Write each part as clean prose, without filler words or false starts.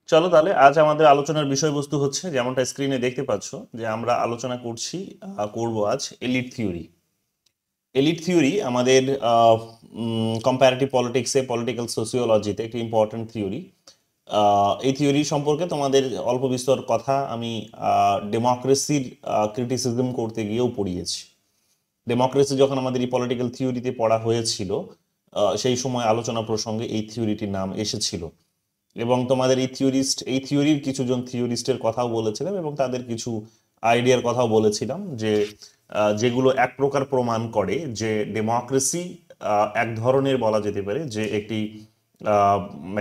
চলো তাহলে আজ আমাদের আলোচনার বিষয়বস্তু হচ্ছে যেমনটা স্ক্রিনে দেখতে পাচ্ছ যে আমরা আলোচনা করব আজ এলিট থিওরি। এলিট থিওরি আমাদের কম্পারেটিভ পলিটিক্সে পলিটিক্যাল সোসিওলজিতে একটি ইম্পর্ট্যান্ট থিওরি। এই থিওরি সম্পর্কে তোমাদের অল্প বিস্তর কথা আমি ডেমোক্রেসির ক্রিটিসিজম করতে গিয়েও পড়িয়েছি। ডেমোক্রেসি যখন আমাদের এই পলিটিক্যাল থিওরিতে পড়া হয়েছিল, সেই সময় আলোচনা প্রসঙ্গে এই থিওরিটির নাম এসেছিল এবং তোমাদের এই থিওরির কিছুজন থিওরিস্টের কথাও বলেছিলাম এবং তাদের কিছু আইডিয়ার কথাও বলেছিলাম যে যেগুলো এক প্রকার প্রমাণ করে যে ডেমোক্রেসি এক ধরনের বলা যেতে পারে যে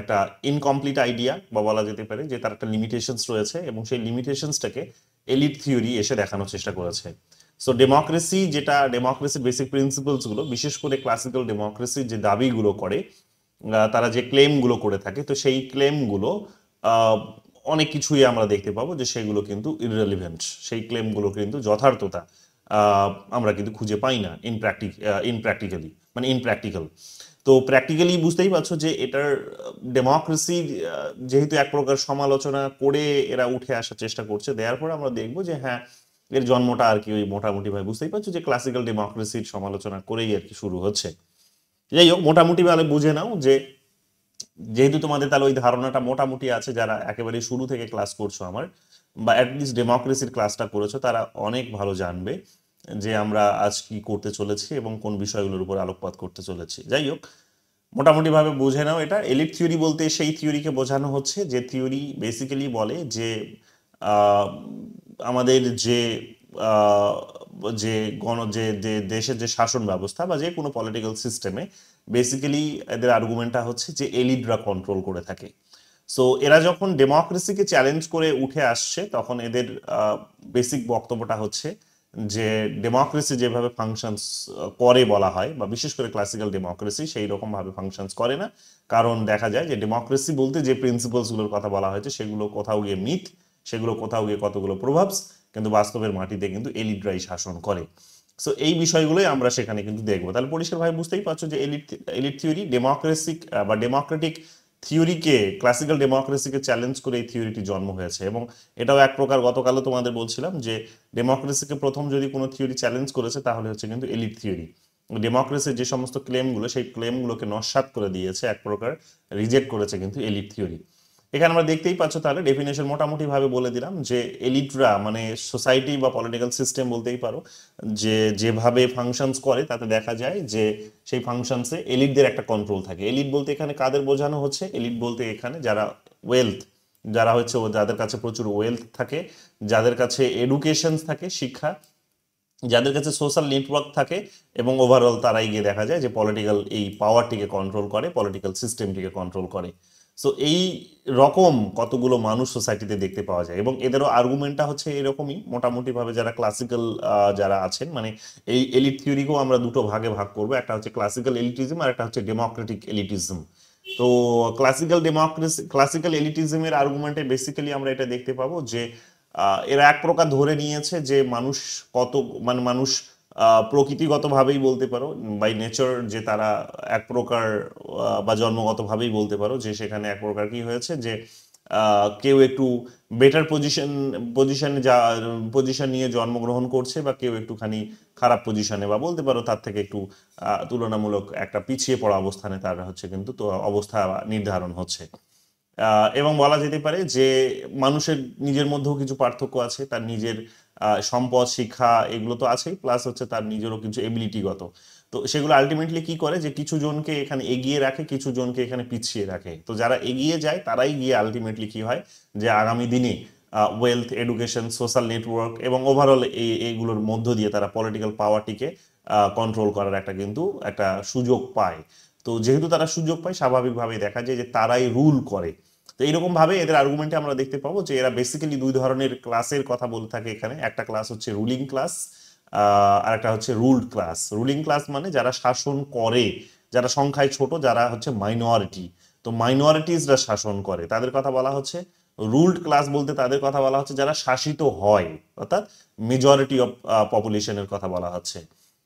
একটা ইনকমপ্লিট আইডিয়া, বা বলা যেতে পারে যে তার একটা লিমিটেশনস রয়েছে এবং সেই লিমিটেশনসটাকে এলিট থিওরি এসে দেখানোর চেষ্টা করেছে। সো ডেমোক্রেসির বেসিক প্রিন্সিপালস গুলো, বিশেষ করে ক্লাসিক্যাল ডেমোক্রেসির যে দাবিগুলো করে, তারা যে ক্লেমগুলো করে থাকে, তো সেই ক্লেমগুলো অনেক কিছুই আমরা দেখতে পাবো যে সেগুলো কিন্তু ইররেলিভেন্ট, সেই ক্লেমগুলো কিন্তু যথার্থতা আমরা কিন্তু খুঁজে পাই না ইনপ্র্যাকটিক্যাল। তো প্র্যাকটিক্যালি বুঝতেই পারছো যে এটার ডেমোক্রেসি যেহেতু এক প্রকার সমালোচনা করে এরা উঠে আসার চেষ্টা করছে, দেওয়ার পর আমরা দেখবো যে হ্যাঁ, এর জন্মটা আর কি ওই মোটামুটি ভাবে বুঝতেই পারছো যে ক্লাসিক্যাল ডেমোক্রেসির সমালোচনা করেই আর কি শুরু হচ্ছে। যাই হোক, মোটামুটি ভাবে বুঝে নাও যে যেহেতু তোমাদের তাহলে ওই ধারণাটা মোটামুটি আছে, যারা একেবারে শুরু থেকে ক্লাস করছো আমার, বা অ্যাটলিস্ট ডেমোক্রেসির ক্লাসটা করেছো, তারা অনেক ভালো জানবে যে আমরা আজ কি করতে চলেছি এবং কোন বিষয়গুলোর উপর আলোকপাত করতে চলেছি। যাই হোক, মোটামুটি ভাবে বুঝে নাও এটা এলিট থিওরি বলতে সেই থিওরিকে বোঝানো হচ্ছে যে থিওরি বেসিক্যালি বলে যে আহ, আমাদের আহ, যে গণ যে যে দেশের যে শাসন ব্যবস্থা বা যে কোনো পলিটিক্যাল সিস্টেমে বেসিক্যালি এদের আর্গুমেন্টটা হচ্ছে যে এলিটরা কন্ট্রোল করে থাকে। সো এরা যখন ডেমোক্রেসিকে চ্যালেঞ্জ করে উঠে আসছে, তখন এদের বেসিক বক্তব্যটা হচ্ছে যে ডেমোক্রেসি যেভাবে ফাংশনস করে বলা হয়, বা বিশেষ করে ক্লাসিক্যাল ডেমোক্রেসি সেই রকম ভাবে ফাংশনস করে না। কারণ দেখা যায় যে ডেমোক্রেসি বলতে যে প্রিন্সিপালসগুলোর কথা বলা হয়েছে সেগুলো কোথাও গিয়ে মিথ, সেগুলো কোথাও গিয়ে কতগুলো প্রভাবস, কিন্তু বাস্তবের মাটিতে কিন্তু এলিটরাই শাসন করে। সো এই বিষয়গুলোই আমরা সেখানে কিন্তু দেখবো। তাহলে পরিষ্কারভাবে বুঝতেই পারছো যে এলিট থিওরি ডেমোক্রেসিক বা ডেমোক্রেটিক থিওরিকে, ক্লাসিক্যাল ডেমোক্রেসিকে চ্যালেঞ্জ করে এই থিওরিটি জন্ম হয়েছে। এবং এটাও এক প্রকার গতকালও তোমাদের বলছিলাম যে ডেমোক্রেসিকে প্রথম যদি কোনো থিওরি চ্যালেঞ্জ করেছে তাহলে হচ্ছে কিন্তু এলিট থিওরি। ডেমোক্রেসির যে সমস্ত ক্লেমগুলো, সেই ক্লেমগুলোকে নস্যাৎ করে দিয়েছে, এক প্রকার রিজেক্ট করেছে কিন্তু এলিট থিওরি। এখানে আমরা দেখতেই পাচ্ছ, তাহলে ডেফিনেশন মোটামুটি ভাবে বলে দিলাম যে এলিটরা মানে সোসাইটি বা পলিটিক্যাল সিস্টেম বলতেই পারো, যে যেভাবে ফাংশনস করে তাতে দেখা যায় যে সেই ফাংশনসে এলিটদের একটা কন্ট্রোল থাকে। এলিট বলতে এখানে কাদের বোঝানো হচ্ছে? এলিট বলতে এখানে যারা ওয়েলথ, যারা হচ্ছে যাদের কাছে প্রচুর ওয়েলথ থাকে, যাদের কাছে এডুকেশন থাকে, শিক্ষা, যাদের কাছে সোশ্যাল নেটওয়ার্ক থাকে, এবং ওভারঅল তারাই গিয়ে দেখা যায় যে পলিটিক্যাল এই পাওয়ারটিকে কন্ট্রোল করে, পলিটিক্যাল সিস্টেমটিকে কন্ট্রোল করে। সো এই রকম কতগুলো মানুষ সোসাইটিতে দেখতে পাওয়া যায় এবং এদেরও আর্গুমেন্টটা হচ্ছে এরকমই মোটামুটি ভাবে। যারা ক্লাসিক্যাল যারা আছেন, মানে এই এলিট থিওরিকেও আমরা দুটো ভাগে ভাগ করবো, একটা হচ্ছে ক্লাসিক্যাল এলিটিজম আর একটা হচ্ছে ডেমোক্রেটিক এলিটিজম। তো ক্লাসিক্যাল এলিটিজমের আর্গুমেন্টে বেসিক্যালি আমরা এটা দেখতে পাবো যে এরা এক প্রকার ধরে নিয়েছে যে মানুষ কত, মানে মানুষ প্রকৃতিগতভাবেই বলতে পারো, বাই নেচার, যে তারা এক প্রকার বা জন্মগতভাবেই বলতে পারো যে সেখানে এক প্রকার কি হয়েছে যে কেউ একটু বেটার পজিশন নিয়ে জন্মগ্রহণ করছে, বা কেউ একটুখানি খারাপ পজিশনে, বা বলতে পারো তার থেকে একটু তুলনামূলক একটা পিছিয়ে পড়া অবস্থানে তার হচ্ছে কিন্তু তো অবস্থা নির্ধারণ হচ্ছে। এবং বলা যেতে পারে যে মানুষের নিজের মধ্যেও কিছু পার্থক্য আছে, তার নিজের সম্পদ, শিক্ষা, এগুলো তো আছেই, প্লাস হচ্ছে তার নিজেরও কিছু এবিলিটিগত। তো সেগুলো আলটিমেটলি কি করে যে কিছু জনকে এখানে এগিয়ে রাখে, কিছু জনকে এখানে পিছিয়ে রাখে। তো যারা এগিয়ে যায় তারাই গিয়ে আলটিমেটলি কি হয় যে আগামী দিনে ওয়েলথ, এডুকেশন, সোশ্যাল নেটওয়ার্ক এবং ওভারঅল এইগুলোর মধ্য দিয়ে তারা পলিটিক্যাল পাওয়ারটিকে কন্ট্রোল করার একটা সুযোগ পায়। তো যেহেতু তারা সুযোগ পায়, স্বাভাবিকভাবেই দেখা যায় যে তারাই রুল করে। তো এইরকম ভাবে এদের আর্গুমেন্টে আমরা দেখতে পাবো যে এরা বেসিক্যালি দুই ধরনের ক্লাসের কথা বলে থাকে এখানে। একটা ক্লাস হচ্ছে রুলিং ক্লাস, আর একটা হচ্ছে রুলড ক্লাস। রুলিং ক্লাস মানে যারা শাসন করে, যারা সংখ্যায় ছোট, যারা হচ্ছে মাইনরিটি। তো মাইনরিটিসরা শাসন করে, তাদের কথা বলা হচ্ছে রুলড ক্লাস। বলতে তাদের কথা বলা হচ্ছে যারা শাসিত হয়, অর্থাৎ মেজরিটি অফ পপুলেশনের কথা বলা হচ্ছে।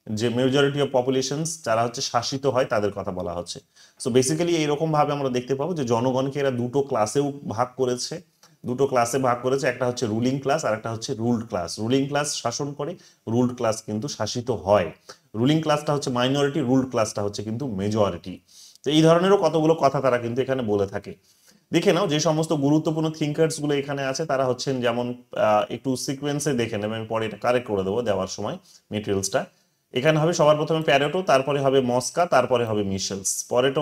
যে মেজরিটি অফ পপুলেশনস যারা হচ্ছে শাসিত হয় তাদের কথা বলা হচ্ছে। সো বেসিক্যালি এইরকম ভাবে আমরা দেখতে পাবো যে জনগণকে এরা দুটো ক্লাসেও ভাগ করেছে, একটা হচ্ছে রুলিং ক্লাস আর একটা হচ্ছে রুলড ক্লাস। রুলিং ক্লাস শাসন করে, রুলড ক্লাস কিন্তু শাসিত হয়। রুলিং ক্লাসটা হচ্ছে মাইনরিটি, রুলড ক্লাসটা হচ্ছে কিন্তু মেজরিটি। তো এই ধরনেরও কতগুলো কথা তারা কিন্তু এখানে বলে থাকে। দেখে নাও যে সমস্ত গুরুত্বপূর্ণ থিঙ্কার্স গুলো এখানে আছে তারা হচ্ছেন যেমন একটু সিকোয়েন্সে দেখে নেবে, আমি পরে এটা কারেক্ট করে দেবো দেওয়ার সময় মেটেরিয়ালসটা। এখানে হবে সবার প্রথমে প্যারেটো, তারপরে হবে মস্কা, তারপরে হবে মিশেলস।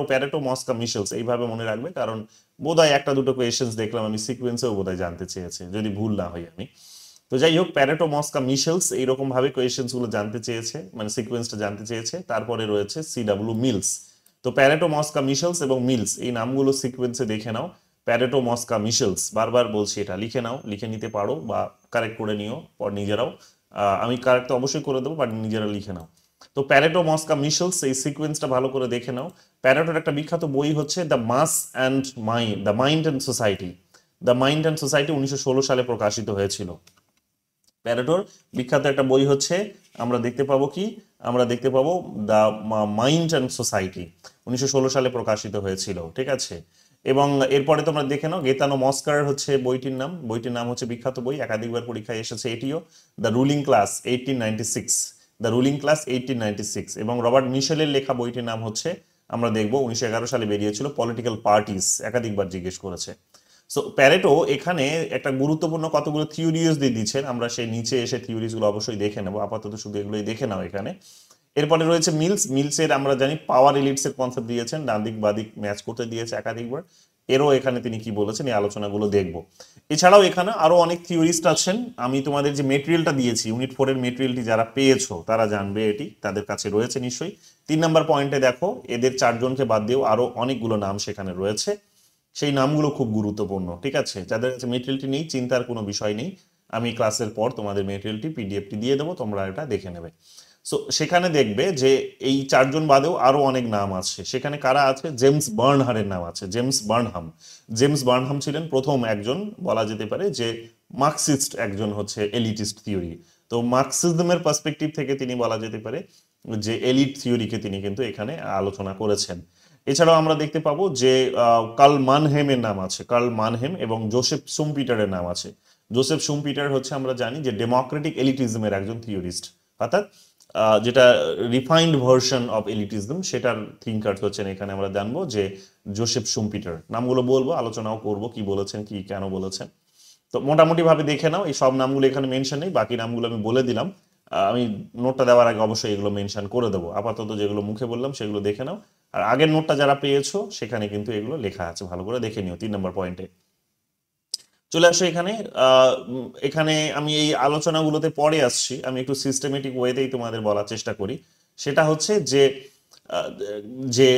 প্যারেটো মস্কা মিশেলস এইভাবে মনে রাখবে, কারণ বোধহয় একটা দুটো কোয়েশ্চেন্স দেখলাম আমি সিকোয়েন্সেও বোধহয় জানতে চেয়েছে, যদি ভুল না হই আমি। তো যাই হোক, প্যারেটো মস্কা মিশেলস এইরকম ভাবে কোয়েশ্চেন্স গুলো জানতে চেয়েছে, মানে সিকোয়েন্সটা জানতে চেয়েছে। তারপরে রয়েছে সিডাব্লিউ মিলস। তো প্যারেটো মস্কা মিশেলস এবং মিলস এই নামগুলো সিকোয়েন্সে দেখে নাও। প্যারেটো মস্কা মিশেলস, বারবার বলছি এটা লিখে নাও, লিখে নিতে পারো বা কারেক্ট করে নিও পর নিজেরাও। আমি কারেক্ট অবশ্যই করে দেবো, বাট নিজেরা লিখে নাও। তো প্যারেটো মস্কা মিশেলস এই সিকোয়েন্সটা ভালো করে দেখে নাও। প্যারেটোর একটা বিখ্যাত বই হচ্ছে the mind and society. The mind and society 1916 সালে প্রকাশিত হয়েছিল। প্যারেটোর বিখ্যাত একটা বই হচ্ছে, আমরা দেখতে পাবো দ্য মাইন্ড অ্যান্ড সোসাইটি, 1916 সালে প্রকাশিত হয়েছিল, ঠিক আছে। এবং এরপরে তোমরা দেখে নাও গেতানো মস্কার হচ্ছে বইটির নাম হচ্ছে বিখ্যাত বই, একাধিকবার পরীক্ষায় এসেছে এটিও, দ্য রুলিং ক্লাস 1896। এবং রবার্ট মিশেলের লেখা বইটির নাম হচ্ছে, আমরা দেখবো 1911 সালে বেরিয়েছিল, পলিটিক্যাল পার্টিস, একাধিকবার জিজ্ঞেস করেছে। সো প্যারেটো এখানে একটা গুরুত্বপূর্ণ কতগুলো থিওরিজ দিয়ে দিচ্ছেন, আমরা সেই নিচে এসে থিওরিজ গুলো অবশ্যই দেখে নেবো, আপাতত শুধু এগুলোই দেখে নাও এখানে। এরপরে রয়েছে মিলসের আমরা জানি পাওয়ার এলিটস এর কনসেপ্ট দিয়েছেন, ডান দিক বাদিক ম্যাচ করতে দিয়েছে একাধিকবার। এরও এখানে তিনি কি বলেছেন এই আলোচনাগুলো দেখবো। এছাড়াও এখানে আরো অনেক থিওরিস্ট আছেন, আমি তোমাদের যে মেটেরিয়ালটা দিয়েছি ইউনিট 4 এর মেটেরিয়ালটি যারা পেয়েছো তারা জানবে, এটি তাদের কাছে রয়েছে নিশ্চয়ই। 3 নম্বর পয়েন্টে দেখো এদের 4 জনকে বাদ দিয়েও আরো অনেকগুলো নাম সেখানে রয়েছে, সেই নামগুলো খুব গুরুত্বপূর্ণ, ঠিক আছে। যাদের কাছে মেটেরিয়ালটি নেই চিন্তার কোনো বিষয় নেই, আমি ক্লাসের পর তোমাদের মেটেরিয়ালটি পিডিএফটি দিয়ে দেবো, তোমরা এটা দেখে নেবে। সো সেখানে দেখবে যে এই 4 জন বাদেও আরো অনেক নাম আছে সেখানে। কারা আছে? জেমস বার্নহামের নাম আছে, জেমস বার্নহাম ছিলেন প্রথম একজন, বলা যেতে পারে যে মার্কসিস্ট একজন হচ্ছে এলিটিস্ট থিওরি। তো মার্কসিজমের পার্সপেক্টিভ থেকে তিনি বলা যেতে পারে যে এলিট থিওরিকে তিনি কিন্তু এখানে আলোচনা করেছেন। এছাড়াও আমরা দেখতে পাবো যে কার্ল মানহেমের নাম আছে, এবং জোসেফ শুম্পিটারের নাম আছে। জোসেফ শুম্পিটার হচ্ছে আমরা জানি যে ডেমোক্রেটিক এলিটিজমের একজন থিওরিস্ট, অর্থাৎ যেটা রিফাইন্ড ভার্সন অফ এলিটিজম সেটার থিঙ্কার হচ্ছেন এখানে আমরা জানবো যে জোসেফ শুম্পিটার। নামগুলো বলবো, আলোচনাও করব কি বলেছেন কি কেন বলেছেন। তো মোটামুটি ভাবে দেখে নাও, এই সব নামগুলো এখানে মেনশন নেই, বাকি নামগুলো আমি বলে দিলাম। আমি নোটটা দেওয়ার আগে অবশ্যই এগুলো মেনশন করে দেবো, আপাতত যেগুলো মুখে বললাম সেগুলো দেখে নাও। আর আগের নোটটা যারা পেয়েছো সেখানে কিন্তু এগুলো লেখা আছে, ভালো করে দেখে নিও। 3 নম্বর পয়েন্টে চলে আসো এখানে। এখানে আমি এই আলোচনাগুলোতে পরে আসছি, আমি একটু সিস্টেমেটিক ওয়েতেই তোমাদের বলার চেষ্টা করি। সেটা হচ্ছে যে আহ, যে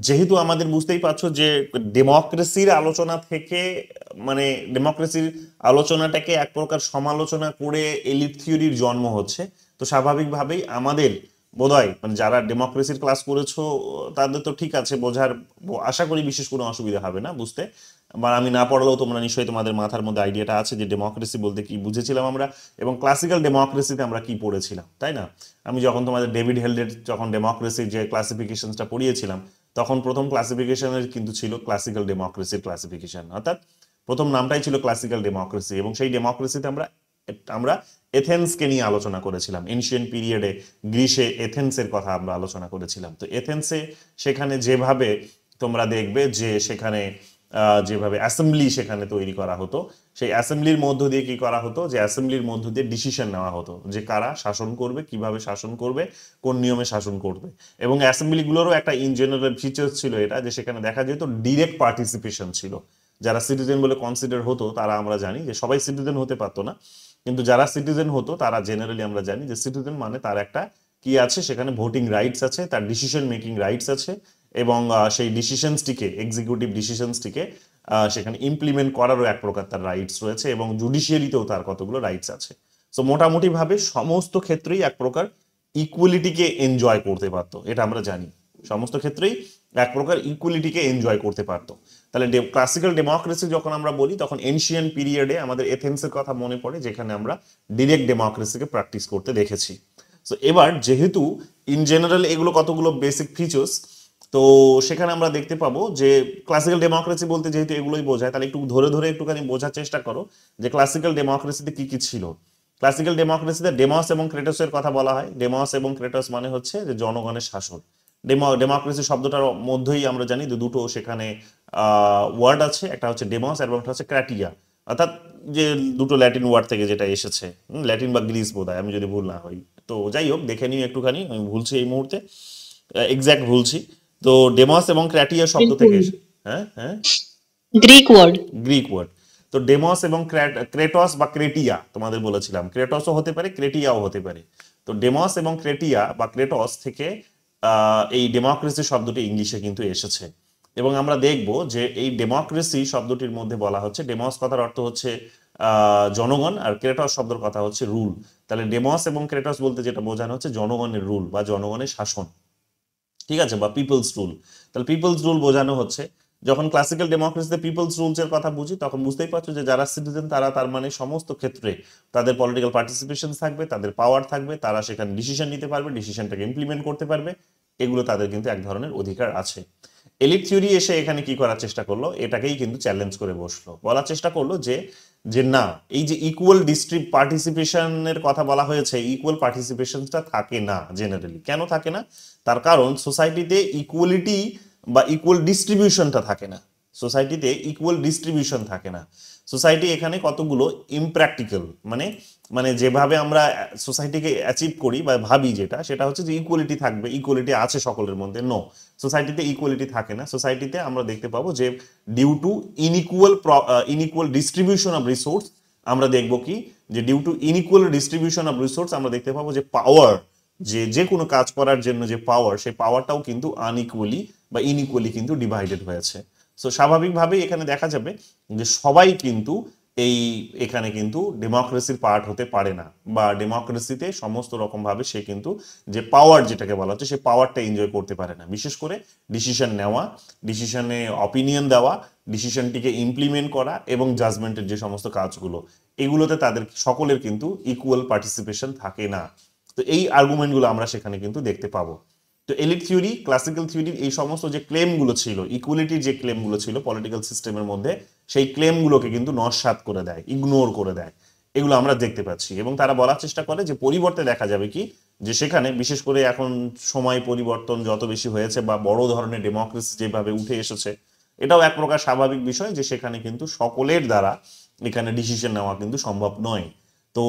যেহেতু আমাদের বুঝতেই পারছো যে ডেমোক্রেসির আলোচনা থেকে, মানে ডেমোক্রেসির আলোচনাটাকে এক প্রকার সমালোচনা করে এলিট থিওরির জন্ম হচ্ছে। তো স্বাভাবিকভাবেই আমাদের বোধহয় মানে যারা ডেমোক্রেসির ক্লাস করেছো তাদের তো ঠিক আছে বোঝার, আশা করি বিশেষ কোনো অসুবিধা হবে না বুঝতে, বা আমি না পড়লেও তোমরা নিশ্চয়ই তোমাদের মাথার মধ্যে আইডিয়াটা আছে যে ডেমোক্রেসি বলতে কি বুঝেছিলাম আমরা, এবং ক্লাসিক্যাল ডেমোক্রেসিতে আমরা কি পড়েছিলাম, তাই না? আমি যখন তোমাদের ডেভিড হেল্ডের যখন ডেমোক্রেসির যে ক্লাসিফিকেশনটা পড়িয়েছিলাম, তখন প্রথম ক্লাসিফিকেশনের কিন্তু ছিল ক্লাসিক্যাল ডেমোক্রেসির ক্লাসিফিকেশন, অর্থাৎ প্রথম নামটাই ছিল ক্লাসিক্যাল ডেমোক্রেসি। এবং সেই ডেমোক্রেসিতে আমরা আমরা এথেন্সকে নিয়ে আলোচনা করেছিলাম, এনশিয়েন্ট পিরিয়ডে গ্রিসে এথেন্সের কথা আমরা আলোচনা করেছিলাম। তো এথেন্সে সেখানে যেভাবে তোমরা দেখবে যে সেখানে যেভাবে অ্যাসেম্বলি সেখানে তৈরি করা হতো, সেই অ্যাসেম্বলির মধ্য দিয়ে কি করা হতো, যে অ্যাসেম্বলির মধ্য দিয়ে ডিসিশন নেওয়া হতো যে কারা শাসন করবে, কিভাবে শাসন করবে, কোন নিয়মে শাসন করবে। এবং অ্যাসেম্বলিগুলোরও একটা ইন জেনারেল ফিচার ছিল এটা, যে সেখানে দেখা যেত ডিরেক্ট পার্টিসিপেশন ছিল। যারা সিটিজেন বলে কনসিডার হতো তারা, আমরা জানি যে সবাই সিটিজেন হতে পারতো না, কিন্তু যারা সিটিজেন হতো তারা জেনারেলি আমরা জানি যে সিটিজেন মানে তার একটা কি আছে, সেখানে ভোটিং রাইটস আছে, তার ডিসিশন মেকিং রাইটস আছে, এবং সেই ডিসিশনসটিকে, এক্সিকিউটিভ ডিসিশনসটিকে সেখানে ইমপ্লিমেন্ট করারও এক প্রকার তার রাইটস রয়েছে, এবং জুডিশিয়ারিতেও তার কতগুলো রাইটস আছে। সো মোটামুটি ভাবে সমস্ত ক্ষেত্রেই এক প্রকার ইকুয়ালিটিকে এনজয় করতে পারতো, এটা আমরা জানি, সমস্ত ক্ষেত্রেই এক প্রকার ইকুয়ালিটিকে এনজয় করতে পারতো। তাহলে ক্লাসিক্যাল ডেমোক্রেসি যখন আমরা বলি তখন এনশিয়েন্ট পিরিয়ডে আমাদের এথেন্সের কথা মনে পড়ে, যেখানে আমরা ডিরেক্ট ডেমোক্রেসিকে প্র্যাকটিস করতে দেখেছি। সো এবার যেহেতু ইন জেনারেল এগুলো কতগুলো বেসিক ফিচার্স, তো সেখানে আমরা দেখতে পাবো যে ক্লাসিক্যাল ডেমোক্রেসি বলতে যেহেতু এগুলোই বোঝায়, তাহলে একটু ধরে ধরে একটুখানি বোঝার চেষ্টা করো যে ক্লাসিক্যাল ডেমোক্রেসিতে কি কি ছিল। ক্লাসিক্যাল ডেমোক্রেসিতে ডেমোস এবং ক্রেটোসের কথা বলা হয়। ডেমোস এবং ক্রেটোস মানে হচ্ছে যে জনগণের শাসন। ডেমোক্রেসি শব্দটার মধ্যেই আমরা জানি যে দুটো সেখানে ওয়ার্ড আছে, একটা হচ্ছে ডেমোস এবং একটা হচ্ছে ক্র্যাটিয়া, অর্থাৎ যে দুটো ল্যাটিন ওয়ার্ড থেকে যেটা এসেছে, ল্যাটিন বা গ্রিস বোধহয়, আমি যদি ভুল না হই। তো যাই হোক, দেখে নিও একটুখানি, আমি ভুলছি এই মুহূর্তে, এক্স্যাক্ট ভুলছি। তো ডেমস এবং ক্র্যাটিয়া শব্দ থেকে হ্যাঁ হ্যাঁ গ্রিক ওয়ার্ড। Greek word. তো ডেমস এবং ক্রেটস বা ক্রেটিয়া তোমাদের বলেছিলাম, ক্রেটসও হতে পারে, ক্রেটিয়াও হতে পারে। তো ডেমস এবং ক্রেটিয়া বা ক্রেটস থেকে এই ডেমোক্রেসি শব্দটি ইংলিশে কিন্তু এসেছে। এবং আমরা দেখব যে এই ডেমোক্রেসি শব্দটির মধ্যে বলা হচ্ছে, ডেমস কথার অর্থ হচ্ছে জনগণ, আর ক্রেটস শব্দের কথা হচ্ছে রুল। তাহলে ডেমস এবং ক্রেটস বলতে যেটা বোঝানো হচ্ছে জনগণের রুল বা জনগণের শাসন, ঠিক আছে, বা পিপলস রুল। তাহলে পিপলস রুল বোঝানো হচ্ছে। যখন ক্লাসিক্যাল ডেমোক্রেসিতে পিপলস রুলস এর কথা বুঝি, তখন বুঝতেই পারছো যে যারা সিটিজেন তারা তার মানে সমস্ত ক্ষেত্রে তাদের পলিটিক্যাল পার্টিসিপেশন থাকবে, তাদের পাওয়ার থাকবে, তারা সেখানে ডিসিশন নিতে পারবে, ডিসিশনটাকে ইমপ্লিমেন্ট করতে পারবে, এগুলো তাদের কিন্তু এক ধরনের অধিকার আছে। এলিট থিওরি এসে এখানে কি করার চেষ্টা করলো, এটাকেই কিন্তু চ্যালেঞ্জ করে বসলো, বলার চেষ্টা করলো যে যে না, এই যে ইকুয়াল পার্টিসিপেশনের কথা বলা হয়েছে, ইকুয়াল পার্টিসিপেশনটা থাকে না জেনারেলি। কেন থাকে না? তার কারণ সোসাইটিতে ইকুয়ালিটি বা ইকুয়াল ডিস্ট্রিবিউশনটা থাকে না। সোসাইটিতে ইকুয়াল ডিস্ট্রিবিউশন থাকে না। সোসাইটি এখানে কতগুলো ইমপ্র্যাকটিক্যাল, মানে মানে যেভাবে আমরা সোসাইটিকে অ্যাচিভ করি বা ভাবি, যেটা সেটা হচ্ছে যে ইকুয়ালিটি থাকবে, ইকুয়ালিটি আছে সকলের মধ্যে। নো, সোসাইটিতে ইকুয়ালিটি থাকে না। সোসাইটিতে আমরা দেখতে পাবো যে due to inequal distribution of resource, আমরা দেখব কি যে due to inequal distribution of resource আমরা দেখতে পাবো যে পাওয়ার, যে যে কোনো কাজ করার জন্য যে পাওয়ার, সেই পাওয়ারটাও কিন্তু আনইকুয়ালি বা ইনইকুয়ালি কিন্তু ডিভাইডেড হয়েছে। সো স্বাভাবিকভাবেই এখানে দেখা যাবে যে সবাই কিন্তু এখানে কিন্তু ডেমোক্রেসির পার্ট হতে পারে না, বা ডেমোক্রেসিতে সমস্ত রকম ভাবে সে কিন্তু যে পাওয়ার যেটাকে বলা হচ্ছে সেই পাওয়ারটা এনজয় করতে পারে না। বিশেষ করে ডিসিশন নেওয়া, ডিসিশনে অপিনিয়ন দেওয়া, ডিসিশনটিকে ইমপ্লিমেন্ট করা এবং জাজমেন্টের যে সমস্ত কাজগুলো, এগুলোতে তাদের সকলের কিন্তু ইকুয়াল পার্টিসিপেশন থাকে না। তো এই আর্গুমেন্টগুলো আমরা সেখানে কিন্তু দেখতে পাবো। তো এলিট থিওরি, ক্লাসিক্যাল থিওরির এই সমস্ত যে ক্লেমগুলো ছিল, ইকুয়ালিটির যে ক্লেমগুলো ছিল পলিটিক্যাল সিস্টেমের মধ্যে, সেই ক্লেমগুলোকে কিন্তু নস্যাৎ করে দেয়, ইগনোর করে দেয়। এগুলো আমরা দেখতে পাচ্ছি। এবং তারা বলার চেষ্টা করে যে পরিবর্তে দেখা যাবে কি যে সেখানে বিশেষ করে এখন সময় পরিবর্তন যত বেশি হয়েছে বা বড় ধরনের ডেমোক্রেসি যেভাবে উঠে এসেছে, এটাও এক প্রকার স্বাভাবিক বিষয় যে সেখানে কিন্তু সকলের দ্বারা এখানে ডিসিশন নেওয়া কিন্তু সম্ভব নয়। তো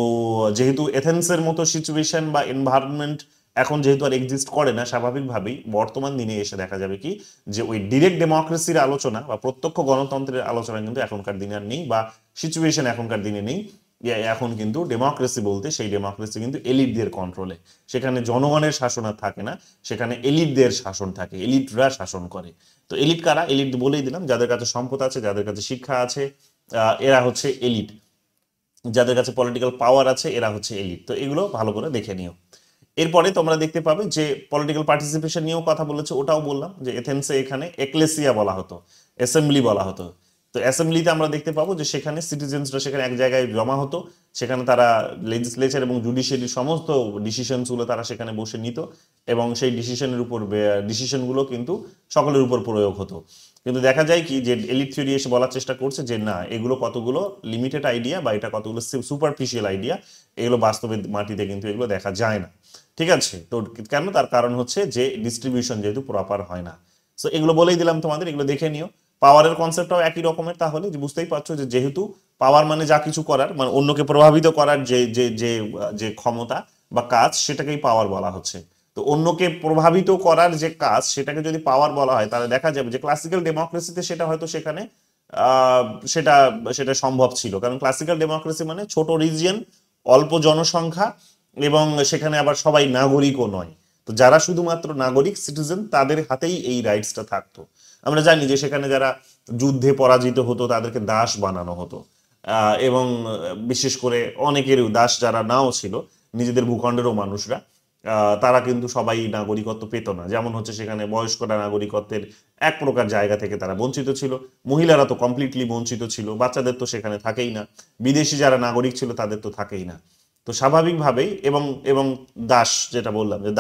যেহেতু এথেন্সের মতো সিচুয়েশন বা এনভায়রনমেন্ট এখন যেহেতু আর এক্সিস্ট করে না, স্বাভাবিকভাবেই বর্তমান দিনে এসে দেখা যাবে কি যে ওই ডিরেক্ট ডেমোক্রেসির আলোচনা বা প্রত্যক্ষ গণতন্ত্রের আলোচনা কিন্তু এখনকার দিনে আর নেই, বা সিচুয়েশন এখনকার দিনে নেই। এখন কিন্তু ডেমোক্রেসি বলতে সেই ডেমোক্রেসি কিন্তু এলিটদের কন্ট্রোলে, সেখানে জনগণের শাসন আর থাকে না, সেখানে এলিটদের শাসন থাকে, এলিটরা শাসন করে। তো এলিট কারা? এলিট বলেই দিলাম, যাদের কাছে সম্পদ আছে, যাদের কাছে শিক্ষা আছে, এরা হচ্ছে এলিট। যাদের কাছে পলিটিক্যাল পাওয়ার আছে, এরা হচ্ছে এলিট। তো এগুলো ভালো করে দেখে নিও। এরপরে তোমরা দেখতে পাবে যে পলিটিক্যাল পার্টিসিপেশন নিয়েও কথা বলেছে, ওটাও বললাম যে এথেন্সে এখানে এক্লেসিয়া বলা হতো, অ্যাসেম্বলি বলা হতো। তো অ্যাসেম্বলিতে আমরা দেখতে পাবো যে সেখানে সিটিজেন্সরা সেখানে এক জায়গায় জমা হতো, সেখানে তারা লেজিসলেচার এবং জুডিশিয়ারির সমস্ত ডিসিশনসগুলো তারা সেখানে বসে নিত, এবং সেই ডিসিশনের উপর ডিসিশনগুলো কিন্তু সকলের উপর প্রয়োগ হতো। কিন্তু দেখা যায় কি যে এলিট থিওরি এসে বলার চেষ্টা করছে যে না, এগুলো কতগুলো লিমিটেড আইডিয়া বা এটা কতগুলো সুপারফিশিয়াল আইডিয়া, এগুলো বাস্তবে মাটিতে কিন্তু এগুলো দেখা যায় না। ঠিক আছে? তো কেন? তার কারণ হচ্ছে যে ডিস্ট্রিবিউশন যেহেতু প্রপার হয় না। সো এগুলো বলেই দিলাম তোমাদের, এগুলো দেখে নিও। পাওয়ারের কনসেপ্টটাও একই রকমের, তাহলে যে বুঝতেই পারছো যে যেহেতু পাওয়ার মানে যা কিছু করার, মানে অন্যকে প্রভাবিত করার যে যে যে যে ক্ষমতা বা কাজ, সেটাকেই পাওয়ার বলা হচ্ছে। তো অন্যকে প্রভাবিত করার যে কাজ, সেটাকে যদি পাওয়ার বলা হয়, তাহলে দেখা যাবে যে ক্লাসিক্যাল ডেমোক্রেসিতে সেটা হয়তো সেখানে সেটা সেটা সম্ভব ছিল, কারণ ক্লাসিক্যাল ডেমোক্রেসি মানে ছোট রিজিয়ন, অল্প জনসংখ্যা, এবং সেখানে আবার সবাই নাগরিকও নয়। তো যারা শুধুমাত্র নাগরিক সিটিজেন, তাদের হাতেই এই রাইটসটা থাকতো। আমরা জানি যে সেখানে যারা যুদ্ধে পরাজিত হতো তাদেরকে দাস বানানো হতো, এবং বিশেষ করে অনেকেরই দাস যারা নাও ছিল, নিজেদের ভূখণ্ডেরও মানুষরা, তারা কিন্তু সবাই নাগরিকত্ব পেত না। যেমন হচ্ছে সেখানে বয়স্করা নাগরিকত্বের এক প্রকার জায়গা থেকে তারা বঞ্চিত ছিল, মহিলারা তো কমপ্লিটলি বঞ্চিত ছিল, বাচ্চাদের তো সেখানে থাকেই না, বিদেশি যারা নাগরিক ছিল তাদের তো থাকেই না। তো তো স্বাভাবিকভাবেই এবং এবং দাস, যেটা বললাম যে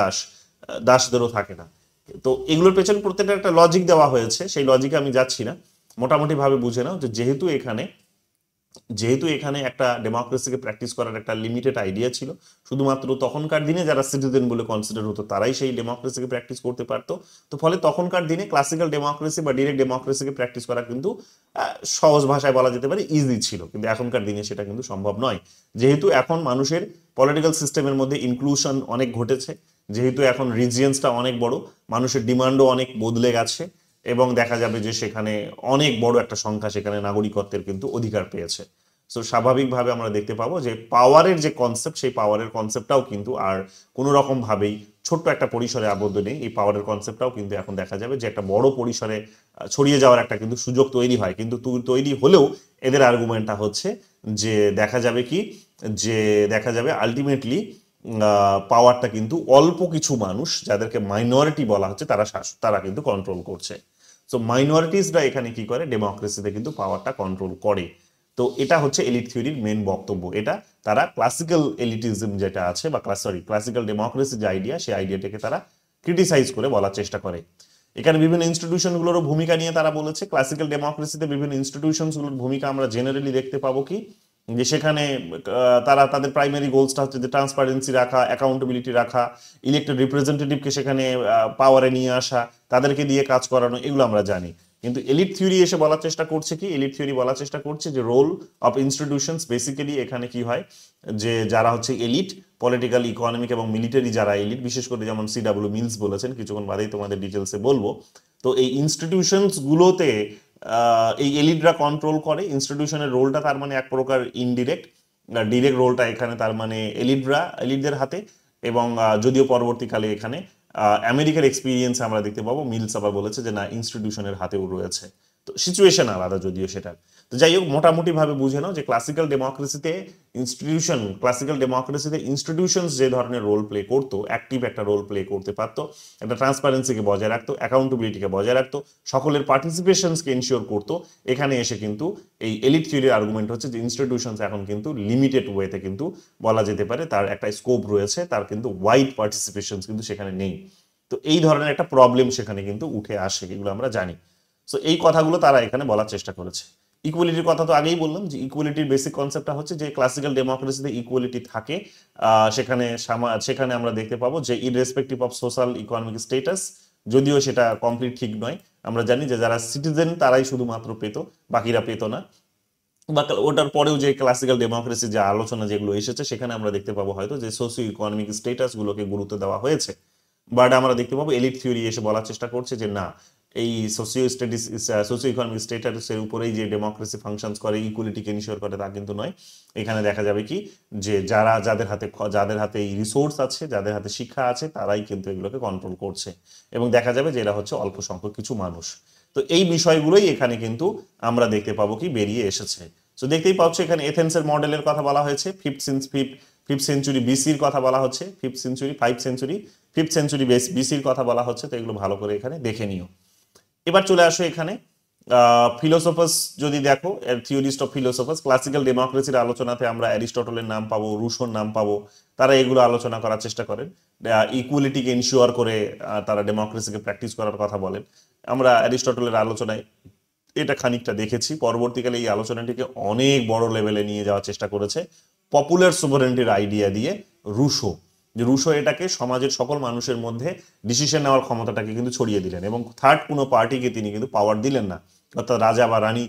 দাসদেরও থাকে না। তো এগুলোর পেছনে প্রত্যেকটা একটা লজিক দেওয়া হয়েছে, সেই লজিকে আমি যাচ্ছি না। মোটামুটি ভাবে বুঝে নাও যে যেহেতু এখানে একটা ডেমোক্রেসিকে প্র্যাকটিস করার একটা লিমিটেড আইডিয়া ছিল, শুধুমাত্র তখনকার দিনে যারা সিটিজেন বলে কনসিডার হতো তারাই সেই ডেমোক্রেসিকে প্র্যাকটিস করতে পারতো। তো ফলে তখনকার দিনে ক্লাসিক্যাল ডেমোক্রেসি বা ডিরেক্ট ডেমোক্রেসিকে প্র্যাকটিস করা কিন্তু সহজ ভাষায় বলা যেতে পারে ইজি ছিল, কিন্তু এখনকার দিনে সেটা কিন্তু সম্ভব নয়। যেহেতু এখন মানুষের পলিটিক্যাল সিস্টেমের মধ্যে ইনক্লুশন অনেক ঘটেছে, যেহেতু এখন রিজিয়ন্সটা অনেক বড়, মানুষের ডিমান্ডও অনেক বদলে গেছে, এবং দেখা যাবে যে সেখানে অনেক বড় একটা সংখ্যা সেখানে নাগরিকত্বের কিন্তু অধিকার পেয়েছে। সো স্বাভাবিকভাবে আমরা দেখতে পাবো যে পাওয়ারের যে কনসেপ্ট, সেই পাওয়ারের কনসেপ্টটাও কিন্তু আর কোনো রকম ভাবেই ছোট্ট একটা পরিসরে আবদ্ধ নেই। এই পাওয়ারের কনসেপ্টটাও কিন্তু এখন দেখা যাবে যে একটা বড় পরিসরে ছড়িয়ে যাওয়ার একটা কিন্তু সুযোগ তৈরি হয়। কিন্তু তৈরি হলেও এদের আর্গুমেন্টটা হচ্ছে যে দেখা যাবে আলটিমেটলি পাওয়ারটা কিন্তু অল্প কিছু মানুষ, যাদেরকে মাইনরিটি বলা হচ্ছে, তারা কিন্তু কন্ট্রোল করছে। সো মাইনরিটিসরা এখানে কি করে, ডেমোক্রেসিতে কিন্তু পাওয়ারটা কন্ট্রোল করে। তো এটা হচ্ছে এলিট থিওরির মেন বক্তব্য। এটা তারা ক্লাসিক্যাল এলিটিজম যেটা আছে বা ক্লাসিক্যাল ডেমোক্রেসি যে আইডিয়া, সেই আইডিয়াটাকে তারা ক্রিটিসাইজ করে বলার চেষ্টা করে। এখানে বিভিন্ন ইনস্টিটিউশনগুলোরও ভূমিকা নিয়ে তারা বলেছে। ক্লাসিক্যাল ডেমোক্রেসিতে বিভিন্ন ইনস্টিটিউশনসগুলোর ভূমিকা আমরা জেনারেলি দেখতে পাবো কি, যে সেখানে তারা তাদের প্রাইমারি গোলসটা হচ্ছে যে ট্রান্সপারেন্সি রাখা, অ্যাকাউন্টেবিলিটি রাখা, ইলেক্টেড রিপ্রেজেন্টেটিভকে সেখানে পাওয়ারে নিয়ে আসা, তাদেরকে দিয়ে কাজ করানো, এগুলো আমরা জানি। কিন্তু এলিট থিওরি এসে বলার চেষ্টা করছে কি, এলিট থিওরি বলার চেষ্টা করছে যে রোল অফ ইনস্টিটিউশনস বেসিক্যালি এখানে কি হয়, যে যারা হচ্ছে এলিট, পলিটিক্যাল, ইকোনমিক এবং মিলিটারি যারা এলিট, বিশেষ করে যেমন C.W. মিলস বলেছেন, কিছুক্ষণ বাদেই তোমাদের ডিটেলসে বলবো। তো এই ইনস্টিটিউশনস গুলোতে এই এলিটরা কন্ট্রোল করে। ইনস্টিটিউশনের রোলটা তার মানে এক প্রকার ইনডিরেক্ট, ডিরেক্ট রোলটা এখানে তার মানে এলিটদের হাতে। এবং যদিও পরবর্তীকালে এখানে আমেরিকার এক্সপিরিয়েন্স আমরা দেখতে পাবো, মিলস আবার বলেছে যে না, ইনস্টিটিউশনের হাতেও রয়েছে। তো সিচুয়েশন আলাদা যদিও সেটা। তো যাই হোক, মোটামুটি ভাবে বুঝে নাও যে ক্লাসিক্যাল ডেমোক্রেসিতে ইনস্টিটিউশনস যে ধরনের রোল প্লে করতো, অ্যাক্টিভ একটা রোল প্লে করতে পারতো, একটা ট্রান্সপারেন্সিকে বজায় রাখতো, অ্যাকাউন্টেবিলিটিকে বজায় রাখতো, সকলের পার্টিসিপেশনসকে এনশিওর করতো। এখানে এসে কিন্তু এই এলিট থিওরির আর্গুমেন্ট হচ্ছে যে ইনস্টিটিউশনস এখন কিন্তু লিমিটেড ওয়েতে কিন্তু বলা যেতে পারে তার একটা স্কোপ রয়েছে, তার কিন্তু ওয়াইড পার্টিসিপেশনস কিন্তু সেখানে নেই। তো এই ধরনের একটা প্রবলেম সেখানে কিন্তু উঠে আসে, এগুলো আমরা জানি। সো এই কথাগুলো তারা এখানে বলার চেষ্টা করেছে। ইকুয়ালিটির কথা তো আগেই বললাম যে ইকুয়ালিটির বেসিক কনসেপ্টটা হচ্ছে যে ক্লাসিক্যাল ডেমোক্রেসিতে ইকুয়ালিটি থাকে। সেখানে আমরা দেখতে পাবো যে irrespective of social economic status, যদিও সেটা কমপ্লিট ঠিক নয়। আমরা জানি যে যারা সিটিজেন তারাই শুধুমাত্র পেত, বাকিরা পেত না। বা ওটার পরেও যে ক্লাসিক্যাল ডেমোক্রেসি যে আলোচনা যেগুলো এসেছে, সেখানে আমরা দেখতে পাবো হয়তো যে সোশিও ইকোনমিক স্টেটাস গুলোকে গুরুত্ব দেওয়া হয়েছে। বাট আমরা দেখতে পাবো এলিট থিওরি এসে বলার চেষ্টা করছে যে না, এই সোশিও ইকোনমিক স্টেটাসের উপরেই যে ডেমোক্রেসি ফাংশনস করে, ইকুয়ালিটিকে এনশিওর করে, তা কিন্তু নয়। এখানে দেখা যাবে কি যে যাদের হাতে এই রিসোর্স আছে, যাদের হাতে শিক্ষা আছে, তারাই কিন্তু এগুলোকে কন্ট্রোল করছে। এবং দেখা যাবে যে এরা হচ্ছে অল্প সংখ্যক কিছু মানুষ। তো এই বিষয়গুলোই এখানে কিন্তু আমরা দেখতে পাবো কি বেরিয়ে এসেছে। তো দেখতেই পাচ্ছ এখানে এথেন্সের মডেলের কথা বলা হয়েছে, ফিফথ সেঞ্চুরি বিসির কথা বলা হচ্ছে, ফিফথ সেঞ্চুরি বিসির কথা বলা হচ্ছে। তো এগুলো ভালো করে এখানে দেখে নিও। এবার চলে আসো এখানে ফিলোসোফার্স যদি দেখো, থিওরিস্ট অফ ফিলোসোফার্স, ক্লাসিক্যাল ডেমোক্রেসির আলোচনাতে আমরা অ্যারিস্টটলের নাম পাবো, রুশোর নাম পাবো। তারা এগুলো আলোচনা করার চেষ্টা করেন, ইকুয়ালিটিকে এনশিওর করে তারা ডেমোক্রেসিকে প্র্যাকটিস করার কথা বলেন। আমরা অ্যারিস্টটলের আলোচনায় এটা খানিকটা দেখেছি। পরবর্তীকালে এই আলোচনাটিকে অনেক বড় লেভেলে নিয়ে যাওয়ার চেষ্টা করেছে পপুলার সুভারেনিটির আইডিয়া দিয়ে রুশো এটাকে সমাজের সকল মানুষের মধ্যে ডিসিশন নেওয়ার ক্ষমতাটাকে কিন্তু ছড়িয়ে দিলেন, এবং থার্ড কোনো পার্টিকে তিনি কিন্তু পাওয়ার দিলেন না, অর্থাৎ রাজা বা রানী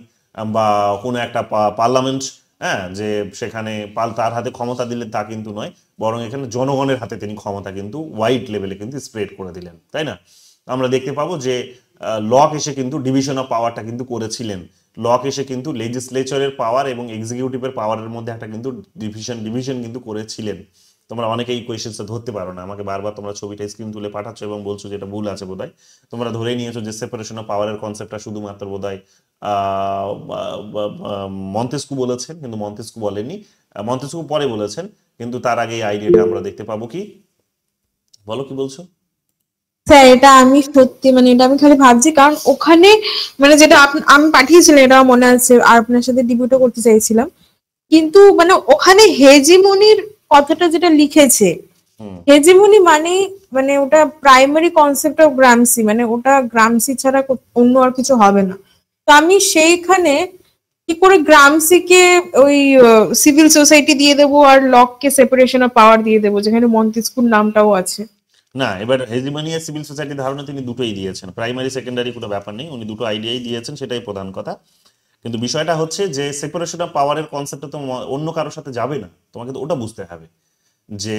বা কোনো একটা পার্লামেন্ট, হ্যাঁ, যে সেখানে তার হাতে ক্ষমতা দিলেন তা কিন্তু নয়, বরং এখানে জনগণের হাতে তিনি ক্ষমতা কিন্তু ওয়াইড লেভেলে কিন্তু স্প্রেড করে দিলেন, তাই না? আমরা দেখতে পাবো যে লক এসে কিন্তু ডিভিশন অফ পাওয়ারটা কিন্তু করেছিলেন। লক এসে কিন্তু লেজিসলেচারের পাওয়ার এবং এক্সিকিউটিভের পাওয়ারের মধ্যে একটা কিন্তু ডিভিশন কিন্তু করেছিলেন। তোমরা অনেকেই এই কোয়েশ্চেনটা ধরতে পারো না, আমাকে বারবার তোমরা ছবিটা স্ক্রিন তুলে পাঠাচ্ছ এবং বলছো যে এটা ভুল আছে বোধহয়। তোমরা ধরেই নিয়েছো যে সেপারেশন অফ পাওয়ারের কনসেপ্টটা শুধুমাত্র বোধহয় মন্তেস্কু বলেছেন, কিন্তু মন্তেস্কু বলেননি, মন্তেস্কু পরে বলেছেন। কিন্তু তার আগে এই আইডিয়াটা আমরা দেখতে পাবো কি, বলো কি বলছো? স্যার এটা আমি সত্যি এটা আমি খালি ভাবছি, কারণ ওখানে যেটা আমি পাঠিয়েছিলাম এটা মনে আছে, আর আপনার সাথে ডিবেটও করতে চাইছিলাম, কিন্তু ওখানে হেজিমনির কথাটা যেটা লিখেছে হুম হেজিমনি মানে মানে ওটা প্রাইমারি কনসেপ্ট অফ গ্রামসি, মানে ওটা গ্রামসি ছাড়া অন্য আর কিছু হবে না। তো আমি সেইখানে কি করে গ্রামসিকে ওই সিভিল সোসাইটি দিয়ে দেবো আর লককে সেপারেশন অফ পাওয়ার দিয়ে দেবো, যেখানে মন্তেস্কুর নামটাও আছে। না, এবার হেজিমনিয়া সিভিল সোসাইটির ধারণা তিনি দুটোই দিয়েছেন, প্রাইমারি সেকেন্ডারি কোনো ব্যাপার নেই, উনি দুটো আইডিয়াই দিয়েছেন, সেটাই প্রধান কথা। কিন্তু বিষয়টা হচ্ছে যে সেপারেশন অফ পাওয়ারের কনসেপ্টটা তো অন্য কারোর সাথে যাবে না, তোমাকে তো ওটা বুঝতে হবে যে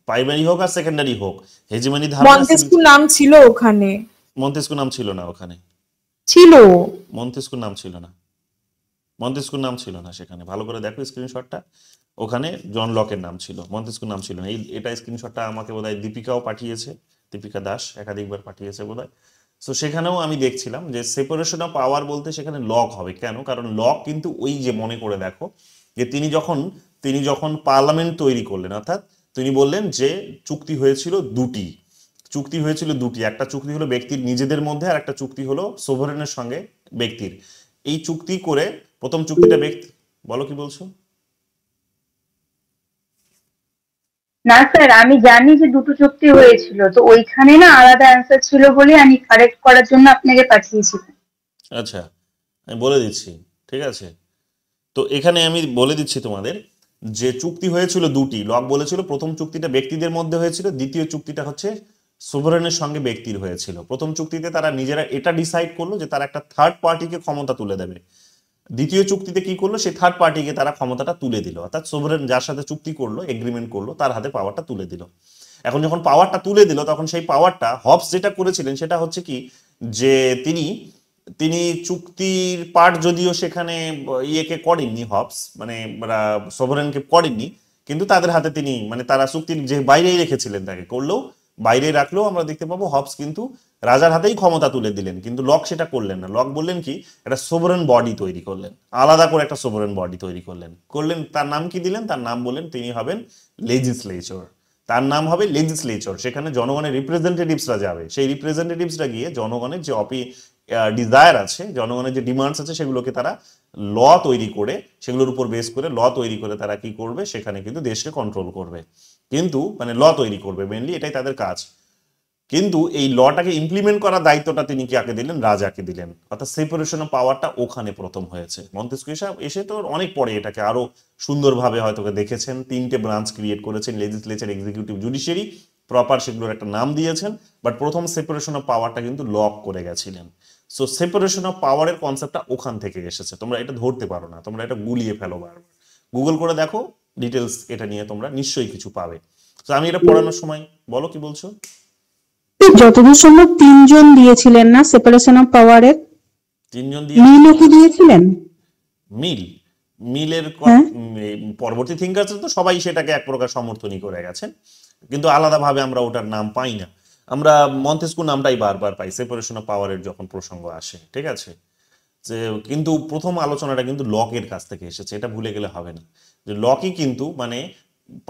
প্রাইমারি হোক আর সেকেন্ডারি হোক, হেজিমনি ধারণা সিভিল। মন্তেস্কুর নাম ছিল ওখানে, মন্তেস্কু নাম ছিল না ওখানে, ছিল। মন্তেস্কুর নাম ছিল না, মন্তেস্কুর নাম ছিল না সেখানে, ভালো করে দেখো স্ক্রিনশটটা, ওখানে জন লকের নাম ছিল, মন্তেস্কুর নাম ছিল না। এটা স্ক্রিনশটটা আমাকে বোধহয় দীপিকাও পাঠিয়েছে, দীপিকা দাস একাধিকবার পাঠিয়েছে বোধহয়। সো সেখানেও আমি দেখছিলাম যে সেপারেশন অফ পাওয়ার বলতে সেখানে লক হবে কেন, কারণ লক কিন্তু ওই যে মনে করে দেখো যে তিনি যখন পার্লামেন্ট তৈরি করলেন, অর্থাৎ তিনি বললেন যে চুক্তি হয়েছিল দুটি, একটা চুক্তি হলো ব্যক্তির নিজেদের মধ্যে, আর একটা চুক্তি হলো সোভারেনের সঙ্গে ব্যক্তির। এই চুক্তি করে প্রথম চুক্তিটা ব্যক্তি, বলো কি বলছো? না স্যার, আমি জানি যে দুটো চুক্তি হয়েছিল, তো ওইখানে না আলাদা অ্যান্সার ছিল বলে আমি কারেক্ট করার জন্য আপনাকে পাঠিয়েছিলাম। আচ্ছা, আমি বলে দিচ্ছি, ঠিক আছে। তো এখানে আমি বলে দিচ্ছি তোমাদের যে চুক্তি হয়েছিল দুটি, লক বলেছিল প্রথম চুক্তিটা ব্যক্তিদের মধ্যে হয়েছিল, দ্বিতীয় চুক্তিটা হচ্ছে সোভারেনের সঙ্গে ব্যক্তির হয়েছিল। প্রথম চুক্তিতে তারা নিজেরা এটা ডিসাইড করলো যে তারা একটা থার্ড পার্টিকে ক্ষমতা তুলে দেবে, দ্বিতীয় চুক্তিতে কি করলো, সেই থার্ড পার্টিকে তারা ক্ষমতাটা তুলে দিল, অর্থাৎ সোভারেন যার সাথে চুক্তি করলো, এগ্রিমেন্ট করলো, তার হাতে পাওয়ারটা তুলে দিল। এখন যখন পাওয়ারটা তুলে দিল, তখন সেই পাওয়ারটা হবস যেটা করেছিলেন সেটা হচ্ছে কি, যে তিনি তিনি চুক্তির পার্ট যদিও সেখানে ইয়েকে করেননি, হবস মানে সোভারেনকে করেননি, কিন্তু তাদের হাতে তিনি মানে তারা চুক্তির যে বাইরেই রেখেছিলেন তাকে, করলেও বাইরে রাখলেও আমরা দেখতে পাবো হবস কিন্তু রাজার হাতেই ক্ষমতা তুলে দিলেন। কিন্তু লক সেটা করলেন না, লক বললেন কি, একটা সোভারেন বডি তৈরি করলেন, আলাদা করে একটা সোভারেন বডি তৈরি করলেন। তার নাম কি দিলেন, তার নাম বললেন তিনি হবেন লেজিসলেচর, তার নাম হবে লেজিসলেচর। সেখানে জনগণের রিপ্রেজেন্টেটিভসরা যাবে, সেই রিপ্রেজেন্টেটিভসরা গিয়ে জনগণের যে ডিজায়ার আছে, জনগণের যে ডিমান্ডস আছে, সেগুলোকে তারা ল তৈরি করে, সেগুলোর উপর বেস করে ল তৈরি করে তারা কি করবে, সেখানে কিন্তু দেশকে কন্ট্রোল করবে, কিন্তু মানে ল তৈরি করবে মেনলি, এটাই তাদের কাজ। কিন্তু এই লটাকে ইমপ্লিমেন্ট করার দায়িত্বটা তিনি কাকে দিলেন, রাজাকে দিলেন, অর্থাৎ সেপারেশন অফ পাওয়ারটা ওখানে প্রথম হয়েছে। মন্তেস্কু এসে তো অনেক পরে এটাকে আরো সুন্দরভাবে হয়তো দেখেছেন, তিনটে ব্রাঞ্চ ক্রিয়েট করেছেন, লেজিসলেচার, এক্সিকিউটিভ, জুডিশিয়ারি, প্রপার সেগুলোর একটা নাম দিয়েছেন, বাট প্রথম সেপারেশন অফ পাওয়ারটা কিন্তু লক করে গেছিলেন। সো সেপারেশন অফ পাওয়ারের কনসেপ্টটা ওখান থেকে এসেছে, তোমরা এটা ধরতে পারো না, তোমরা এটা গুলিয়ে ফেলো বারবার, গুগল করে দেখো ডিটেলস, এটা নিয়ে তোমরা নিশ্চয়ই কিছু পাবে। তো আমি এটা পড়ানোর সময়, বলো কি বলছো? যতদূর সম্ভব তিনজন দিয়েছিলেন না সেপারেশন অফ পাওয়ারের? তিনজন দিয়ে মিলও কি দিয়েছিলেন? মিল মিলের হ্যাঁ। পরবর্তী থিঙ্কার্স তো সবাই সেটাকে এক প্রকার সমর্থনই করে গেছেন, কিন্তু আলাদাভাবে আমরা ওটার নাম পাই না, আমরা মন্তেস্কু নামটাই বারবার পাই সেপারেশন অফ পাওয়ারের যখন প্রসঙ্গ আসে, ঠিক আছে। যে কিন্তু প্রথম আলোচনাটা কিন্তু লকের কাছ থেকে এসেছে, এটা ভুলে গেলে হবে না, যে লকই কিন্তু মানে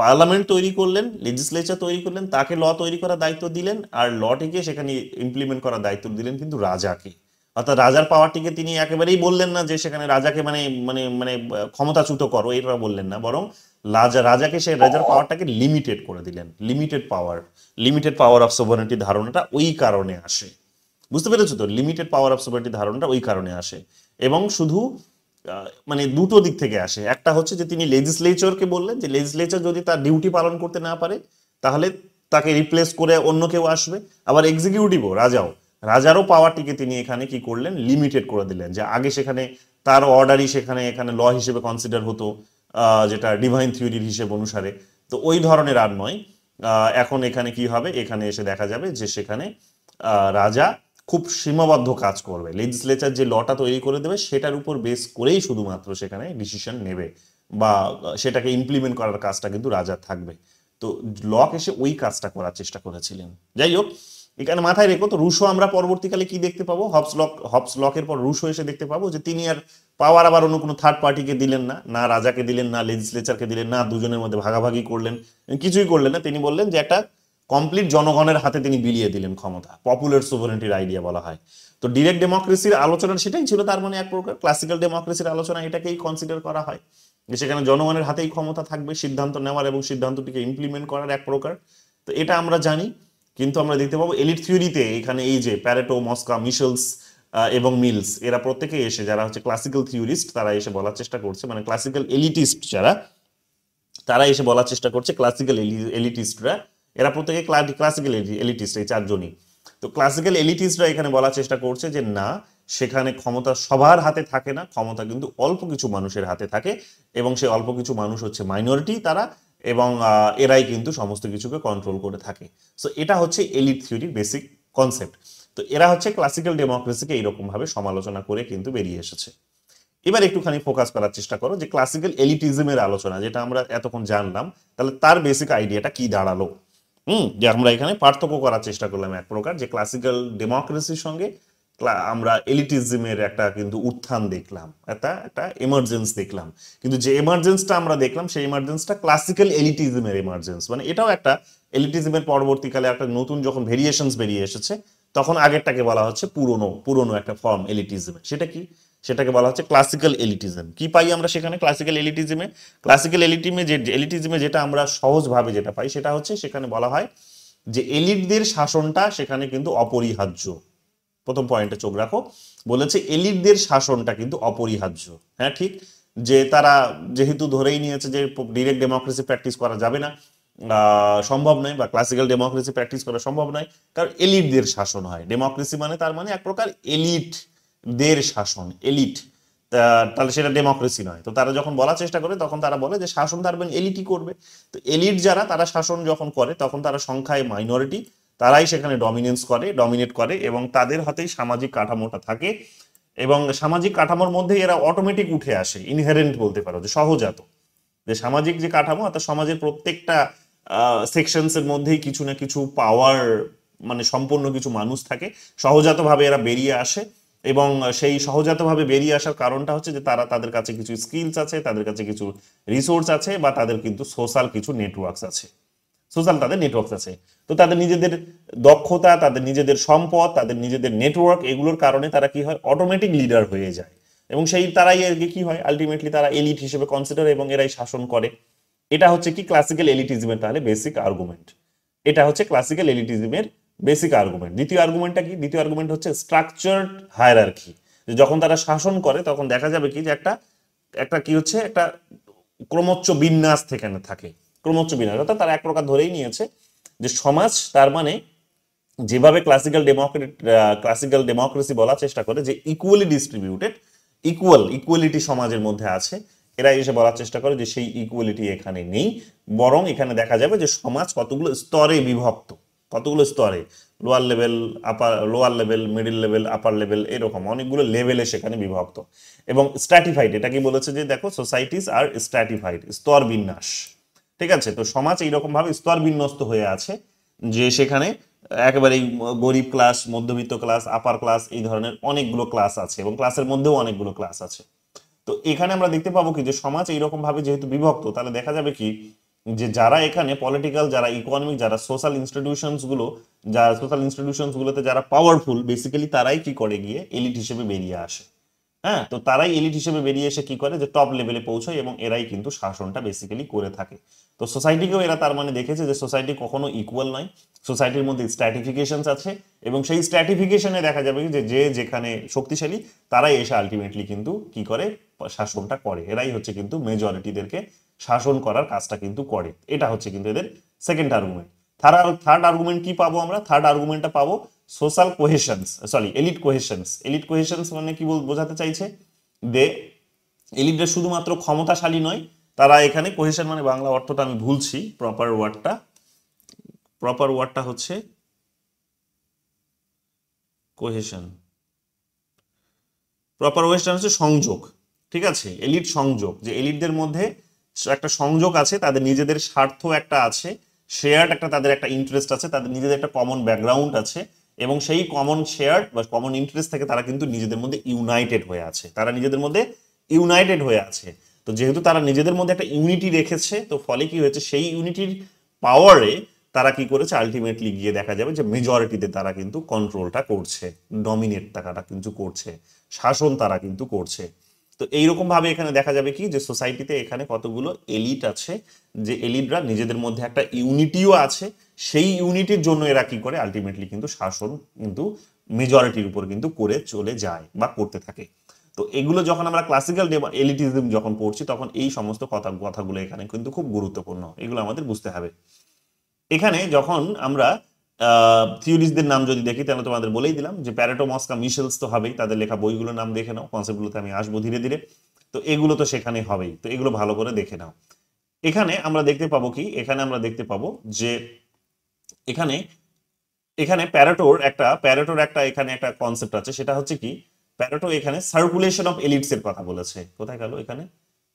পার্লামেন্ট তৈরি করলেন, লেজিসলেচার তৈরি করলেন, তাকে ল তৈরি করার দায়িত্ব দিলেন, আর লটিকে সেখানে ইমপ্লিমেন্ট করার দায়িত্ব দিলেন কিন্তু রাজাকে, অর্থাৎ রাজার পাওয়ারটিকে তিনি একেবারেই বললেন না যে সেখানে রাজাকে মানে মানে মানে ক্ষমতাচ্যুত করো, এটা বললেন না, বরং রাজাকে সেই রাজার পাওয়ারটাকে লিমিটেড করে দিলেন, লিমিটেড পাওয়ার অফ সোভারেনিটি ধারণাটা ওই কারণে আসে, বুঝতে পেরেছো তো, লিমিটেড পাওয়ার অফ সোভারেনিটি ধারণাটা ওই কারণে আসে। এবং শুধু মানে দুটো দিক থেকে আসে, একটা হচ্ছে যে তিনি লেজিসলেচারকে বললেন যে লেজিসলেচার যদি তার ডিউটি পালন করতে না পারে, তাহলে তাকে রিপ্লেস করে অন্য কেউ আসবে। আবার এক্সিকিউটিভও, রাজারও পাওয়ারটিকে তিনি এখানে কি করলেন, লিমিটেড করে দিলেন, যে আগে সেখানে তার অর্ডারই এখানে ল হিসেবে কনসিডার হতো, যেটা ডিভাইন থিওরির হিসেব অনুসারে, তো ওই ধরনের আর নয়। এখন এখানে কি হবে, এখানে এসে দেখা যাবে যে সেখানে রাজা খুব সীমাবদ্ধ কাজ করবে, লেজিসলেচার যে লটা তৈরি করে দেবে সেটার উপর বেস করেই শুধুমাত্র সেখানে ডিসিশন নেবে, বা সেটাকে ইমপ্লিমেন্ট করার কাজটা কিন্তু রাজার থাকবে। তো লক এসে ওই কাজটা করার চেষ্টা করেছিলেন। যাই হোক, এখানে মাথায় রেখো তো, রুশো আমরা পরবর্তীকালে কি দেখতে পাবো, হবস লকের পর রুশো এসে দেখতে পাবো যে তিনি আর পাওয়ার আবার অন্য কোনো থার্ড পার্টিকে দিলেন না, না রাজাকে দিলেন, না লেজিসলেচারকে দিলেন, না দুজনের মধ্যে ভাগাভাগি করলেন, কিছুই করলেন না। তিনি বললেন যে একটা কমপ্লিট জনগণের হাতে তিনি বিলিয়ে দিলেন ক্ষমতা, পপুলার সোভারেনিটির আইডিয়া বলা হয়। তো ডিরেক্ট ডেমোক্রেসির আলোচনা সেটাই ছিল, তার মানে এক প্রকার ক্লাসিক্যাল ডেমোক্রেসির আলোচনা এটাকেই কনসিডার করা হয়। যে সেখানে জনগণের হাতেই ক্ষমতা থাকবে সিদ্ধান্ত নেওয়ার এবং সিদ্ধান্তটিকে ইমপ্লিমেন্ট করার এক প্রকার। তো এটা আমরা জানি, কিন্তু আমরা দেখতে পাবো এলিট থিওরিতে এখানে এই যে প্যারেটো, মস্কা, মিশেলস এবং মিলস এরা প্রত্যেকে এসে, যারা হচ্ছে ক্লাসিক্যাল থিওরিস্ট, তারা এসে বলার চেষ্টা করছে, মানে ক্লাসিক্যাল এলিটিস্ট যারা, তারা এসে বলার চেষ্টা করছে, ক্লাসিক্যাল এলিটিস্টরা, এরা প্রত্যেকে ক্লাসিক্যাল এলিটিস্ট, এই চারজনই। তো ক্লাসিক্যাল এলিটিস্টরা এখানে বলার চেষ্টা করছে যে না, সেখানে ক্ষমতা সবার হাতে থাকে না, ক্ষমতা কিন্তু অল্প কিছু মানুষের হাতে থাকে, এবং সেই অল্প কিছু মানুষ হচ্ছে মাইনরিটি তারা, এবং এরাই কিন্তু সমস্ত কিছুকে কন্ট্রোল করে থাকে। সো এটা হচ্ছে এলিট থিওরির বেসিক কনসেপ্ট। তো এরা হচ্ছে ক্লাসিক্যাল ডেমোক্রেসিকে এইরকম ভাবে সমালোচনা করে কিন্তু বেরিয়ে এসেছে। এবার একটুখানি ফোকাস করার চেষ্টা করো যে ক্লাসিক্যাল এলিটিজমের আলোচনা যেটা আমরা এতক্ষণ জানলাম, তাহলে তার বেসিক আইডিয়াটা কি দাঁড়ালো। যে আমরা এখানে পার্থক্য করার চেষ্টা করলাম এক প্রকার, যে ক্লাসিক্যাল ডেমোক্রেসির সঙ্গে আমরা এলিটিজমের একটা কিন্তু উত্থান দেখলাম, একটা এমার্জেন্স দেখলাম। কিন্তু যে এমার্জেন্সটা আমরা দেখলাম সেই এমার্জেন্সটা ক্লাসিক্যাল এলিটিজমের এমার্জেন্স, মানে এটাও একটা এলিটিজমের পরবর্তীকালে একটা নতুন যখন ভেরিয়েশনস বেরিয়ে এসেছে, তখন আগেরটাকে বলা হচ্ছে পুরনো একটা ফর্ম এলিটিজমের। সেটা কি? সেটাকে বলা হচ্ছে ক্লাসিক্যাল এলিটিজম। কি পাই আমরা সেখানে ক্লাসিক্যাল এলিটিজমে? ক্লাসিক্যাল এলিটিজমে যেটা আমরা সহজভাবে যেটা পাই সেটা হচ্ছে, সেখানে বলা হয় যে এলিটদের শাসনটা সেখানে কিন্তু অপরিহার্য। প্রথম পয়েন্টে চোখ রাখো, বলেছে এলিটদের শাসনটা কিন্তু অপরিহার্য। হ্যাঁ ঠিক, যে তারা যেহেতু ধরেই নিয়েছে যে ডিরেক্ট ডেমোক্রেসি প্র্যাকটিস করা যাবে না, সম্ভব নয়, বা ক্লাসিক্যাল ডেমোক্রেসি প্র্যাকটিস করা সম্ভব নয়, কারণ এলিটদের শাসন হয়। ডেমোক্রেসি মানে তার মানে এক প্রকার এলিটদের শাসন, এলিট, তাহলে সেটা ডেমোক্রেসি নয়। তো তারা যখন বলার চেষ্টা করে তখন তারা বলে যে শাসন তার এলিটই করবে। তো এলিট যারা, তারা শাসন যখন করে তখন তারা সংখ্যায় মাইনরিটি, তারাই সেখানে ডমিনেট করে, এবং তাদের হাতেই সামাজিক কাঠামোটা থাকে, এবং সামাজিক কাঠামোর মধ্যে এরা অটোমেটিক উঠে আসে, ইনহেরেন্ট বলতে পারো, যে সহজাত, যে সামাজিক যে কাঠামো, অর্থাৎ সমাজের প্রত্যেকটা সেকশনস এর মধ্যেই কিছু না কিছু পাওয়ার, মানে সম্পূর্ণ কিছু মানুষ থাকে, সহজাতভাবে এরা বেরিয়ে আসে। এবং সেই সহজাতভাবে বেরিয়ে আসার কারণটা হচ্ছে যে তাদের কাছে কিছু স্কিলস আছে, তাদের কাছে কিছু রিসোর্স আছে, বা তাদের কিন্তু সোশ্যাল কিছু নেটওয়ার্কস আছে, তাদের নেটওয়ার্কস আছে। তো তাদের নিজেদের দক্ষতা, তাদের নিজেদের সম্পদ, তাদের নিজেদের নেটওয়ার্ক, এগুলোর কারণে তারা কি হয়, অটোমেটিক লিডার হয়ে যায়, এবং তারাই আর কি হয়, আলটিমেটলি তারা এলিট হিসেবে কনসিডার, এবং এরাই শাসন করে। এটা হচ্ছে কি ক্লাসিক্যাল এলিটিজমের তাহলে বেসিক আর্গুমেন্ট। এটা হচ্ছে ক্লাসিক্যাল এলিটিজমের বেসিক আর্গুমেন্ট। দ্বিতীয় আর্গুমেন্টটা কি? দ্বিতীয় আর্গুমেন্ট হচ্ছে স্ট্রাকচার্ড হায়ারার্কি। যে যখন তারা শাসন করে তখন দেখা যাবে কি যে একটা কি হচ্ছে, একটা ক্রমোচ্চ বিন্যাস থাকে, ক্রমোচ্চ বিন্যাস, অর্থাৎ তারা এক প্রকার ধরেই নিয়েছে যে সমাজ তার মানে যেভাবে ক্লাসিক্যাল ডেমোক্রেসি বলার চেষ্টা করে যে ইকুয়ালি ডিস্ট্রিবিউটেড, ইকুয়ালিটি সমাজের মধ্যে আছে, এরা এসে বলার চেষ্টা করে যে সেই ইকুয়ালিটি এখানে নেই, বরং এখানে দেখা যাবে যে সমাজ কতগুলো স্তরে বিভক্ত, কতগুলো স্তরে, লোয়ার লেভেল, মিডল লেভেল, আপার লেভেল, এরকম অনেকগুলো লেভেলে সেখানে বিভক্ত, এবং স্ট্র্যাটিফাইড। এটা কি বলেছে যে দেখো, সোসাইটিস আর স্ট্র্যাটিফাইড, স্তর বিন্যাস। ঠিক আছে, তো সমাজ এইরকম ভাবে স্তর বিন্যস্ত হয়ে আছে যে সেখানে একেবারে গরিব ক্লাস, মধ্যবিত্ত ক্লাস, আপার ক্লাস, এই ধরনের অনেকগুলো ক্লাস আছে, এবং ক্লাসের মধ্যেও অনেকগুলো ক্লাস আছে। তো এখানে আমরা দেখতে পাবো কি যে সমাজ এইরকম ভাবে যেহেতু বিভক্ত, তাহলে দেখা যাবে কি যে যারা এখানে পলিটিক্যাল, যারা ইকোনমিক, যারা সোশ্যাল ইনস্টিটিউশনস গুলোতে যারা পাওয়ারফুল, বেসিক্যালি তারাই কি করে গিয়ে এলিট হিসেবে বেরিয়ে আসে। হ্যাঁ, তো তারাই এলিট হিসেবে বেরিয়ে এসে কি করে, যে টপ লেভেলে পৌঁছয়, এবং এরাই কিন্তু শাসনটা বেসিক্যালি করে থাকে। তো সোসাইটিকেও এরা তার মানে দেখেছে যে সোসাইটি কখনো ইকুয়াল নয়, সোসাইটির মধ্যে স্ট্র্যাটিফিকেশনস আছে, এবং সেই স্ট্র্যাটিফিকেশনে দেখা যাবে যে যেখানে শক্তিশালী তারাই এসে আলটিমেটলি কিন্তু কি করে, শাসনটা করে। এরাই হচ্ছে কিন্তু মেজরিটিদেরকে শাসন করার কাজটা কিন্তু করে। এটা হচ্ছে কিন্তু এদের সেকেন্ড আর্গুমেন্ট। থার্ড আর্গুমেন্ট কি পাবো আমরা? থার্ড আর্গুমেন্টটা পাবো সোশ্যাল কোহেশনস, এলিট কোহেশনস। এলিট কোহেশনস মানে কি বোঝাতে চাইছে, যে এলিটরা শুধুমাত্র ক্ষমতাশালী নয়, তারা এখানে কোহেশন মানে বাংলা অর্থটা আমি ভুলছি, প্রপার ওয়ার্ডটা হচ্ছে কোহেশন। প্রপার ওয়েস্টার্ন হচ্ছে সংযোগ। ঠিক আছে, এলিট সংযোগ, যে এলিটদের মধ্যে একটা সংযোগ আছে, তাদের নিজেদের স্বার্থ একটা আছে, শেয়ার্ড একটা তাদের একটা ইন্টারেস্ট আছে, তাদের নিজেদের একটা কমন ব্যাকগ্রাউন্ড আছে, এবং সেই কমন শেয়ার্ড বা কমন ইন্টারেস্ট থেকে তারা কিন্তু নিজেদের মধ্যে ইউনাইটেড হয়ে আছে। তো যেহেতু তারা নিজেদের মধ্যে একটা ইউনিটি রেখেছে, তো ফলে কি হয়েছে, সেই ইউনিটির পাওয়ারে তারা কি করেছে, আলটিমেটলি গিয়ে দেখা যাবে যে মেজরিটিতে তারা কিন্তু কন্ট্রোলটা করছে, ডমিনেট তারা কিন্তু করছে, শাসন তারা কিন্তু করছে। তো এইরকম ভাবে এখানে দেখা যাবে কি যে সোসাইটিতে এখানে কতগুলো এলিট আছে, যে এলিটরা নিজেদের মধ্যে একটা ইউনিটিও আছে, সেই ইউনিটির জন্য এরা কি করে আলটিমেটলি কিন্তু শাসন কিন্তু মেজরিটির উপর কিন্তু করে চলে যায় বা করতে থাকে। তো এগুলো যখন আমরা ক্লাসিক্যাল এলিটিজম যখন পড়ছি তখন এই সমস্ত কথাগুলো এখানে কিন্তু খুব গুরুত্বপূর্ণ, এগুলো আমাদের বুঝতে হবে। এখানে যখন আমরা থিওরিজদের নাম যদি দেখি তাহলে তোমাদের বলেই দিলাম যে প্যারেটো, মস্কা, মিশেলস তো হবেই, তাদের লেখা বইগুলোর নাম দেখে নাও, কনসেপ্টগুলোতে আমি আসবো ধীরে ধীরে। তো এগুলো তো সেখানে হবেই, তো এগুলো ভালো করে দেখে নাও। এখানে আমরা দেখতে পাবো কি, এখানে আমরা দেখতে পাবো যে এখানে এখানে প্যারেটোর একটা এখানে একটা কনসেপ্ট আছে, সেটা হচ্ছে কি প্যারেটো এখানে সার্কুলেশন অফ এলিটস এর কথা বলেছে। কোথায় গেল এখানে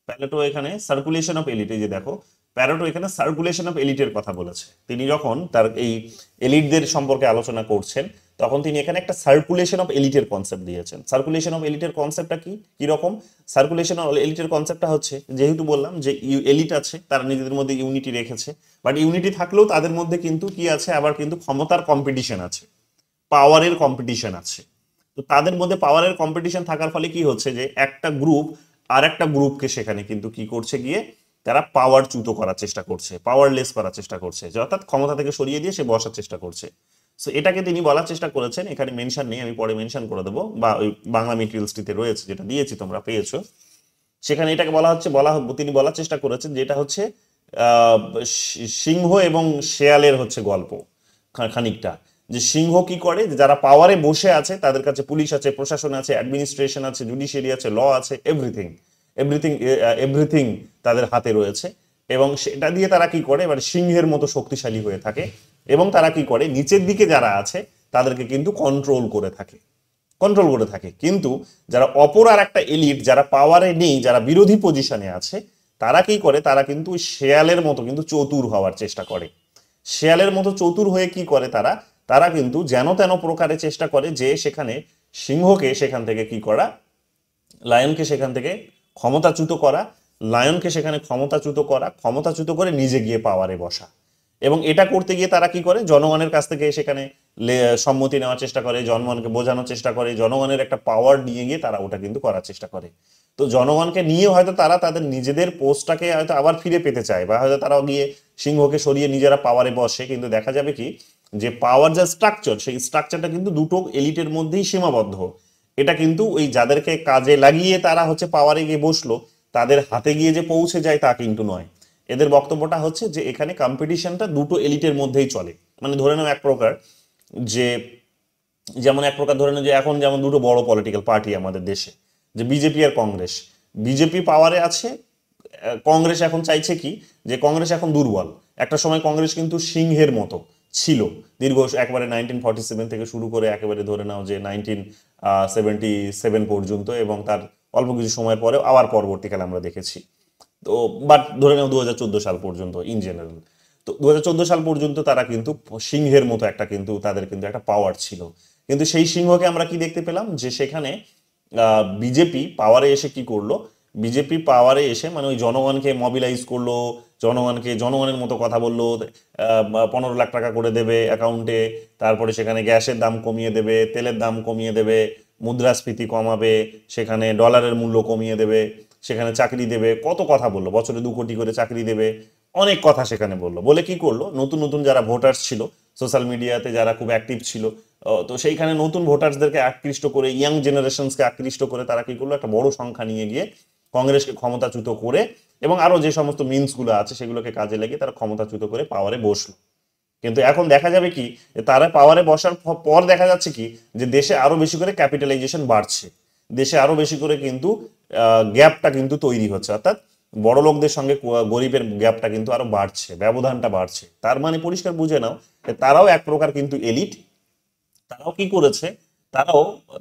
প্যারেটো, এখানে সার্কুলেশন অফ এলিট, এই যে দেখো প্যারেটো এখানে সার্কুলেশন অফ এলিটের কথা বলেছে। তিনি যখন তার এই এলিটদের সম্পর্কে আলোচনা করছেন তখন তিনি এখানে একটা সার্কুলেশন অফ এলিটের কনসেপ্ট দিয়েছেন। সার্কুলেশন অফ এলিটের কনসেপ্টটা কি রকম? সার্কুলেশন অফ এলিটের কনসেপ্টটা হচ্ছে, যেহেতু বললাম যে এলিট আছে তারা নিজেদের মধ্যে ইউনিটি রেখেছে, বাট ইউনিটি থাকলেও তাদের মধ্যে কিন্তু কি আছে, আবার কিন্তু ক্ষমতার কম্পিটিশন আছে, পাওয়ারের কম্পিটিশন আছে। তো তাদের মধ্যে পাওয়ারের কম্পিটিশন থাকার ফলে কি হচ্ছে যে একটা গ্রুপ আর একটা গ্রুপকে সেখানে কিন্তু কি করছে গিয়ে তারা পাওয়ারচ্যুত করার চেষ্টা করছে, পাওয়ারলেস করার চেষ্টা করছে, অর্থাৎ ক্ষমতা থেকে সরিয়ে দিয়ে সে বসার চেষ্টা করছে। সো এটাকে তিনি বলার চেষ্টা করেছেন, এখানে মেনশন নেই, আমি পরে মেনশন করে দেবো, বা ওই বাংলা মেটেরিয়ালসটিতে রয়েছে, যেটা দিয়েছি তোমরা পেয়েছো, সেখানে এটাকে তিনি বলার চেষ্টা করেছেন যেটা হচ্ছে সিংহ এবং শেয়ালের হচ্ছে গল্প খানিকটা। যে সিংহ কি করে, যারা পাওয়ারে বসে আছে তাদের কাছে পুলিশ আছে, প্রশাসন আছে, অ্যাডমিনিস্ট্রেশন আছে, জুডিশিয়ারি আছে, ল আছে, এভরিথিং তাদের হাতে রয়েছে, এবং সেটা দিয়ে তারা কি করে, এবার সিংহের মতো শক্তিশালী হয়ে থাকে, এবং তারা কি করে নিচের দিকে যারা আছে তাদেরকে কিন্তু কন্ট্রোল করে থাকে। কিন্তু যারা অপর আর একটা এলিট, যারা পাওয়ারে নেই, যারা বিরোধী পজিশনে আছে, তারা কি করে, তারা কিন্তু শেয়ালের মতো কিন্তু চতুর হওয়ার চেষ্টা করে। শেয়ালের মতো চতুর হয়ে কি করে, তারা কিন্তু যেন তেন প্রকারে চেষ্টা করে যে সেখানে সিংহকে সেখান থেকে কি করা, লায়নকে সেখান থেকে ক্ষমতাচ্যুত করে নিজে গিয়ে পাওয়ারে বসা। এবং এটা করতে গিয়ে তারা কি করে, জনগণের কাছ থেকে সেখানে সম্মতি নেওয়ার চেষ্টা করে, জনগণকে বোঝানোর চেষ্টা করে, জনগণের একটা পাওয়ার নিয়ে গিয়ে তারা ওটা কিন্তু করার চেষ্টা করে। তো জনগণকে নিয়ে হয়তো তারা তাদের নিজেদের পোস্টটাকে হয়তো আবার ফিরে পেতে চায়, বা হয়তো তারাও গিয়ে সিংহকে সরিয়ে নিজেরা পাওয়ারে বসে, কিন্তু দেখা যাবে কি যে পাওয়ার যা স্ট্রাকচার, সেই স্ট্রাকচারটা কিন্তু দুটো এলিটের মধ্যেই সীমাবদ্ধ। এটা কিন্তু ওই যাদেরকে কাজে লাগিয়ে তারা হচ্ছে পাওয়ারে গিয়ে বসলো তাদের হাতে গিয়ে যে পৌঁছে যায় তা কিন্তু নয়। এদের বক্তব্যটা হচ্ছে যে এখানে কম্পিটিশনটা দুটো এলিটের মধ্যেই চলে। মানে ধরে নাও এক প্রকার ধরে নাও যে এখন যেমন দুটো বড় পলিটিক্যাল পার্টি আমাদের দেশে, যে বিজেপি আর কংগ্রেস। বিজেপি পাওয়ারে আছে, কংগ্রেস এখন চাইছে কি যে কংগ্রেস এখন দুর্বল। একটা সময় কংগ্রেস কিন্তু সিংহের মতো ছিল, দীর্ঘ একবারে 1947 থেকে শুরু করে একেবারে ধরে নাও যে 1977 পর্যন্ত, এবং তার অল্প কিছু সময় পরে আবার পরবর্তীকালে আমরা দেখেছি। তো বাট ধরে নাও 2014 সাল পর্যন্ত ইন জেনারেল, তো 2014 সাল পর্যন্ত তারা কিন্তু সিংহের মতো তাদের কিন্তু একটা পাওয়ার ছিল। কিন্তু সেই সিংহকে আমরা কি দেখতে পেলাম, যে সেখানে বিজেপি পাওয়ারে এসে কি করলো, বিজেপি পাওয়ারে এসে মানে ওই জনগণকে মবিলাইজ করলো, জনগণের মতো কথা বললো, 15 লাখ টাকা করে দেবে অ্যাকাউন্টে, তারপরে সেখানে গ্যাসের দাম কমিয়ে দেবে, তেলের দাম কমিয়ে দেবে, মুদ্রাস্ফীতি কমাবে, সেখানে ডলারের মূল্য কমিয়ে দেবে, সেখানে চাকরি দেবে, কত কথা বললো, বছরে 2 কোটি করে চাকরি দেবে, অনেক কথা সেখানে বললো। বলে কি করলো, নতুন যারা ভোটার্স ছিল, সোশ্যাল মিডিয়াতে যারা খুব অ্যাক্টিভ ছিল, তো সেইখানে নতুন ভোটার্সদেরকে আকৃষ্ট করে, ইয়াং জেনারেশনসকে আকৃষ্ট করে তারা কি করলো, একটা বড় সংখ্যা নিয়ে গিয়ে কংগ্রেসকে ক্ষমতাচ্যুত করে, এবং আরো যে সমস্ত মিনসগুলো আছে সেগুলোকে কাজে লাগিয়ে তারা ক্ষমতাচ্যুত করে পাওয়ারে বসলো। কিন্তু এখন দেখা যাবে কি, তারা পাওয়ারে বসার পর দেখা যাচ্ছে কি যে দেশে আরো বেশি করে ক্যাপিটালাইজেশন বাড়ছে, দেশে আরো বেশি করে কিন্তু গ্যাপটা কিন্তু তৈরি হচ্ছে, অর্থাৎ বড় লোকদের সঙ্গে গরিবের গ্যাপটা কিন্তু আরো বাড়ছে, ব্যবধানটা বাড়ছে। তার মানে পরিষ্কার বুঝে নাও তারাও এক প্রকার কিন্তু এলিট, তারাও কি করেছে,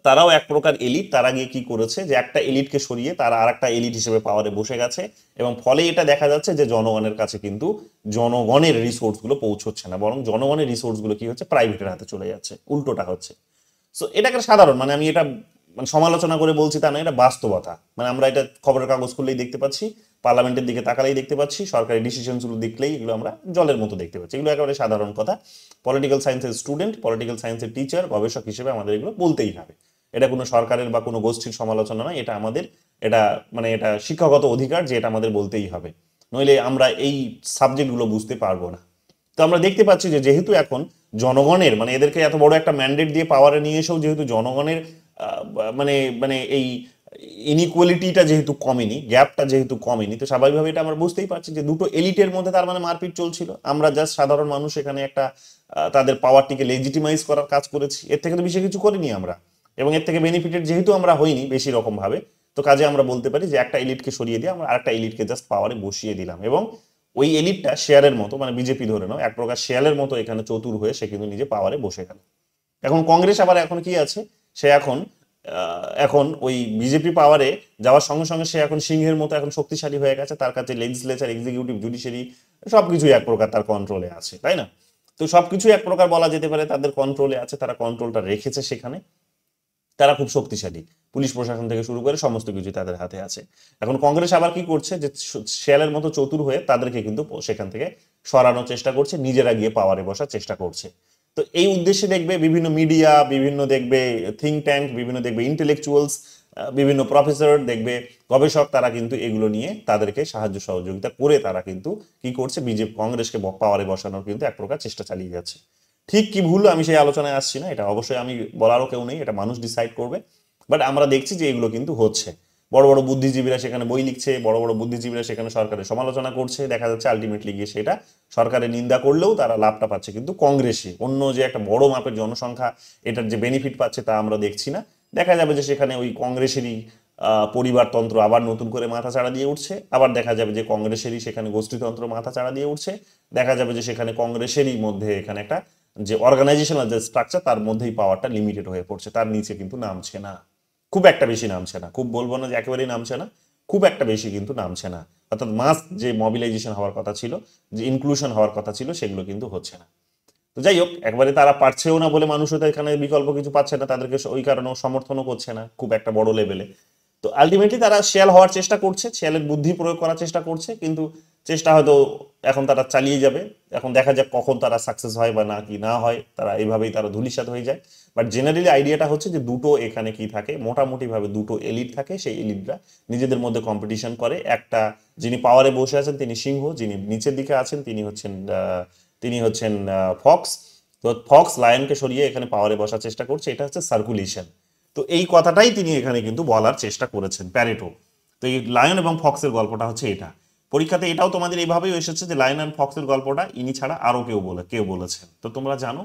তারাও এক প্রকার এলিট। তারা গিয়ে কি করেছে যে একটা এলিটকে সরিয়ে তারা আর একটা এলিট হিসেবে পাওয়ারে বসে গেছে, এবং ফলে এটা দেখা যাচ্ছে যে জনগণের কাছে কিন্তু জনগণের রিসোর্স গুলো পৌঁছচ্ছে না, বরং জনগণের রিসোর্স গুলো কি হচ্ছে, প্রাইভেটের হাতে চলে যাচ্ছে, উল্টোটা হচ্ছে। সো এটাকে সাধারণ, মানে আমি এটা সমালোচনা করে বলছি তা না, এটা বাস্তবতা। মানে আমরা এটা খবরের কাগজ খুললেই দেখতে পাচ্ছি, পার্লামেন্টের দিকে তাকালেই দেখতে পাচ্ছি, সরকারি ডিসিশনস গুলো দেখলেই এগুলো আমরা জলের মতো দেখতে পাচ্ছি। এগুলো একেবারে সাধারণ কথা। পলিটিক্যাল সায়েন্সের স্টুডেন্ট, পলিটিক্যাল সায়েন্সের টিচার, গবেষক হিসেবে আমাদের এগুলো বলতেই হবে, এটা কোনো সরকারের বা কোনো গোষ্ঠীর সমালোচনা নয়, এটা আমাদের এটা মানে এটা শিক্ষাগত অধিকার যে এটা আমাদের বলতেই হবে, নইলে আমরা এই সাবজেক্টগুলো বুঝতে পারবো না। তো আমরা দেখতে পাচ্ছি যে যেহেতু এখন জনগণের মানে এদেরকে এত বড় একটা ম্যান্ডেট দিয়ে পাওয়ারে নিয়ে এসেও যেহেতু জনগণের মানে মানে এই ইনইকুয়ালিটিটা যেহেতু কমেনি, গ্যাপটা যেহেতু কমেনি, তো স্বাভাবিকভাবে এটা আমরা বুঝতেই পারছি যে দুটো এলিটের মধ্যে তার মানে মারপিট চলছিল। আমরা জাস্ট সাধারণ মানুষ এখানে একটা তাদের পাওয়ারটিকে লেজিটিমাইজ করার কাজ করেছি, এর থেকে তো বেশি কিছু করিনি আমরা, এবং এর থেকে বেনিফিটেড যেহেতু আমরা হইনি বেশি রকম ভাবে, তো কাজে আমরা বলতে পারি যে একটা এলিটকে সরিয়ে দিয়ে আমরা আরেকটা এলিটকে জাস্ট পাওয়ারে বসিয়ে দিলাম, এবং ওই এলিটটা শেয়ারের মতো মানে বিজেপি ধরে নাও এক প্রকার শেয়ালের মতো এখানে চতুর হয়ে সে কিন্তু নিজে পাওয়ারে বসে গেল। এখন কংগ্রেস আবার এখন কি আছে, সে এখন এখন ওই বিজেপি পাওয়ারে যাওয়ার সঙ্গে সঙ্গে সে এখন সিংহের মতো এখন শক্তিশালী হয়ে গেছে, তার কাছে লেজিসলেচার, এক্সিকিউটিভ, জুডিশিয়ারি সবকিছুই এক প্রকার তার কন্ট্রোলে আছে, তাই না? তো সবকিছুই এক প্রকার বলা যেতে পারে তাদের কন্ট্রোলে আছে, তারা কন্ট্রোলটা রেখেছে সেখানে, তারা খুব শক্তিশালী, পুলিশ প্রশাসন থেকে শুরু করে সমস্ত কিছু তাদের হাতে আছে। এখন কংগ্রেস আবার কি করছে যে শেয়ালের মতো চতুর হয়ে তাদেরকে কিন্তু সেখান থেকে সরানোর চেষ্টা করছে, নিজেরা গিয়ে পাওয়ারে বসার চেষ্টা করছে। তো এই উদ্দেশ্যে দেখবে বিভিন্ন মিডিয়া, বিভিন্ন দেখবে থিঙ্ক ট্যাঙ্ক, বিভিন্ন দেখবে ইন্টেলেকচুয়ালস, বিভিন্ন প্রফেসর দেখবে গবেষক, তারা কিন্তু এগুলো নিয়ে তাদেরকে সাহায্য সহযোগিতা করে তারা কিন্তু কি করছে, বিজেপি কংগ্রেসকে পাওয়ারে বসানোর কিন্তু এক প্রকার চেষ্টা চালিয়ে যাচ্ছে। ঠিক কি ভুল আমি সেই আলোচনায় আসছি না, এটা অবশ্যই আমি বলারও কেউ নেই, এটা মানুষ ডিসাইড করবে। বাট আমরা দেখছি যে এগুলো কিন্তু হচ্ছে, বড় বড় বুদ্ধিজীবীরা সেখানে বই লিখছে, বড় বড় বুদ্ধিজীবীরা সেখানে সরকারের সমালোচনা করছে, দেখা যাচ্ছে আলটিমেটলি গিয়ে সেটা সরকারের নিন্দা করলেও তারা লাভটা পাচ্ছে কিন্তু কংগ্রেসই, অন্য যে একটা বড় মাপের জনসংখ্যা এটার যে বেনিফিট পাচ্ছে তা আমরা দেখছি না। দেখা যাবে যে সেখানে ওই কংগ্রেসেরই পরিবারতন্ত্র আবার নতুন করে মাথা চাড়া দিয়ে উঠছে, আবার দেখা যাবে যে কংগ্রেসেরই সেখানে গোষ্ঠীতন্ত্র মাথা চাড়া দিয়ে উঠছে, দেখা যাবে যে সেখানে কংগ্রেসেরই মধ্যে এখানে একটা যে অর্গানাইজেশনাল যে স্ট্রাকচার তার মধ্যেই পাওয়ারটা লিমিটেড হয়ে পড়ছে, তার নিচে কিন্তু নামছে না, খুব একটা বেশি নামছে না, খুব বলবো না যে একেবারেই নামছে না, খুব একটা বেশি কিন্তু নামছে না। অর্থাৎ মাস যে মোবিলাইজেশন হওয়ার কথা ছিল, যে ইনক্লুশন হওয়ার কথা ছিল, সেগুলো কিন্তু হচ্ছে না। তো যাই হোক, একবারে তারা পারছেও না বলে মানুষও তো এখানে বিকল্প কিছু পাচ্ছে না, তাদেরকে ওই কারণেও সমর্থনও করছে না খুব একটা বড় লেভেলে। তো আলটিমেটলি তারা শেয়াল হওয়ার চেষ্টা করছে, শেয়ালের বুদ্ধি প্রয়োগ করার চেষ্টা করছে, কিন্তু চেষ্টা হয়তো এখন তারা চালিয়ে যাবে, এখন দেখা যাক কখন তারা সাকসেস হয় বা না কি না হয়, তারা এইভাবেই তারা ধূলিসাৎ হয়ে যায়। বাট জেনারেলি আইডিয়াটা হচ্ছে যে দুটো এখানে কি থাকে, মোটামুটি ভাবে দুটো এলিট থাকে, সেই এলিটরা নিজেদের মধ্যে কম্পিটিশন করে। একটা যিনি পাওয়ারে বসে আছেন তিনি সিংহ, যিনি নিচের দিকে আছেন তিনি হচ্ছেন ফক্স। তো ফক্স লায়নকে সরিয়ে এখানে পাওয়ারে বসার চেষ্টা করছে, এটা হচ্ছে সার্কুলেশন। তো এই কথাটাই তিনি এখানে কিন্তু বলার চেষ্টা করেছেন প্যারেটো। তো এই লায়ন এবং ফক্সের গল্পটা হচ্ছে এটা, পরীক্ষাতে এটাও তোমাদের এইভাবেই এসেছে যে লায়ন অ্যান্ড ফক্সের গল্পটা ইনি ছাড়া আরো কেউ বলেছেন। তো তোমরা জানো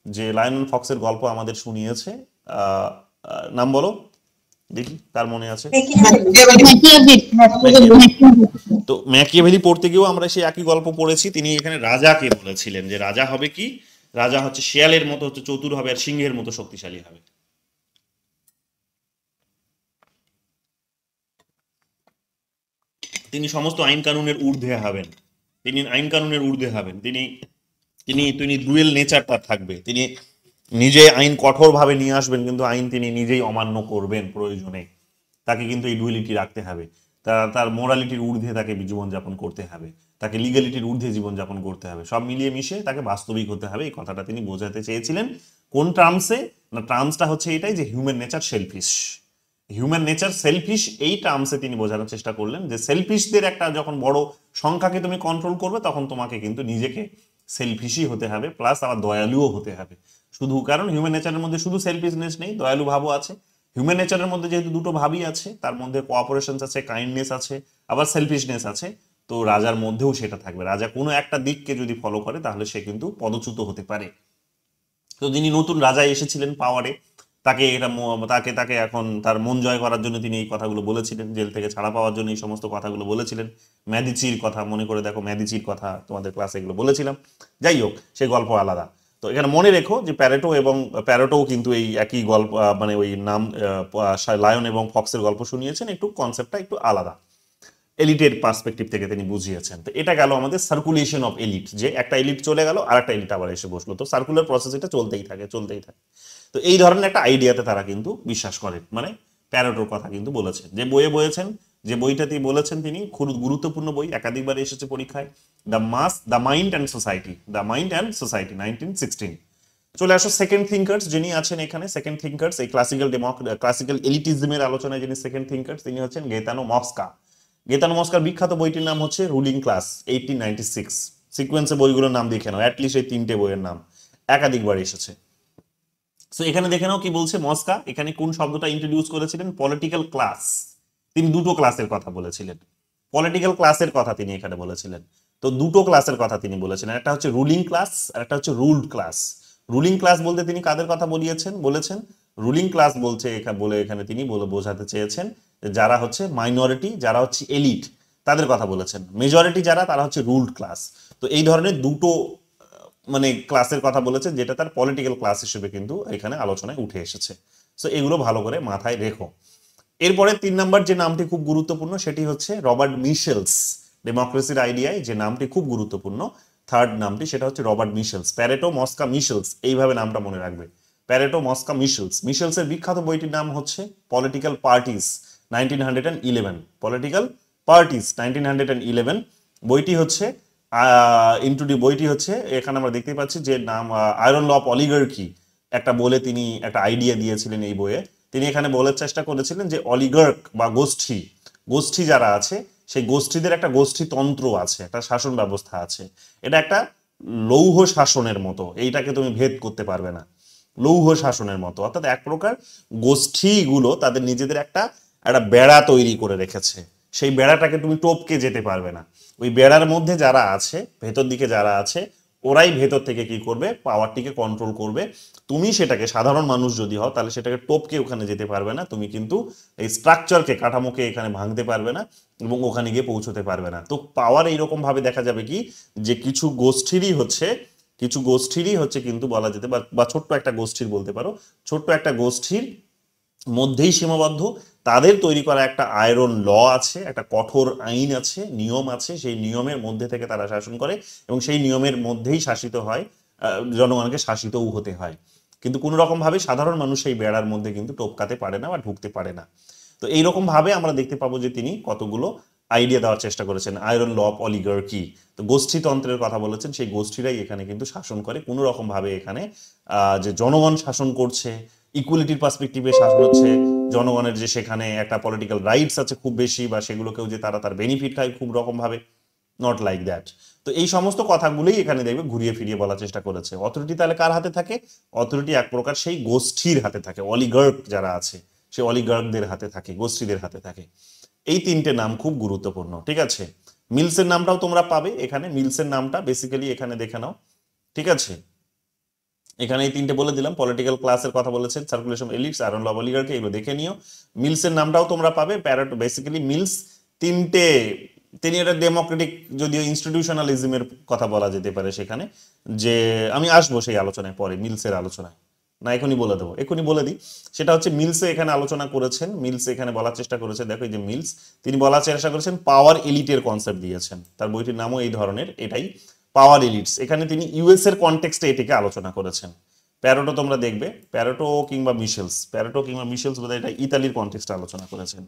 যে লায়ন অ্যান্ড ফক্সের গল্প আমাদের শুনিয়েছে, নাম বলো দেখি কার মনে আছে। তো ম্যাকিয়াভেলি পড়তে গিয়েও আমরা সেই একই গল্প পড়েছি। তিনি এখানে রাজাকে বলেছিলেন যে রাজা হবে কি, রাজা হচ্ছে শিয়ালের মতো হচ্ছে চতুর হবে আর সিংহের মতো শক্তিশালী হবে। তিনি সমস্ত আইন কানুনের ঊর্ধ্বে হবেন, তিনি আইন কানুনের ঊর্ধ্বে হবেন, তিনি ডুয়েল নেচার তার থাকবে, তিনি নিজে আইন কঠোরভাবে নিয়ে আসবেন কিন্তু আইন তিনি নিজেই অমান্য করবেন প্রয়োজনে, তাকে কিন্তু এই ডুয়েলিটি রাখতে হবে, তার মোরালিটির ঊর্ধ্বে তাকে জীবনযাপন করতে হবে, তাকে লিগালিটির ঊর্ধ্বে জীবনযাপন করতে হবে, সব মিলিয়ে মিশে তাকে বাস্তবিক হতে হবে। এই কথাটা তিনি বোঝাতে চেয়েছিলেন কোন টার্মসে না, টার্মসটা হচ্ছে এটাই যে human nature selfish, human nature selfish, এই টার্মসে তিনি বোঝানোর চেষ্টা করলেন যে সেলফিশদের একটা যখন বড় সংখ্যাকে তুমি কন্ট্রোল করবে তখন তোমাকে কিন্তু নিজেকে সেলফিশই হতে হবে, প্লাস আবার দয়ালুও হতে হবে। শুধু কারণ হিউম্যান নেচারের মধ্যে শুধু সেলফিশনেস নেই, দয়ালু ভাবও আছে। হিউম্যান নেচারের মধ্যে যেহেতু দুটো ভাবই আছে, তার মধ্যে কোঅপারেশন আছে, কাইন্ডনেস আছে, আবার সেলফিশনেস আছে, তো রাজার মধ্যেও সেটা থাকবে। রাজা কোনো একটা দিককে যদি ফলো করে তাহলে সে কিন্তু পদচ্যুত হতে পারে। তো যিনি নতুন রাজা এসেছিলেন পাওয়ারে, তাকে এখন তার মন জয় করার জন্য তিনি এই কথাগুলো বলেছিলেন, জেল থেকে ছাড়া পাওয়ার জন্য এই সমস্ত কথাগুলো বলেছিলেন। ম্যাদিচির কথা মনে করে দেখো, ম্যাদিচির কথা তোমাদের ক্লাসে এগুলো বলেছিলাম। যাই হোক, সেই গল্প আলাদা। তো এখানে মনে রেখো যে প্যারেটোও কিন্তু এই একই গল্প, মানে ওই নাম লায়ন এবং ফক্সের গল্প শুনিয়েছেন, একটু কনসেপ্টটা একটু আলাদা, এলিটের পার্সপেক্টিভ থেকে তিনি বুঝিয়েছেন। তো এটা গেল আমাদের সার্কুলেশন অফ এলিট, যে একটা এলিট চলে গেল আর একটা এলিট আবার এসে বসলো, তো সার্কুলার প্রসেস এটা চলতেই থাকে। তো এই ধরনের একটা আইডিয়াতে তারা কিন্তু বিশ্বাস করেন, মানে প্যারেটোর কথা কিন্তু বলেছেন, যে বইটা তিনি বলেছেন, তিনি খুব গুরুত্বপূর্ণ বই, একাধিকবার এসেছে পরীক্ষায়, দ্য মাইন্ড অ্যান্ড সোসাইটি 1916। চলে আসো সেকেন্ড থিঙ্কার্স যিনি আছেন এখানে। সেকেন্ড থিঙ্কার্স এই ক্লাসিক্যাল এলিটিজমের আলোচনায় যিনি সেকেন্ড থিঙ্কার্স তিনি হচ্ছেন গেতানো মস্কা। গেতানো মস্কার বিখ্যাত বইটির নাম হচ্ছে রুলিং ক্লাস 1896। সিকোয়েন্সে বইগুলোর নাম দেখে নাও, অ্যাটলিস্ট এই 3টে বইয়ের নাম একাধিকবার এসেছে। সো এখানে দেখে নাও কি বলছে মস্কা। এখানে কোন শব্দটা ইন্ট্রোডিউস করেছিলেন? Political class. তিনি দুটো ক্লাসের কথা বলেছিলেন, পলিটিক্যাল ক্লাসের কথা তিনি এখানে বলেছিলেন। তো দুটো ক্লাসের কথা তিনি বলেছিলেন, একটা হচ্ছে রুলিং ক্লাস আর একটা হচ্ছে রুলড ক্লাস। রুলিং ক্লাস বলতে তিনি কাদের কথা বলেছেন? রুলিং ক্লাস বলে এখানে তিনি বোঝাতে চেয়েছেন যারা হচ্ছে মাইনরিটি, যারা হচ্ছে এলিট, তাদের কথা বলেছেন। মেজরিটি যারা, তারা হচ্ছে রুলড ক্লাস। তো এই ধরনের দুটো মানে ক্লাসের কথা বলেছেন, যেটা তার পলিটিক্যাল ক্লাস হিসেবে কিন্তু এখানে আলোচনায় উঠে এসেছে। সো এগুলো ভালো করে মাথায় রেখো। এরপরে 3 নাম্বার যে নামটি খুব গুরুত্বপূর্ণ সেটি হচ্ছে রবার্ট মিশেলস। ডেমোক্রেসির আইডিয়ায় যে নামটি খুব গুরুত্বপূর্ণ, থার্ড নামটি, সেটা হচ্ছে রবার্ট মিশেলস। প্যারেটো মস্কা মিশেলস, এইভাবে নামটা মনে রাখবে, প্যারেটো মস্কা মিশেলস। মিশেলসের বিখ্যাত বইটির নাম হচ্ছে পলিটিক্যাল পার্টিস 1911। পলিটিক্যাল পার্টিস 1911 বইটি হচ্ছে বইটি হচ্ছে এখানে আমরা দেখতে পাচ্ছি যে নাম আয়রন ল অফ অলিগার্কি একটা বলে তিনি একটা আইডিয়া দিয়েছিলেন এই বইয়ে। তিনি এখানে বলার চেষ্টা করেছিলেন যে অলিগার্ক বা গোষ্ঠী যারা আছে, সেই গোষ্ঠীদের একটা গোষ্ঠীতন্ত্র আছে, একটা শাসন ব্যবস্থা আছে। এটা একটা লৌহ শাসনের মতো, এইটাকে তুমি ভেদ করতে পারবে না। লৌহ শাসনের মতো, অর্থাৎ এক প্রকার গোষ্ঠীগুলো তাদের নিজেদের একটা বেড়া তৈরি করে রেখেছে, সেই বেড়াটাকে তুমি টপকে যেতে পারবে না। ওই বেড়ার মধ্যে যারা আছে, ভেতর দিকে যারা আছে, ওরাই ভেতর থেকে কি করবে? পাওয়ারটিকে কন্ট্রোল করবে। তুমি সেটাকে, সাধারণ মানুষ যদি হও, তাহলে সেটাকে টপকে ওখানে যেতে পারবে না। তুমি কিন্তু এই স্ট্রাকচারকে, কাঠামোকে এখানে ভাঙতে পারবে না এবং ওখানে গিয়ে পৌঁছতে পারবে না। তো পাওয়ার এইরকম ভাবে দেখা যাবে কি যে কিছু গোষ্ঠীরই হচ্ছে কিন্তু বলা যেতে বা ছোট্ট একটা গোষ্ঠীর বলতে পারো, ছোট্ট একটা গোষ্ঠীর মধ্যেই সীমাবদ্ধ। তাদের তৈরি করা একটা আয়রন ল আছে, একটা কঠোর আইন আছে, নিয়ম আছে, সেই নিয়মের মধ্যে থেকে তারা শাসন করে এবং সেই নিয়মের মধ্যেই শাসিত হয়, জনগণকে শাসিতও হতে হয়। কিন্তু কোনো রকম ভাবে সাধারণ মানুষ সেই বেড়ার মধ্যে কিন্তু টপকাতে পারে না বা ঢুকতে পারে না। তো এইরকম ভাবে আমরা দেখতে পাবো যে তিনি কতগুলো আইডিয়া দেওয়ার চেষ্টা করেছেন। আয়রন ল অফ অলিগার্কি, তো গোষ্ঠীতন্ত্রের কথা বলেছেন, সেই গোষ্ঠীরাই এখানে কিন্তু শাসন করে। কোনো রকম ভাবে এখানে যে জনগণ শাসন করছে, ইকুয়ালিটির পার্সপেক্টিভে শাসন হচ্ছে, জনগণের যে সেখানে একটা পলিটিক্যাল রাইটস আছে খুব বেশি, বা সেগুলোকেও যে তার বেনিফিট খায় খুব রকম ভাবে, নট লাইক দ্যাট। তো এই সমস্ত কথাগুলোই এখানে দেখবে ঘুরিয়ে ফিরিয়ে বলার চেষ্টা করেছে। অথরিটি তাহলে কার হাতে থাকে? অথরিটি এক প্রকার সেই গোষ্ঠীর হাতে থাকে, অলিগার্ক যারা আছে সেই অলিগার্কদের হাতে থাকে, গোষ্ঠীদের হাতে থাকে। এই 3টে নাম খুব গুরুত্বপূর্ণ, ঠিক আছে। মিলসের নামটাও তোমরা পাবে এখানে। মিলসের নামটা বেসিক্যালি এখানে দেখে নাও, ঠিক আছে। এখানে এই 3টে বলে দিলাম। পলিটিক্যাল ক্লাসের কথা বলেছেন, circulation elites, iron law of oligarchy, এগুলো দেখে নিও। মিলসের নামটাও তোমরা পাবে। প্যারেটো বেসিক্যালি মিলস তিনি একটা ডেমোক্রেটিক, যদিও ইনস্টিটিউশনালিজমের কথা বলা যেতে পারে সেখানে, যে আমি আসবো সেই আলোচনায় পরে, মিলসের আলোচনায়, না এখনই বলে দেবো, এখনই বলে দিই। সেটা হচ্ছে মিলসে এখানে আলোচনা করেছেন। মিলস এখানে বলার চেষ্টা করেছে, দেখো এই যে মিলস, তিনি বলার চেষ্টা করেছেন পাওয়ার এলিটের কনসেপ্ট দিয়েছেন। তার বইটির নামও এই ধরনের, এটাই পাওয়ার এলিটস। এখানে তিনি ইউএস এর কনটেক্সটে এটিকে আলোচনা করেছেন। প্যারেটো তোমরা দেখবে, প্যারেটো কিংবা মিশেলস বোধহয় এটা ইতালির কনটেক্সটে আলোচনা করেছেন,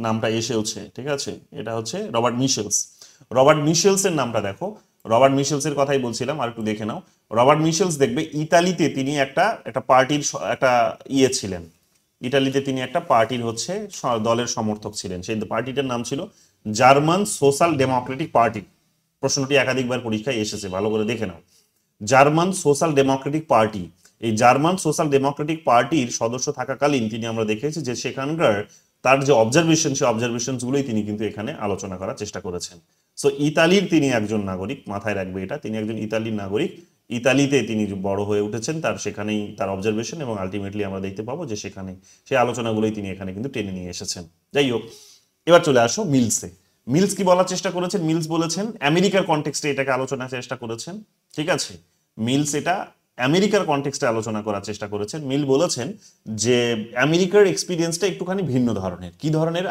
নামটা এসেওছে, ঠিক আছে। এটা হচ্ছে রবার্ট মিশেলস এর নামটা দেখো। রবার্ট মিশেলস এর কথাই বলছিলাম, আর একটু দেখে নাও। রবার্ট মিশেলস দেখবে ইতালিতে তিনি একটা পার্টির একটা ছিলেন। ইতালিতে তিনি একটা পার্টির হচ্ছে দলের সমর্থক ছিলেন। সেই পার্টিটার নাম ছিল জার্মান সোশ্যাল ডেমোক্রেটিক পার্টি। প্রশ্নটি একাধিকবার পরীক্ষায় এসেছে, ভালো করে দেখে নাও। জার্মান সোশ্যাল ডেমোক্রেটিক পার্টি, এই জার্মান সোশ্যাল ডেমোক্রেটিক পার্টির সদস্য থাকাকালীন তিনি আমরা দেখেছি যে সেখানকার তার যে অবজারভেশন, সেই অবজারভেশনগুলোই তিনি কিন্তু এখানে আলোচনা করার চেষ্টা করেছেন। সো ইতালির তিনি একজন নাগরিক, মাথায় রাখবে এটা, তিনি একজন ইতালির নাগরিক। ইতালিতে তিনি বড় হয়ে উঠেছেন, তার সেখানেই তার অবজারভেশন, এবং আলটিমেটলি আমরা দেখতে পাবো যে সেখানে সেই আলোচনাগুলোই তিনি এখানে কিন্তু টেনে নিয়ে এসেছেন। যাই হোক, এবার চলে আসো মিলসে। মিলস কি বলার চেষ্টা করেছেন? মিলস বলেছেন আমেরিকার কনটেক্সটে এটাকে আলোচনার চেষ্টা করেছেন, ঠিক আছে। মিলস এটা আমেরিকার কনটেক্সটে আলোচনা করার চেষ্টা করেছেন। মিল বলেছেন যে আমেরিকার এক্সপিরিয়েন্সটা একটুখানি ভিন্ন ধরনের। কি ধরনের?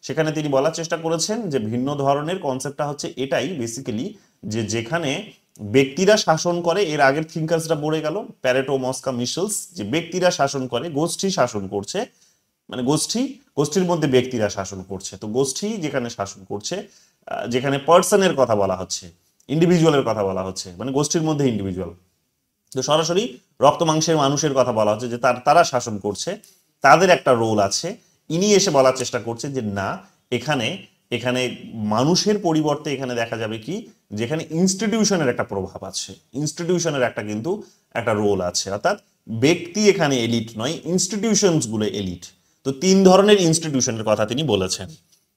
সেখানে তিনি বলার চেষ্টা করেছেন যে ভিন্ন ধরনের কনসেপ্টটা হচ্ছে এটাই বেসিক্যালি, যে যেখানে ব্যক্তিরা শাসন করে, এর আগের থিঙ্কার্সটা বলে গেল প্যারেটো, মস্কা, মিশেলস, যে ব্যক্তিরা শাসন করে, গোষ্ঠী শাসন করছে, মানে গোষ্ঠীর মধ্যে ব্যক্তিরা শাসন করছে। তো গোষ্ঠী যেখানে শাসন করছে, যেখানে পার্সনের কথা বলা হচ্ছে, ইন্ডিভিজুয়ালের কথা বলা হচ্ছে, মানে গোষ্ঠীর মধ্যে ইন্ডিভিজুয়াল, তো সরাসরি রক্ত মাংসের মানুষের কথা বলা হচ্ছে যে তারা শাসন করছে, তাদের একটা রোল আছে। ইনি এসে বলার চেষ্টা করছে যে না, এখানে এখানে মানুষের পরিবর্তে এখানে দেখা যাবে কি, যেখানে ইনস্টিটিউশনের একটা প্রভাব আছে, ইনস্টিটিউশনের একটা কিন্তু একটা রোল আছে, অর্থাৎ ব্যক্তি এখানে এলিট নয়, ইনস্টিটিউশনস গুলো এলিট। তো 3 ধরনের ইনস্টিটিউশনের কথা তিনি বলেছেন,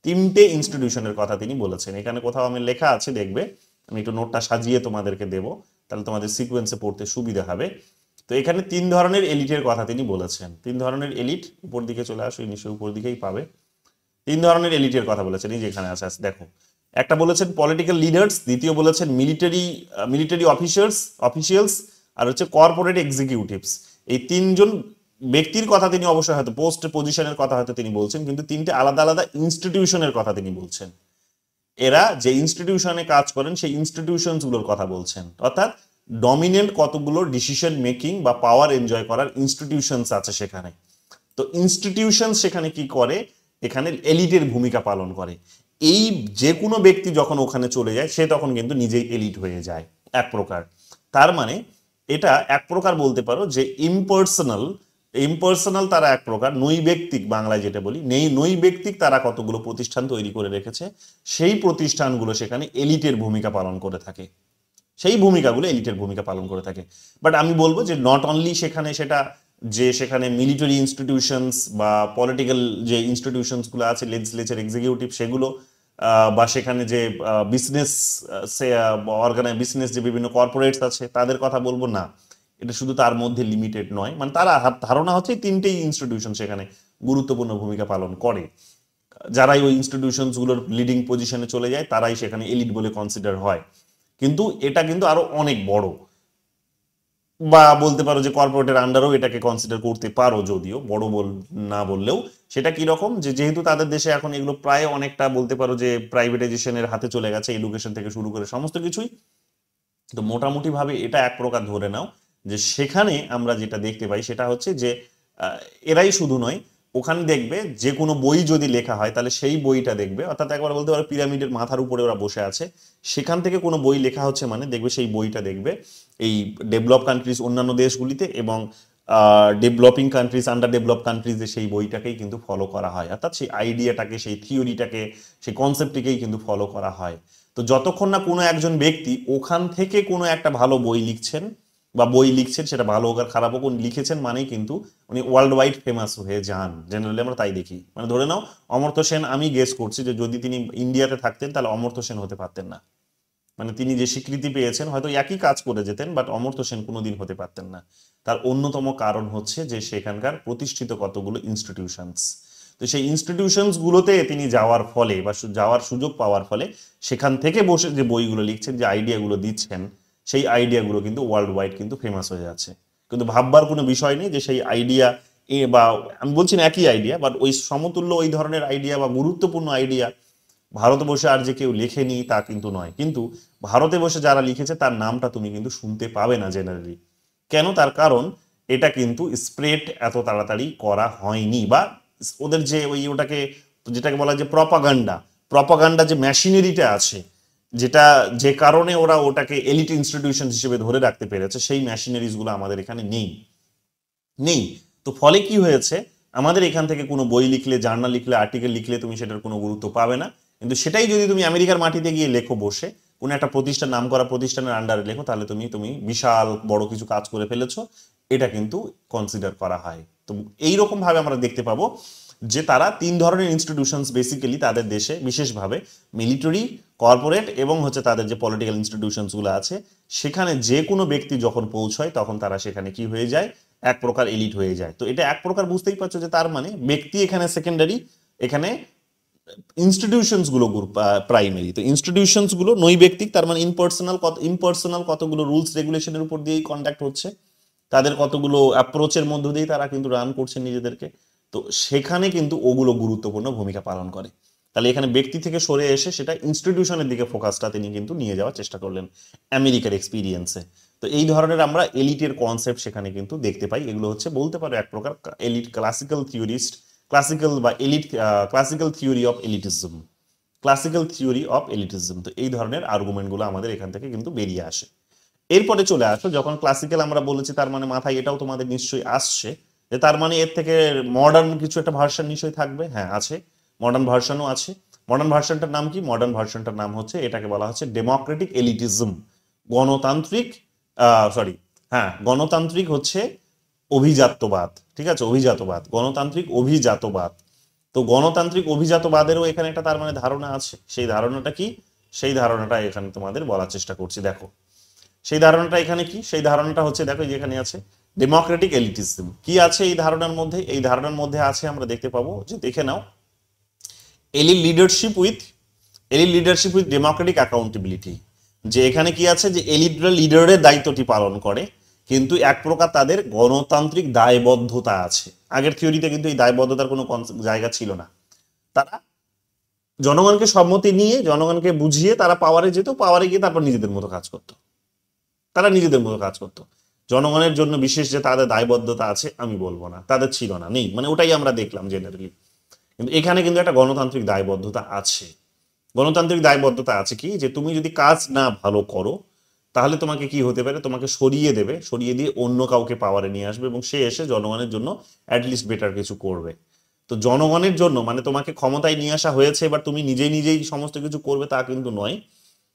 3টে ইনস্টিটিউশনের কথা তিনি বলেছেন। এখানে কোথাও আমি লেখা আছে, দেখবে আমি একটু নোটটা সাজিয়ে তোমাদেরকে দেব, তাহলে তোমাদের সিকোয়েন্সে পড়তে সুবিধা হবে। তো এখানে 3 ধরনের এলিটের কথা তিনি বলেছেন। 3 ধরনের এলিট, উপর দিকে চলে আসো, নিশ্চয়ই উপর দিকেই পাবে। 3 ধরনের এলিটের কথা বলেছেন, এই যে এখানে আছে, দেখো। একটা বলেছেন পলিটিক্যাল লিডার্স, দ্বিতীয় বলেছেন মিলিটারি অফিসিয়ালস, আর হচ্ছে কর্পোরেট এক্সিকিউটিভস। এই 3 জন ব্যক্তির কথা তিনি অবশ্যই হয়তো পোস্ট পজিশনের কথা হয়তো তিনি বলছেন, কিন্তু 3টে আলাদা আলাদা ইনস্টিটিউশনের কথা তিনি বলছেন। এরা যে ইনস্টিটিউশনে কাজ করেন সেই ইনস্টিটিউশনস গুলোর কথা বলছেন, অর্থাৎ ডমিনেন্ট কতগুলো ডিসিশন মেকিং বা পাওয়ার এনজয় করার ইনস্টিটিউশনস আছে সেখানে। তো ইনস্টিটিউশন সেখানে কি করে, এখানে এলিটের ভূমিকা পালন করে। এই যে কোনো ব্যক্তি যখন ওখানে চলে যায় সে তখন কিন্তু নিজেই এলিট হয়ে যায় এক প্রকার। তার মানে এটা এক প্রকার বলতে পারো যে ইম্পার্সোনাল তারা এক প্রকার নৈব্যক্তিক, বাংলায় যেটা বলি নৈব্যক্তিক, তারা কতগুলো প্রতিষ্ঠান তৈরি করে রেখেছে, সেই প্রতিষ্ঠানগুলো সেখানে এলিটের ভূমিকা পালন করে থাকে, সেই ভূমিকাগুলো এলিটের ভূমিকা পালন করে থাকে। বাট আমি বলবো যে নট অনলি সেখানে মিলিটারি ইনস্টিটিউশনস বা পলিটিক্যাল যে ইনস্টিটিউশনস গুলো আছে, লেজিসলেচার, এক্সিকিউটিভ, সেগুলো বা সেখানে যে বিজনেস যে বিভিন্ন কর্পোরেটস আছে তাদের কথা বলবো না, এটা শুধু তার মধ্যে লিমিটেড নয়। মানে তারা ধারণা হচ্ছে 3টেই ইনস্টিটিউশন সেখানে গুরুত্বপূর্ণ ভূমিকা পালন করে। যারাই ওই ইনস্টিটিউশনস গুলোর লিডিং পজিশনে চলে যায় তারাই সেখানে এলিট বলে কনসিডার হয়। কিন্তু এটা কিন্তু আরো অনেক বড়, বা বলতে পারো যে কর্পোরেটের আন্ডারও এটাকে কনসিডার করতে পারো, যদিও বড় না বললেও। সেটা কি রকম, যেহেতু তাদের দেশে এখন এগুলো প্রায় অনেকটা বলতে পারো যে প্রাইভেটাইজেশনের হাতে চলে গেছে, এডুকেশন থেকে শুরু করে সমস্ত কিছুই। তো মোটামুটি ভাবে এটা এক প্রকার ধরে নাও যে সেখানে আমরা যেটা দেখতে পাই সেটা হচ্ছে যে এরাই শুধু নয়, ওখানে দেখবে যে কোনো বই যদি লেখা হয় তাহলে সেই বইটা দেখবে, অর্থাৎ একবার বলতে পারো পিরামিডের মাথার উপরে ওরা বসে আছে, সেখান থেকে কোনো বই লেখা হচ্ছে মানে দেখবে সেই বইটা দেখবে এই ডেভেলপ কান্ট্রিজ, অন্যান্য দেশগুলিতে, এবং ডেভেলপিং কান্ট্রিজ, আন্ডার ডেভেলপ কান্ট্রিজে সেই বইটাকেই কিন্তু ফলো করা হয়, অর্থাৎ সেই আইডিয়াটাকে, সেই থিওরিটাকে, সেই কনসেপ্টটিকেই কিন্তু ফলো করা হয়। তো যতক্ষণ না কোনো একজন ব্যক্তি ওখান থেকে কোনো একটা ভালো বই লিখছেন, সেটা ভালো হোক আর খারাপ হোক, উনি লিখেছেন মানেই কিন্তু উনি ওয়ার্ল্ড ওয়াইড ফেমাস হয়ে যান। জেনারেলি আমরা তাই দেখি। মানে ধরে নাও অমর্ত্য সেন, আমি গেস করছি যে যদি তিনি ইন্ডিয়াতে থাকতেন তাহলে অমর্ত্য সেন হতে পারতেন না। মানে তিনি যে স্বীকৃতি পেয়েছেন হয়তো একই কাজ করে যেতেন, বাট অমর্ত্য সেন কোনোদিন হতে পারতেন না। তার অন্যতম কারণ হচ্ছে যে সেখানকার প্রতিষ্ঠিত কতগুলো ইনস্টিটিউশনস। তো সেই ইনস্টিটিউশনস গুলোতে তিনি যাওয়ার ফলে বা যাওয়ার সুযোগ পাওয়ার ফলে সেখান থেকে বসে যে বইগুলো লিখছেন, যে আইডিয়াগুলো দিচ্ছেন, সেই আইডিয়াগুলো কিন্তু ওয়ার্ল্ড ওয়াইড কিন্তু ফেমাস হয়ে যাচ্ছে। কিন্তু ভাববার কোনো বিষয় নেই যে সেই আইডিয়া, বা আমি বলছি না একই আইডিয়া, বাট ওই সমতুল্য ওই ধরনের আইডিয়া বা গুরুত্বপূর্ণ আইডিয়া ভারতে বসে আর যে কেউ লেখেনি তা কিন্তু নয়। কিন্তু ভারতে বসে যারা লিখেছে তার নামটা তুমি কিন্তু শুনতে পাবে না জেনারেলি। কেন? তার কারণ এটা কিন্তু স্প্রেড এত তাড়াতাড়ি করা হয়নি, বা ওদের যে ওটাকে যেটাকে বলা হয় যে প্রপাগান্ডা যে মেশিনারিটা আছে, যেটা যে কারণে ওরা ওটাকে এলিট ইনস্টিটিউশন হিসেবে ধরে রাখতে পেরেছে, সেই মেশিনারিজ গুলো আমাদের এখানে নেই। তো ফলে কি হয়েছে, আমাদের এখান থেকে কোনো বই লিখলে, জার্নাল লিখলে, আর্টিকেল লিখলে তুমি সেটার কোনো গুরুত্ব পাবে না। কিন্তু সেটাই যদি তুমি আমেরিকার মাটিতে গিয়ে লেখো, বসে কোনো একটা প্রতিষ্ঠান, নাম করা প্রতিষ্ঠানের আন্ডারে লেখো, তাহলে তুমি বিশাল বড় কিছু কাজ করে ফেলেছো, এটা কিন্তু কনসিডার করা হয়। তো এইরকম ভাবে আমরা দেখতে পাবো যে তারা 3 ধরনের ইনস্টিটিউশনস বেসিক্যালি তাদের দেশে, বিশেষভাবে মিলিটারি, কর্পোরেট এবং হচ্ছে তাদের যে পলিটিক্যাল ইনস্টিটিউশনস গুলো আছে, সেখানে যে কোনো ব্যক্তি যখন পৌঁছয় তখন তারা সেখানে কি হয়ে যায়, এক প্রকার এলিট হয়ে যায়। তো এটা এক প্রকার বুঝতেই পারছো যে তার মানে ব্যক্তি এখানে সেকেন্ডারি, এখানে ইনস্টিটিউশনস গুলো প্রাইমারি। তো ইনস্টিটিউশনস গুলো নৈব্যক্তিক, তার মানে ইম্পার্সোনাল কতগুলো রুলস রেগুলেশনের উপর দিয়েই কন্ডাক্ট হচ্ছে, তাদের কতগুলো অ্যাপ্রোচের মধ্য দিয়েই তারা কিন্তু রান করছে নিজেদেরকে। তো সেখানে কিন্তু ওগুলো গুরুত্বপূর্ণ ভূমিকা পালন করে। তাহলে এখানে ব্যক্তি থেকে সরে এসে সেটা ইনস্টিটিউশনের দিকে ফোকাসটা তিনি কিন্তু নিয়ে যাওয়ার চেষ্টা করলেন আমেরিকার এক্সপিরিয়েন্সে। তো এই ধরনের আমরা এলিটের কনসেপ্ট সেখানে কিন্তু দেখতে পাই। এগুলো হচ্ছে বলতে পারো এক প্রকার elite classical theory of elitism. তো এই ধরনের আর্গুমেন্টগুলো আমাদের এখান থেকে কিন্তু বেরিয়ে আসে। এরপরে চলে আসো, যখন ক্লাসিক্যাল আমরা বলেছি তার মানে মাথায় এটাও তোমাদের নিশ্চয়ই আসছে যে তার মানে এর থেকে মডার্ন কিছু একটা ভার্সন নিশ্চয়ই থাকবে। হ্যাঁ আছে, মডার্ন ভার্সনও আছে। মডার্ন ভার্সনটার নাম কি? মডার্ন ভার্সনটার নাম হচ্ছে, এটাকে বলা হচ্ছে ডেমোক্রেটিক এলিটিজম, গণতান্ত্রিক গণতান্ত্রিক হচ্ছে অভিজাতবাদ। ঠিক আছে, অভিজাতবাদ, গণতান্ত্রিক অভিজাতবাদ। তো গণতান্ত্রিক অভিজাতবাদেরও এখানে একটা তার মানে ধারণা আছে। সেই ধারণাটা কি? সেই ধারণাটা এখানে তোমাদের বলার চেষ্টা করছি। দেখো সেই ধারণাটা এখানে কি? সেই ধারণাটা হচ্ছে, দেখো যেখানে আছে ডেমোক্রেটিক এলিটিজম। কি আছে এই ধারণার মধ্যে? এই ধারণার মধ্যে আছে, আমরা দেখতে পাবো যে, দেখে নাও, elite leadership with democratic accountability. যে এখানে কি আছে, যে এলিটরা লিডারের দায়িত্বটি পালন করে, কিন্তু এক প্রকার তাদের গণতান্ত্রিক দায়বদ্ধতা আছে। আগের থিওরিতে কিন্তু এই দায়বদ্ধতার কোনো জায়গা ছিল না। তারা জনগণকে সম্মতি নিয়ে, জনগণকে বুঝিয়ে তারা পাওয়ারে যেত, পাওয়ারে গিয়ে তারপর নিজেদের মতো কাজ করতো। তারা নিজেদের মতো কাজ করতো। জনগণের জন্য বিশেষ যে তাদের দায়বদ্ধতা আছে আমি বলবো না, তাদের ছিল না, নেই, মানে ওটাই আমরা দেখলাম জেনারেলি। কিন্তু এখানে কিন্তু একটা গণতান্ত্রিক দায়বদ্ধতা আছে। গণতান্ত্রিক দায়বদ্ধতা আছে কি, যে তুমি যদি কাজ না ভালো করো তাহলে তোমাকে কি হতে পারে, তোমাকে সরিয়ে দেবে, সরিয়ে দিয়ে অন্য কাউকে পাওয়ারে নিয়ে আসবে এবং সে এসে জনগণের জন্য অ্যাটলিস্ট বেটার কিছু করবে। তো জনগণের জন্য মানে তোমাকে ক্ষমতায় নিয়ে আসা হয়েছে, এবার তুমি নিজেই সমস্ত কিছু করবে তা কিন্তু নয়।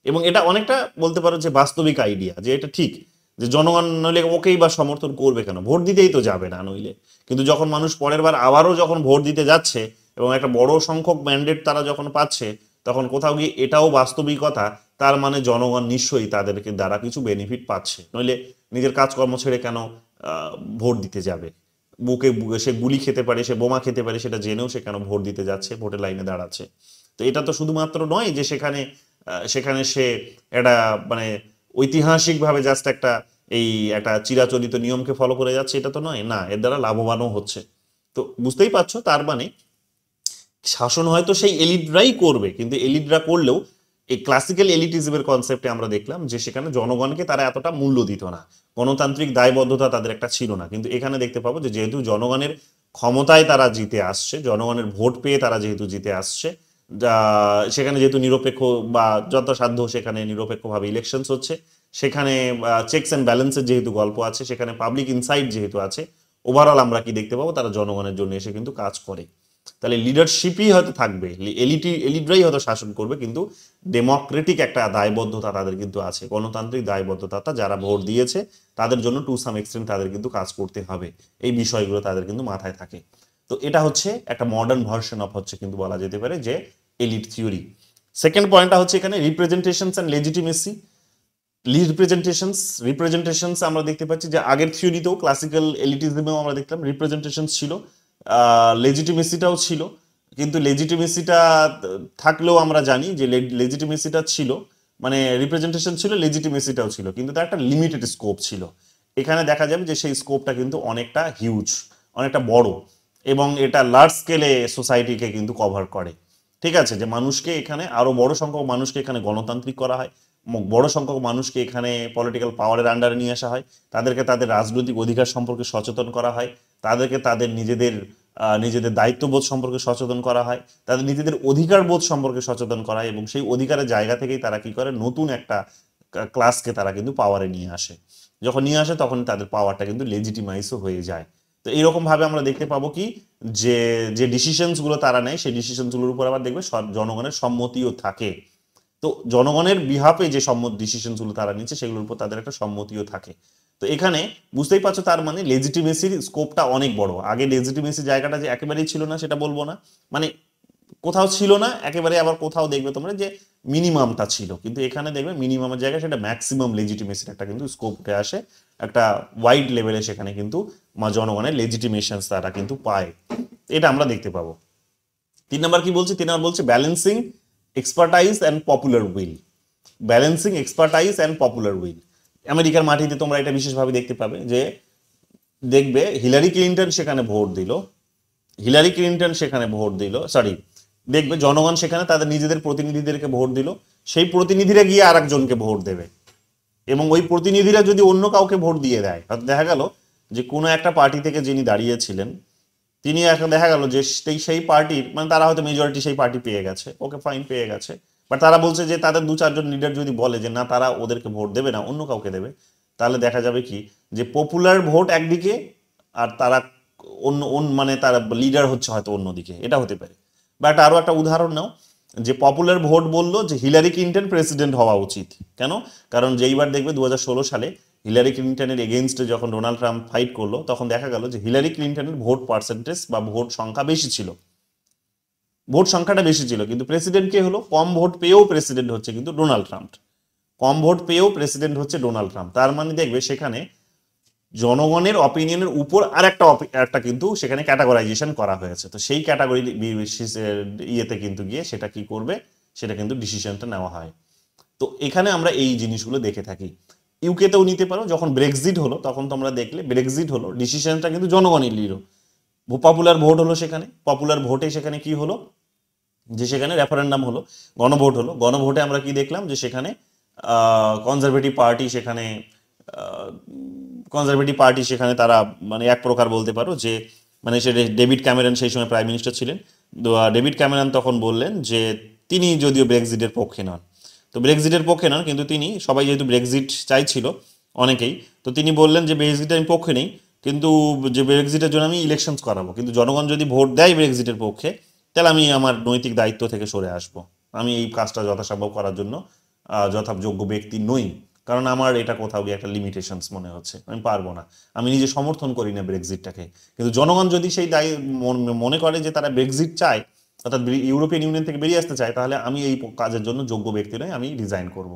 এবং এটা অনেকটা বলতে পারো যে বাস্তবিক আইডিয়া, যে এটা ঠিক যে জনগণ নইলে ওকেই বা সমর্থন করবে কেন, ভোট দিতেই তো যাবে না নইলে। কিন্তু যখন মানুষ পরের বার আবারও যখন ভোট দিতে যাচ্ছে এবং একটা বড় সংখ্যক ম্যান্ডেট তারা যখন পাচ্ছে, তখন কোথাও গিয়ে এটাও বাস্তবিকতা, তার মানে জনগণ নিশ্চয়ই তাদেরকে দ্বারা কিছু বেনিফিট পাচ্ছে, নইলে নিজের কাজকর্ম ছেড়ে কেন ভোট দিতে যাবে? বুকে সে গুলি খেতে পারে, সে বোমা খেতে পারে, সেটা জেনেও সে কেন ভোট দিতে যাচ্ছে, ভোটের লাইনে দাঁড়াচ্ছে? তো এটা তো শুধুমাত্র নয় যে সেখানে সে একটা মানে ঐতিহাসিকভাবে জাস্ট একটা চিরাচরিত নিয়মকে ফলো করে যাচ্ছে, এটা তো নয় না, এর দ্বারা লাভবানও হচ্ছে। তো বুঝতেই পারছো, তার মানে শাসন হয়তো সেই এলিটরাই করবে, কিন্তু এলিটরা করলেও এই ক্লাসিক্যাল এলিটিজমের কনসেপ্টে আমরা দেখলাম যে সেখানে জনগণকে তারা এতটা মূল্য দিত না, গণতান্ত্রিক দায়বদ্ধতা তাদের একটা ছিল না। কিন্তু এখানে দেখতে পাবো যে যেহেতু জনগণের ক্ষমতায় তারা জিতে আসছে, জনগণের ভোট পেয়ে তারা যেহেতু জিতে আসছে, সেখানে যেহেতু নিরপেক্ষ বা যথাসাধ্য সেখানে নিরপেক্ষভাবে ইলেকশনস হচ্ছে, সেখানে চেকস অ্যান্ড ব্যালেন্সের যেহেতু গল্প আছে, সেখানে পাবলিক ইনসাইট যেহেতু আছে, ওভারঅল আমরা কি দেখতে পাবো, তারা জনগণের জন্য এসে কিন্তু কাজ করে। তাহলে লিডারশিপই হয়তো থাকবে, এলিটরাই হয়তো শাসন করবে, কিন্তু ডেমোক্রেটিক একটা দায়বদ্ধতা তাদের কিন্তু আছে, গণতান্ত্রিক দায়বদ্ধতা, যারা ভোট দিয়েছে তাদের জন্য টু সাম এক্সটেন্ট তাদের কিন্তু কাজ করতে হবে, এই বিষয়গুলো তাদের কিন্তু মাথায় থাকে। তো এটা হচ্ছে একটা মডার্ন ভার্সন অফ হচ্ছে কিন্তু বলা যেতে পারে যে এলিট থিওরি। সেকেন্ড পয়েন্টটা হচ্ছে এখানে রিপ্রেজেন্টেশনস অ্যান্ড লেজিটিমেসি। রিপ্রেজেন্টেশনস আমরা দেখতে পাচ্ছি যে আগের থিওরিতেও ক্লাসিক্যাল এলিটিজমেও আমরা দেখলাম রিপ্রেজেন্টেশনস ছিল, লেজিটিমেসিটাও ছিল। কিন্তু লেজিটিমেসিটা থাকলেও আমরা জানি যে লেজিটিমেসিটা ছিল, মানে রিপ্রেজেন্টেশন ছিল, লেজিটিমেসিটাও ছিল, কিন্তু তার একটা লিমিটেড স্কোপ ছিল। এখানে দেখা যাবে যে সেই স্কোপটা কিন্তু অনেকটা হিউজ, অনেকটা বড়, এবং এটা লার্জ স্কেলে সোসাইটিকে কিন্তু কভার করে। ঠিক আছে, যে মানুষকে এখানে আরো বড় সংখ্যক মানুষকে এখানে গণতান্ত্রিক করা হয়, বড় সংখ্যক মানুষকে এখানে পলিটিক্যাল পাওয়ারের আন্ডারে নিয়ে আসা হয়, তাদেরকে তাদের রাজনৈতিক অধিকার সম্পর্কে সচেতন করা হয়, তাদেরকে তাদের নিজেদের দায়িত্ববোধ সম্পর্কে সচেতন করা হয়, তাদের নিজেদের অধিকার বোধ সম্পর্কে সচেতন করা হয়, এবং সেই অধিকারের জায়গা থেকেই তারা কি করে, নতুন একটা ক্লাসকে তারা কিন্তু পাওয়ারে নিয়ে আসে। যখন নিয়ে আসে তখন তাদের পাওয়ারটা কিন্তু লেজিটিমাইজও হয়ে যায়। তো এইরকম ভাবে আমরা দেখতে পাবো কি, যে ডিসিশনস গুলো তারা নেয়, সেই ডিসিশনস গুলোর উপর আবার দেখবে জনগণের সম্মতিও থাকে। তো জনগণের বিহাফে যে ডিসিশনস গুলো তারা নিচ্ছে সেগুলোর উপর তাদের একটা সম্মতিও থাকে। তো এখানে বুঝতেই পারছো, তার মানে লেজিটিমেসির স্কোপটা অনেক বড়। আগে লেজিটিমেসি জায়গাটা যে একেবারেই ছিল না সেটা বলবো না, মানে কোথাও ছিল না একেবারে, আবার কোথাও দেখবে তোমরা যে মিনিমামটা ছিল, কিন্তু এখানে দেখবে মিনিমামের জায়গায় সেটা ম্যাক্সিমাম লেজিটিমেসির একটা কিন্তু স্কোপ উঠে আসে, একটা ওয়াইড লেভেলে সেখানে কিন্তু জনগণের লেজিটিমেশন তারা কিন্তু পায়, এটা আমরা দেখতে পাবো। 3 নম্বর কি বলছে? 3 নম্বর বলছে balancing expertise and popular will. Balancing expertise and popular will, আমেরিকার মাটিতে তোমরা এটা বিশেষভাবে দেখতে পাবে, যে দেখবে হিলারি ক্লিন্টন সেখানে ভোট দিল, দেখবে জনগণ সেখানে তাদের নিজেদের প্রতিনিধিদেরকে ভোট দিল, সেই প্রতিনিধিরা গিয়ে আর একজনকে ভোট দেবে, এবং ওই প্রতিনিধিরা যদি অন্য কাউকে ভোট দিয়ে দেয়, হয়তো দেখা গেল যে কোনো একটা পার্টি থেকে যিনি দাঁড়িয়েছিলেন তিনি এখন দেখা গেল যে সেই পার্টির, মানে তারা হয়তো মেজরিটি সেই পার্টি পেয়ে গেছে, ওকে ফাইন পেয়ে গেছে, বাট তারা বলছে যে তাদের 2-4 জন লিডার যদি বলে যে না তারা ওদেরকে ভোট দেবে না, অন্য কাউকে দেবে, তাহলে দেখা যাবে কি যে পপুলার ভোট একদিকে আর তারা মানে তারা লিডার হচ্ছে হয়তো অন্যদিকে, এটা হতে পারে। বাট আরো একটা উদাহরণ নাও, যে পপুলার ভোট বললো যে হিলারি ক্লিন্টন প্রেসিডেন্ট হওয়া উচিত। কেন? কারণ যেইবার দেখবে 2016 সালে হিলারি ক্লিন্টনের এগেইনস্টে যখন ডোনাল্ড ট্রাম্প ফাইট করলো, তখন দেখা গেল যে হিলারি ক্লিন্টনের ভোট পার্সেন্টেজ বা ভোট সংখ্যা বেশি ছিল, ভোট সংখ্যাটা বেশি ছিল, কিন্তু প্রেসিডেন্ট কে হলো? কম ভোট পেয়েও প্রেসিডেন্ট হচ্ছে কিন্তু ডোনাল্ড ট্রাম্প, কম ভোট পেয়েও প্রেসিডেন্ট হচ্ছে ডোনাল্ড ট্রাম্প। তার মানে দেখবে সেখানে জনগণের অপিনিয়নের উপর আর একটা কিন্তু সেখানে ক্যাটাগরাইজেশন করা হয়েছে। তো সেই ক্যাটাগরি ইয়েতে কিন্তু গিয়ে সেটা কি করবে, সেটা কিন্তু ডিসিশনটা নেওয়া হয়। তো এখানে আমরা এই জিনিসগুলো দেখে থাকি। ইউকেতেও নিতে পারো, যখন ব্রেক্সিট হলো তখন তোমরা দেখলে ব্রেক্সিট হলো ডিসিশনটা কিন্তু জনগণই নিল, পপুলার ভোট হলো সেখানে, পপুলার ভোটে সেখানে কি হলো যে সেখানে রেফারেন্ডাম হলো, গণভোট হলো, গণভোটে আমরা কি দেখলাম যে সেখানে কনজারভেটিভ পার্টি সেখানে তারা মানে এক প্রকার বলতে পারো যে মানে সে ডেভিড ক্যামেরন সেই সময় প্রাইম মিনিস্টার ছিলেন। ডেভিড ক্যামেরন তখন বললেন যে তিনি যদিও ব্রেক্সিটের পক্ষে নন, তো ব্রেক্সিটের পক্ষে নন কিন্তু তিনি, সবাই যেহেতু ব্রেক্সিট চাইছিল অনেকেই, তো তিনি বললেন যে ব্রেক্সিটের আমি পক্ষে নেই, কিন্তু যে ব্রেক্সিটের জন্য আমি ইলেকশনস করাবো, কিন্তু জনগণ যদি ভোট দেয় ব্রেক্সিটের পক্ষে তাহলে আমি আমার নৈতিক দায়িত্ব থেকে সরে আসবো, আমি এই কাজটা যথাসম্ভব করার জন্য যথাযোগ্য ব্যক্তি নই, কারণ আমার এটা কোথাও গিয়ে একটা লিমিটেশনস মনে হচ্ছে, আমি পারবো না, আমি নিজে সমর্থন করি না ব্রেক্সিটটাকে। কিন্তু জনগণ যদি সেই মনে করে যে তারা ব্রেক্সিট চায়, অর্থাৎ ইউরোপিয়ান ইউনিয়ন থেকে বেরিয়ে আসতে চায়, তাহলে আমি এই কাজের জন্য যোগ্য ব্যক্তি নই, আমি রিজাইন করব।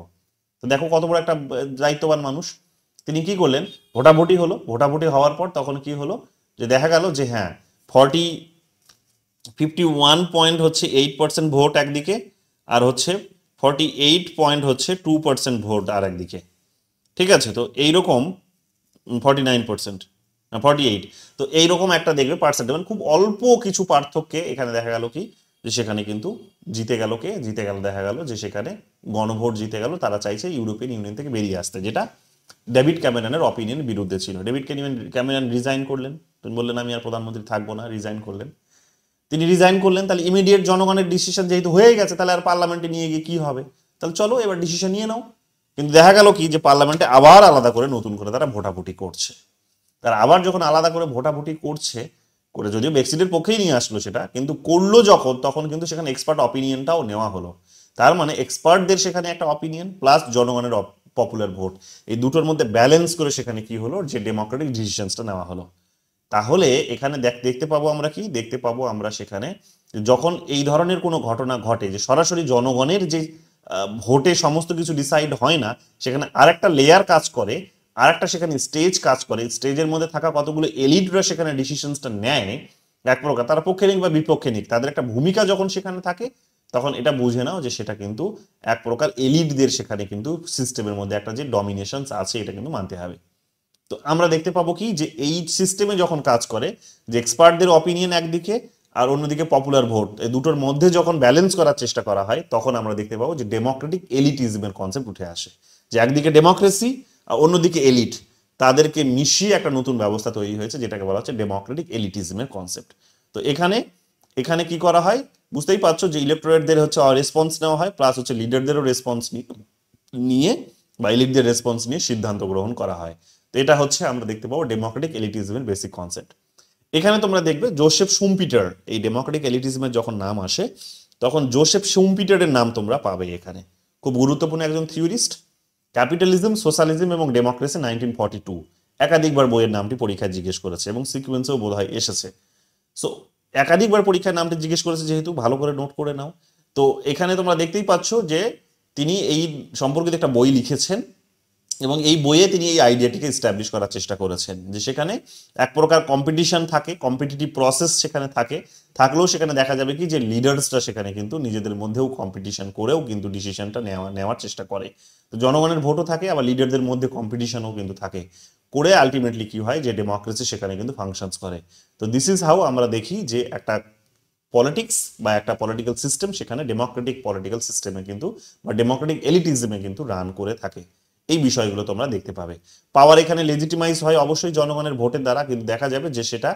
তো দেখো কত বড় একটা দায়িত্ববান মানুষ। তিনি কি করলেন, ভোটাভুটি হলো, ভোটাভুটি হওয়ার পর তখন কি হলো যে দেখা গেল যে হ্যাঁ 51.8% ভোট একদিকে, আর হচ্ছে 48.2% ভোট আর একদিকে, ঠিক আছে। তো এইরকম 49%, 48, তো এইরকম একটা দেখবে পার্সেন্ট, মানে খুব অল্প কিছু পার্থক্যে এখানে দেখা গেল কি যে সেখানে কিন্তু জিতে গেল দেখা গেল যে সেখানে গণভোট জিতে গেল, তারা চাইছে ইউরোপিয়ান ইউনিয়ন থেকে বেরিয়ে আসতে, যেটা ডেভিড ক্যামেরনের অপিনিয়ন বিরুদ্ধে ছিল। ডেভিড ক্যামেরন রিজাইন করলেন, তিনি বললেন আমি আর প্রধানমন্ত্রী থাকবো না, রিজাইন করলেন। তিনি রিজাইন করলেন, তাহলে ইমিডিয়েট জনগণের ডিসিশন যেহেতু হয়ে গেছে, তাহলে আর পার্লামেন্টে নিয়ে গিয়ে কি হবে, তাহলে চলো এবার ডিসিশন নিয়ে নাও। কিন্তু দেখা গেল কি যে পার্লামেন্টে আবার আলাদা করে নতুন করে তারা ভোটাভুটি করছে, তারা আবার যখন আলাদা করে ভোটাভুটি করে যদিও ব্রেক্সিটের পক্ষেই নিয়ে আসলো সেটা, কিন্তু করলো যখন, তখন কিন্তু সেখানে এক্সপার্ট অপিনিয়নটাও নেওয়া হলো। তার মানে এক্সপার্টদের সেখানে একটা অপিনিয়ন প্লাস জনগণের পপুলার ভোট, এই দুটোর মধ্যে ব্যালেন্স করে সেখানে কি হলো যে ডেমোক্রেটিক ডিসিশনসটা নেওয়া হলো। তাহলে এখানে দেখতে পাবো আমরা সেখানে যখন এই ধরনের কোনো ঘটনা ঘটে যে সরাসরি জনগণের যে ভোটে সমস্ত কিছু ডিসাইড হয় না, সেখানে আরেকটা লেয়ার কাজ করে, আরেকটা সেখানে স্টেজ কাজ করে, স্টেজের মধ্যে থাকা কতগুলো এলিটরা সেখানে ডিসিশনসটা নেয়, এক প্রকার তারা পক্ষে নিক বা বিপক্ষে নিক, তাদের একটা ভূমিকা যখন সেখানে থাকে, তখন এটা বুঝে নাও যে সেটা কিন্তু এক প্রকার এলিটদের সেখানে কিন্তু সিস্টেমের মধ্যে একটা যে ডমিনেশন আছে এটা কিন্তু মানতে হবে। তো আমরা দেখতে পাবো কি যে এই সিস্টেমে যখন কাজ করে যে এক্সপার্টদের অপিনিয়ন একদিকে আর অন্যদিকে পপুলার ভোট, এই দুটোর মধ্যে যখন ব্যালেন্স করার চেষ্টা করা হয়, তখন আমরা দেখতে পাবো যে ডেমোক্রেটিক এলিটিজমের কনসেপ্ট উঠে আসে, যে একদিকে ডেমোক্রেসি আর অন্যদিকে এলিট, তাদেরকে মিশিয়ে একটা নতুন ব্যবস্থা তৈরি হয়েছে, যেটাকে বলা হচ্ছে ডেমোক্রেটিক এলিটিজমের কনসেপ্ট। তো এখানে কি করা হয় বুঝতেই পারছো যে ইলেকটোরেটদের হচ্ছে রেসপন্স নেওয়া হয়, প্লাস হচ্ছে লিডারদেরও রেসপন্স নিয়ে বা এলিটদের রেসপন্স নিয়ে সিদ্ধান্ত গ্রহণ করা হয়। তো এটা হচ্ছে আমরা দেখতে পাবো ডেমোক্রেটিক এলিটিজমের বেসিক কনসেপ্ট। এখানে তোমরা দেখবে জোসেফ শুম্পিটার, এই ডেমোক্রেটিক এলিটিজমের যখন নাম আসে তখন জোসেফ শুম্পিটারের নাম তোমরা পাবে এখানে, খুব গুরুত্বপূর্ণ একজন থিওরিস্ট। ক্যাপিটালিজম, সোশ্যালিজম এবং ডেমোক্রেসি 1942, একাধিকবার বইয়ের নামটি পরীক্ষায় জিজ্ঞেস করেছে এবং সিকুয়েন্সেও বোধহয় এসেছে। সো একাধিকবার পরীক্ষায় নামটি জিজ্ঞেস করেছে, যেহেতু ভালো করে নোট করে নাও। তো এখানে তোমরা দেখতেই পাচ্ছ যে তিনি এই সম্পর্কিত একটা বই লিখেছেন এবং এই বইয়ে তিনি এই আইডিয়াটিকে এস্টাবলিশ করার চেষ্টা করেছেন যে সেখানে এক প্রকার কম্পিটিশন থাকে, কম্পিটিটিভ প্রসেস সেখানে থাকলেও সেখানে দেখা যাবে কি যে লিডার্সরা সেখানে কিন্তু নিজেদের মধ্যেও কম্পিটিশন করেও কিন্তু ডিসিশনটা নেওয়ার চেষ্টা করে। তো জনগণের ভোটও থাকে, আবার লিডারদের মধ্যে কম্পিটিশনও কিন্তু থাকে, করে আলটিমেটলি কি হয় যে ডেমোক্রেসি সেখানে কিন্তু ফাংশনস করে। তো দিস ইজ হাউ আমরা দেখি যে একটা পলিটিক্স বা একটা পলিটিক্যাল সিস্টেম সেখানে ডেমোক্রেটিক পলিটিক্যাল সিস্টেমে কিন্তু বা ডেমোক্রেটিক এলিটিজমে কিন্তু রান করে থাকে। এই বিষয়গুলো তোমরা দেখতে পাবে। পাওয়ার এখানে লেজিটিমাইজ হয় অবশ্যই জনগণের ভোটের দ্বারা, কিন্তু দেখা যাবে যে সেটা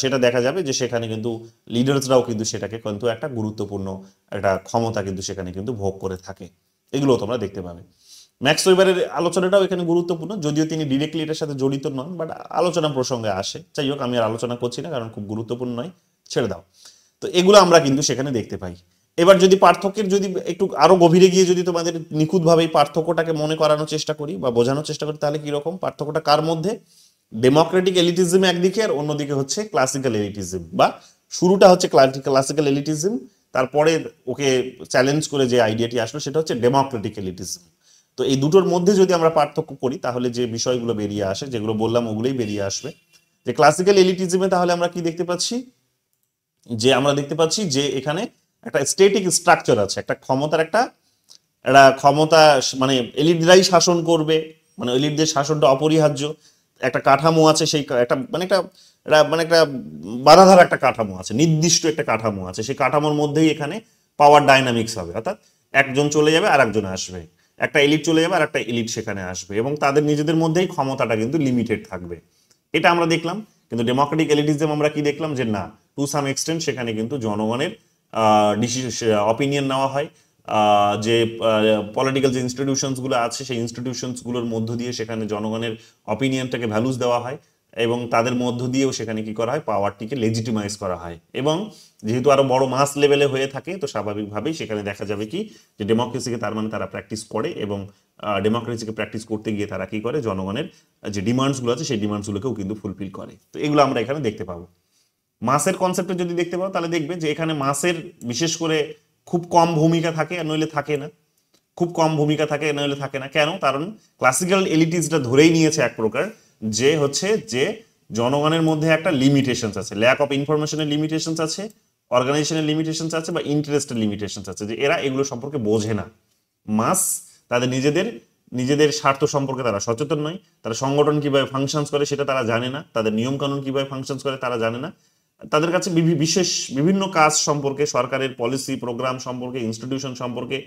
সেটা দেখা যাবে যে সেখানে কিন্তু লিডার্সরাও কিন্তু সেটাকে কিন্তু একটা গুরুত্বপূর্ণ একটা ক্ষমতা কিন্তু সেখানে কিন্তু ভোগ করে থাকে। এগুলো তোমরা দেখতে পাবে। ম্যাক্স ওয়েবারের আলোচনাটাও এখানে গুরুত্বপূর্ণ, যদিও তিনি ডিরেক্টলি এটার সাথে জড়িত নন, বাট আলোচনা প্রসঙ্গে আসে। যাই হোক, আমি আর আলোচনা করছি না, কারণ খুব গুরুত্বপূর্ণ নয়, ছেড়ে দাও। তো এগুলো আমরা কিন্তু সেখানে দেখতে পাই। এবার যদি পার্থক্যের যদি একটু আরো গভীরে গিয়ে যদি তোমাদের নিখুঁতভাবে এই পার্থক্যটাকে মনে করানোর চেষ্টা করি বা বোঝানোর চেষ্টা করি, তাহলে কিরকম পার্থক্যটা কার মধ্যে? ডেমোক্রেটিক এলিটিজম একদিকে, আর অন্যদিকে হচ্ছে ক্লাসিক্যাল এলিটিজম, বা শুরুটা হচ্ছে ক্লাসিক্যাল এলিটিজম, তারপরে ওকে চ্যালেঞ্জ করে যে আইডিয়াটি আসলো সেটা হচ্ছে ডেমোক্রেটিক এলিটিজম। তো এই দুটোর মধ্যে যদি আমরা পার্থক্য করি, তাহলে যে বিষয়গুলো বেরিয়ে আসে, যেগুলো বললাম ওগুলোই বেরিয়ে আসবে। যে ক্লাসিক্যাল এলিটিজমে তাহলে আমরা কি দেখতে পাচ্ছি? যে আমরা দেখতে পাচ্ছি যে এখানে একটা স্ট্যাটিক স্ট্রাকচার আছে, একটা ক্ষমতার একটা ক্ষমতা, মানে এলিটরাই শাসন করবে, মানে এলিটদের শাসনটা অপরিহার্য, একটা কাঠামো আছে, সেই একটা একটা বাঁধাধার একটা কাঠামো আছে, নির্দিষ্ট একটা কাঠামো আছে, সেই কাঠামোর মধ্যেই এখানে পাওয়ার ডাইনামিক্স হবে, অর্থাৎ একজন চলে যাবে আর একজন আসবে, একটা এলিট চলে যাবে আর একটা এলিট সেখানে আসবে, এবং তাদের নিজেদের মধ্যেই ক্ষমতাটা কিন্তু লিমিটেড থাকবে। এটা আমরা দেখলাম। কিন্তু ডেমোক্রেটিক এলিটিজম আমরা কি দেখলাম? যে না, টু সাম এক্সটেন্ট সেখানে কিন্তু জনগণের অপিনিয়ন নেওয়া হয়, যে পলিটিক্যাল যে ইনস্টিটিউশনসগুলো আছে সেই ইনস্টিটিউশনসগুলোর মধ্য দিয়ে সেখানে জনগণের অপিনিয়নটাকে ভ্যালুস দেওয়া হয়, এবং তাদের মধ্য দিয়েও সেখানে কি করা হয়? পাওয়ারটিকে লেজিটিমাইজ করা হয়। এবং যেহেতু আরো বড় মাস লেভেলে হয়ে থাকে, তো স্বাভাবিকভাবেই সেখানে দেখা যাবে কি যে ডেমোক্রেসিকে তার মানে তারা প্র্যাকটিস করে, এবং ডেমোক্রেসিকে প্র্যাকটিস করতে গিয়ে তারা কি করে? জনগণের যে ডিমান্ডসগুলো আছে সেই ডিমান্ডসগুলোকেও কিন্তু ফুলফিল করে। তো এগুলো আমরা এখানে দেখতে পাবো। মাসের কনসেপ্টে যদি দেখতে পাও, তাহলে দেখবে যে এখানে মাসের বিশেষ করে খুব কম ভূমিকা থাকে, আর নইলে থাকে না। খুব কম ভূমিকা থাকে, নইলে থাকে না। কেন? কারণ ক্লাসিক্যাল এলিটিসটা ধরেই নিয়েছে এক প্রকার যে হচ্ছে যে জনগণের মধ্যে একটা লিমিটেশনস আছে, ল্যাক অফ ইনফরমেশনের লিমিটেশনস আছে, অর্গানাইজেশনের লিমিটেশনস আছে, বা ইন্টারেস্টের লিমিটেশনস আছে, যে এরা এগুলো সম্পর্কে বোঝে না। মাস তাদের নিজেদের স্বার্থ সম্পর্কে তারা সচেতন নয়, তারা সংগঠন কিভাবে ফাংশনস করে সেটা তারা জানে না, তাদের নিয়ম কানুন কিভাবে ফাংশনস করে তারা জানে না, তাদের কাছে বিভিন্ন কাজ সম্পর্কে, সরকারের পলিসি প্রোগ্রাম সম্পর্কে, ইনস্টিটিউশন সম্পর্কে,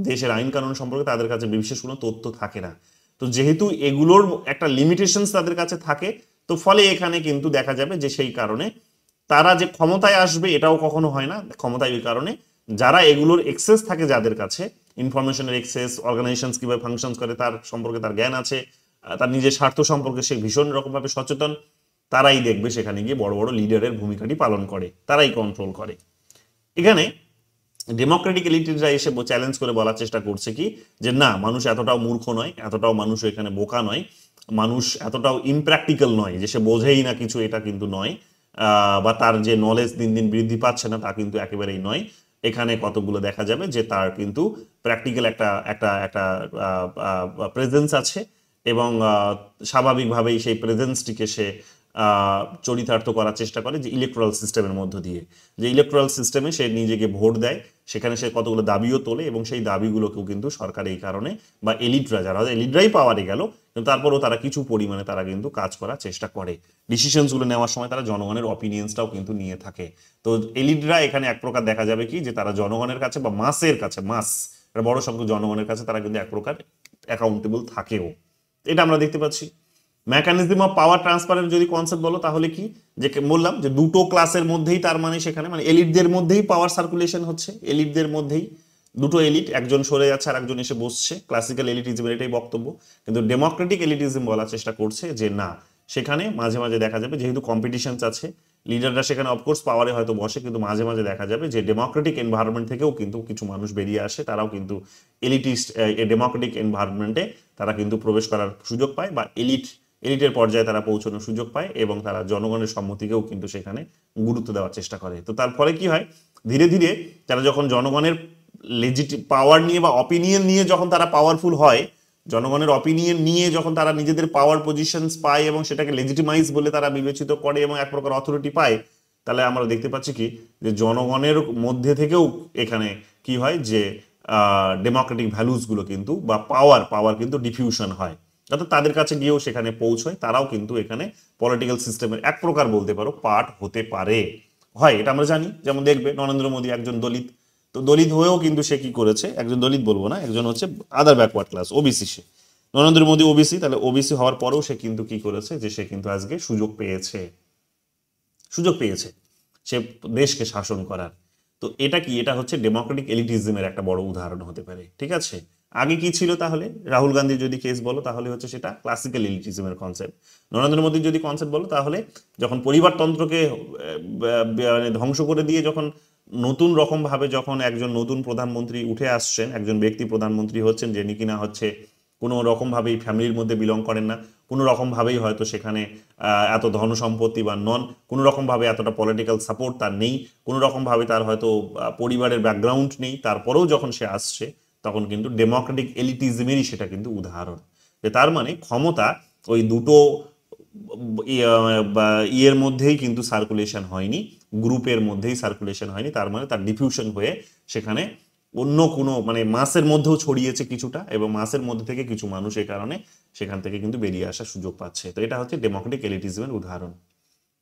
দেশের আইন কানুন সম্পর্কে তাদের কাছে বিশেষ কোনো তথ্য থাকে না। তো যেহেতু এগুলোর একটা লিমিটেশনস তাদের কাছে থাকে, তো ফলে এখানে কিন্তু দেখা যাবে যে সেই কারণে তারা যে ক্ষমতায় আসবে এটাও কখনো হয় না। ক্ষমতায় ওই কারণে যারা এগুলোর এক্সেস থাকে, যাদের কাছে ইনফরমেশনের এক্সেস, অর্গানাইজেশনস কিভাবে ফাংশনস করে তার সম্পর্কে তার জ্ঞান আছে, তার নিজের স্বার্থ সম্পর্কে সে ভীষণ রকমভাবে সচেতন, তারাই দেখবে সেখানে গিয়ে বড় বড় লিডারের ভূমিকাটি পালন করে, তারাই কন্ট্রোল করে। এখানে ডেমোক্রেটিক এলিটরা এসে চ্যালেঞ্জ করে বলার চেষ্টা করছে কি যে না, মানুষ এতটাও মূর্খ নয়, এতটাও মানুষ এখানে বোকা নয়, মানুষ এতটাও ইমপ্র্যাকটিক্যাল নয় যে সে বোঝেই না কিছু, এটা কিন্তু নয়, বা তার যে নলেজ দিন দিন বৃদ্ধি পাচ্ছে না তা কিন্তু একেবারেই নয়। এখানে কতগুলো দেখা যাবে যে তার কিন্তু প্র্যাকটিক্যাল একটা একটা একটা প্রেজেন্স আছে, এবং স্বাভাবিকভাবেই সেই প্রেজেন্সটিকে সে চরিতার্থ করার চেষ্টা করে যে ইলেকট্রাল সিস্টেমের মধ্য দিয়ে, যে ইলেকট্রাল সিস্টেমে সে নিজেকে ভোট দেয়, সেখানে সে কতগুলো দাবিও তোলে, এবং সেই দাবিগুলোকেও কিন্তু সরকার এই কারণে বা এলিটরা, যারা এলিটরাই পাওয়ারে গেল, কিন্তু তারপরেও তারা কিছু পরিমাণে তারা কিন্তু কাজ করার চেষ্টা করে, ডিসিশনসগুলো নেওয়ার সময় তারা জনগণের অপিনিয়ন্সটাও কিন্তু নিয়ে থাকে। তো এলিটরা এখানে এক প্রকার দেখা যাবে কি যে তারা জনগণের কাছে বা মাসের কাছে, একটা বড় সংখ্যক জনগণের কাছে তারা কিন্তু এক প্রকার অ্যাকাউন্টেবল থাকেও। এটা আমরা দেখতে পাচ্ছি। মেকানিজম অফ পাওয়ার ট্রান্সফারের যদি কনসেপ্ট বলো, তাহলে কি যে বললাম যে দুটো ক্লাসের মধ্যেই, তার মানে সেখানে মানে এলিটদের মধ্যেই পাওয়ার সার্কুলেশন হচ্ছে, এলিটদের মধ্যেই দুটো এলিট, একজন সরে যাচ্ছে আর একজন এসে বসছে। ক্লাসিক্যাল এলিটিজমের এটাই বক্তব্য। কিন্তু ডেমোক্রেটিক এলিটিজম বলার চেষ্টা করছে যে না, সেখানে মাঝে মাঝে দেখা যাবে যেহেতু কম্পিটিশনস আছে, লিডাররা সেখানে অফকোর্স পাওয়ারে হয়তো বসে, কিন্তু মাঝে মাঝে দেখা যাবে যে ডেমোক্রেটিক এনভায়রনমেন্ট থেকেও কিন্তু কিছু মানুষ বেরিয়ে আসে, তারাও কিন্তু এলিটিস্ট ডেমোক্রেটিক এনভায়রনমেন্টে তারা কিন্তু প্রবেশ করার সুযোগ পায়, বা এলিটের পর্যায়ে তারা পৌঁছানোর সুযোগ পায়, এবং তারা জনগণের সম্মতিকেও কিন্তু সেখানে গুরুত্ব দেওয়ার চেষ্টা করে। তো তার ফলে কি হয়, ধীরে ধীরে তারা যখন জনগণের পাওয়ার নিয়ে বা অপিনিয়ন নিয়ে যখন তারা পাওয়ারফুল হয়, জনগণের অপিনিয়ন নিয়ে যখন তারা নিজেদের পাওয়ার পজিশনস পায় এবং সেটাকে লেজিটিমাইজ বলে তারা বিবেচিত করে এবং এক প্রকার অথরিটি পায়, তাহলে আমরা দেখতে পাচ্ছি কি যে জনগণের মধ্যে থেকেও এখানে কি হয় যে ডেমোক্রেটিক ভ্যালুসগুলো কিন্তু বা পাওয়ার কিন্তু ডিফিউশন হয়, অর্থাৎ তাদের কাছে গিয়েও সেখানে পৌঁছয়, তারাও কিন্তু এখানে পলিটিক্যাল সিস্টেমের এক প্রকার বলতে পারো পার্ট হতে পারে, হয়। এটা আমরা জানি, যেমন দেখবে নরেন্দ্র মোদী একজন দলিত, তো দলিত হয়েও কিন্তু সে কি করেছে, একজন দলিত বলবো না, একজন হচ্ছে আদার ব্যাকওয়ার্ড ক্লাস, ওবিসি। সে নরেন্দ্র মোদী ওবিসি, তাহলে ওবিসি হওয়ার পরেও সে কিন্তু কি করেছে যে সে কিন্তু আজকে সুযোগ পেয়েছে, সুযোগ পেয়েছে সে দেশকে শাসন করার। তো এটা কি, এটা হচ্ছে ডেমোক্রেটিক এলিটিজমের একটা বড় উদাহরণ হতে পারে। ঠিক আছে, আগে কি ছিল তাহলে? রাহুল গান্ধীর যদি কেস বলো তাহলে হচ্ছে সেটা ক্লাসিক্যাল এলিটিজমের কনসেপ্ট। নরেন্দ্র মোদীর যদি কনসেপ্ট বলো তাহলে যখন পরিবারতন্ত্রকে মানে ধ্বংস করে দিয়ে যখন নতুন রকম ভাবে যখন একজন নতুন প্রধানমন্ত্রী উঠে আসছেন, একজন ব্যক্তি প্রধানমন্ত্রী হচ্ছেন যিনি কিনা হচ্ছে কোনো রকম ভাবেই ফ্যামিলির মধ্যে বিলং করেন না, কোনো রকম ভাবেই হয়তো সেখানে এত ধন সম্পত্তি বা নন, কোনো রকম ভাবে এতটা পলিটিক্যাল সাপোর্ট তার নেই, কোনো রকম ভাবে তার হয়তো পরিবারের ব্যাকগ্রাউন্ড নেই, তারপরেও যখন সে আসছে তখন কিন্তু ডেমোক্রেটিক এলিটিজমেরই সেটা কিন্তু উদাহরণ। যে তার মানে ক্ষমতা ওই দুটো ইয়ের মধ্যেই কিন্তু সার্কুলেশন হয়নি, গ্রুপের মধ্যেই সার্কুলেশন হয়নি, তার মানে তার ডিফিউশন হয়ে সেখানে অন্য কোনো মানে মাসের মধ্যেও ছড়িয়েছে কিছুটা, এবং মাসের মধ্যে থেকে কিছু মানুষ এই কারণে সেখান থেকে কিন্তু বেরিয়ে আসার সুযোগ পাচ্ছে। তো এটা হচ্ছে ডেমোক্রেটিক এলিটিজমের উদাহরণ।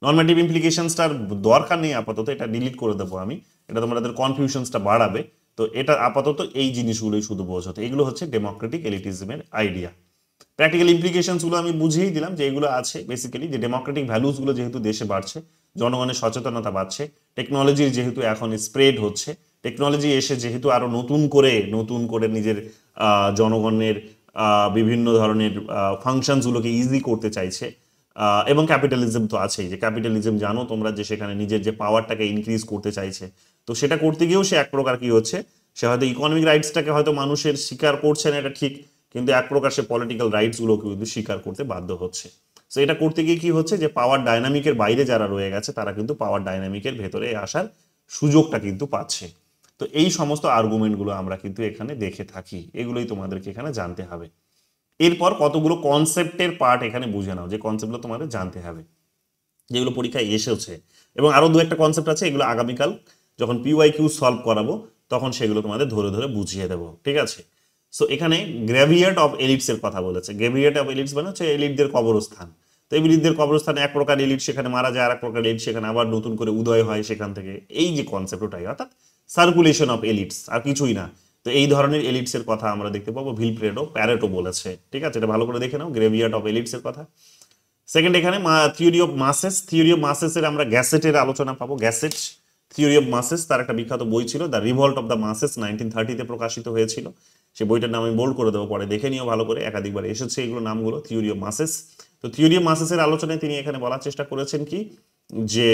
নর্মেটিভ ইমপ্লিকেশনসটার দরকার নেই আপাতত, এটা ডিলিট করে দেবো আমি, এটা তোমাদের কনফিউশনসটা বাড়াবে। তো এটা আপাতত এই জিনিসগুলোই শুধু বোঝাতে, এগুলো হচ্ছে ডেমোক্রেটিক এলিটিজমের আইডিয়া। প্র্যাকটিক্যাল ইমপ্লিকেশনসগুলো আমি বুঝিয়েই দিলাম যে এগুলো আছে বেসিক্যালি, যে ডেমোক্রেটিক ভ্যালুসগুলো যেহেতু দেশে বাড়ছে, জনগণের সচেতনতা বাড়ছে, টেকনোলজির যেহেতু এখন স্প্রেড হচ্ছে, টেকনোলজি এসে যেহেতু আরো নতুন করে নিজের জনগণের বিভিন্ন ধরনের ফাংশনসগুলোকে ইজি করতে চাইছে, এবং ক্যাপিটালিজম তো আছেই, যে ক্যাপিটালিজম জানো তোমরা যে সেখানে নিজের যে পাওয়ারটাকে ইনক্রিজ করতে চাইছে, তো সেটা করতে গিয়েও সে এক প্রকার কি হচ্ছে, সে হয়তো ইকোনমিক রাইটসটাকে হয়তো মানুষের স্বীকার করছে না, এটা ঠিক, কিন্তু এক প্রকার সে পলিটিক্যাল রাইটসগুলোকে কিন্তু স্বীকার করতে বাধ্য হচ্ছে। তো এটা করতে গিয়ে কি হচ্ছে, যে পাওয়ার ডাইনামিকের বাইরে যারা রয়ে গেছে তারা কিন্তু পাওয়ার ডাইনামিকের ভেতরে আসার সুযোগটা কিন্তু পাচ্ছে। তো এই সমস্ত আর্গুমেন্টগুলো আমরা কিন্তু এখানে দেখে থাকি, এগুলোই তোমাদেরকে এখানে জানতে হবে। এরপর কতগুলো কনসেপ্টের পার্ট এখানে বুঝে নাও, যে কনসেপ্টগুলো তোমাদের জানতে হবে, যেগুলো পরীক্ষায় এসেছে, এবং আরো দু একটা কনসেপ্ট আছে, এগুলো আগামীকাল যখন পিওয়াইকিউ সলভ করাবো তখন সেগুলো তোমাদের ধরে ধরে বুঝিয়ে দেবো। ঠিক আছে, সো এখানে গ্র্যাভিয়েট অফ এলিটস এর কথা বলেছে। গ্র্যাভিয়েট অফ এলিটস মানে হচ্ছে এলিটদের কবরস্থান। তো এলিটদের কবরস্থানে এক প্রকার এলিট সেখানে মারা যায়, আর এক প্রকার এলিট সেখানে আবার নতুন করে উদয় হয় সেখান থেকে, এই যে কনসেপ্ট ওটাই, অর্থাৎ সার্কুলেশন অফ এলিটস, আর কিছুই না। তো এই ধরনের এলিটস এর কথা আমরা দেখতে পাবো, ভিলফ্রেডো প্যারেটো বলেছে। ঠিক আছে, এটা ভালো করে দেখে নাও, গ্র্যাভিয়েট অফ এলিটস এর কথা। সেকেন্ড, এখানে থিওরি অফ মাসেস, থিওরি অফ মাসেস এর আমরা গ্যাসেটের আলোচনা পাবো। গ্যাসেট থিওরি অফ মাসেস, তার একটা বিখ্যাত বই ছিল, the revolt of the masses, 1930-তে প্রকাশিত হয়েছিল। সেই বইটার নাম আমি বোল্ড করে দেবো, পরে দেখে নিও ভালো করে, একাধিকবার এসেছে এগুলো নামগুলো, থিওরি অফ মাসেস। তো থিওরি অফ মাসেসের আলোচনায় তিনি এখানে বলার চেষ্টা করেছেন কি, যে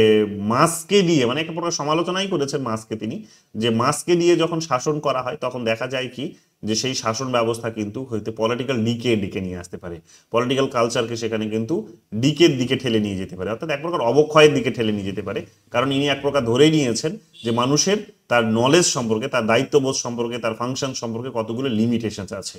মাসকে দিয়ে, মানে একটা প্রকার সমালোচনাই করেছেন মাসকে তিনি, যে মাসকে দিয়ে যখন শাসন করা হয় তখন দেখা যায় কি, যে সেই শাসন ব্যবস্থা কিন্তু হয়তো পলিটিক্যাল ডিকে নিয়ে আসতে পারে, পলিটিক্যাল কালচারকে সেখানে কিন্তু ডিকের দিকে ঠেলে নিয়ে যেতে পারে, অর্থাৎ এক প্রকার অবক্ষয়ের দিকে ঠেলে নিয়ে যেতে পারে। কারণ ইনি এক প্রকার ধরেই নিয়েছেন যে মানুষের তার নলেজ সম্পর্কে, তার দায়িত্ববোধ সম্পর্কে, তার ফাংশন সম্পর্কে কতগুলো লিমিটেশনস আছে,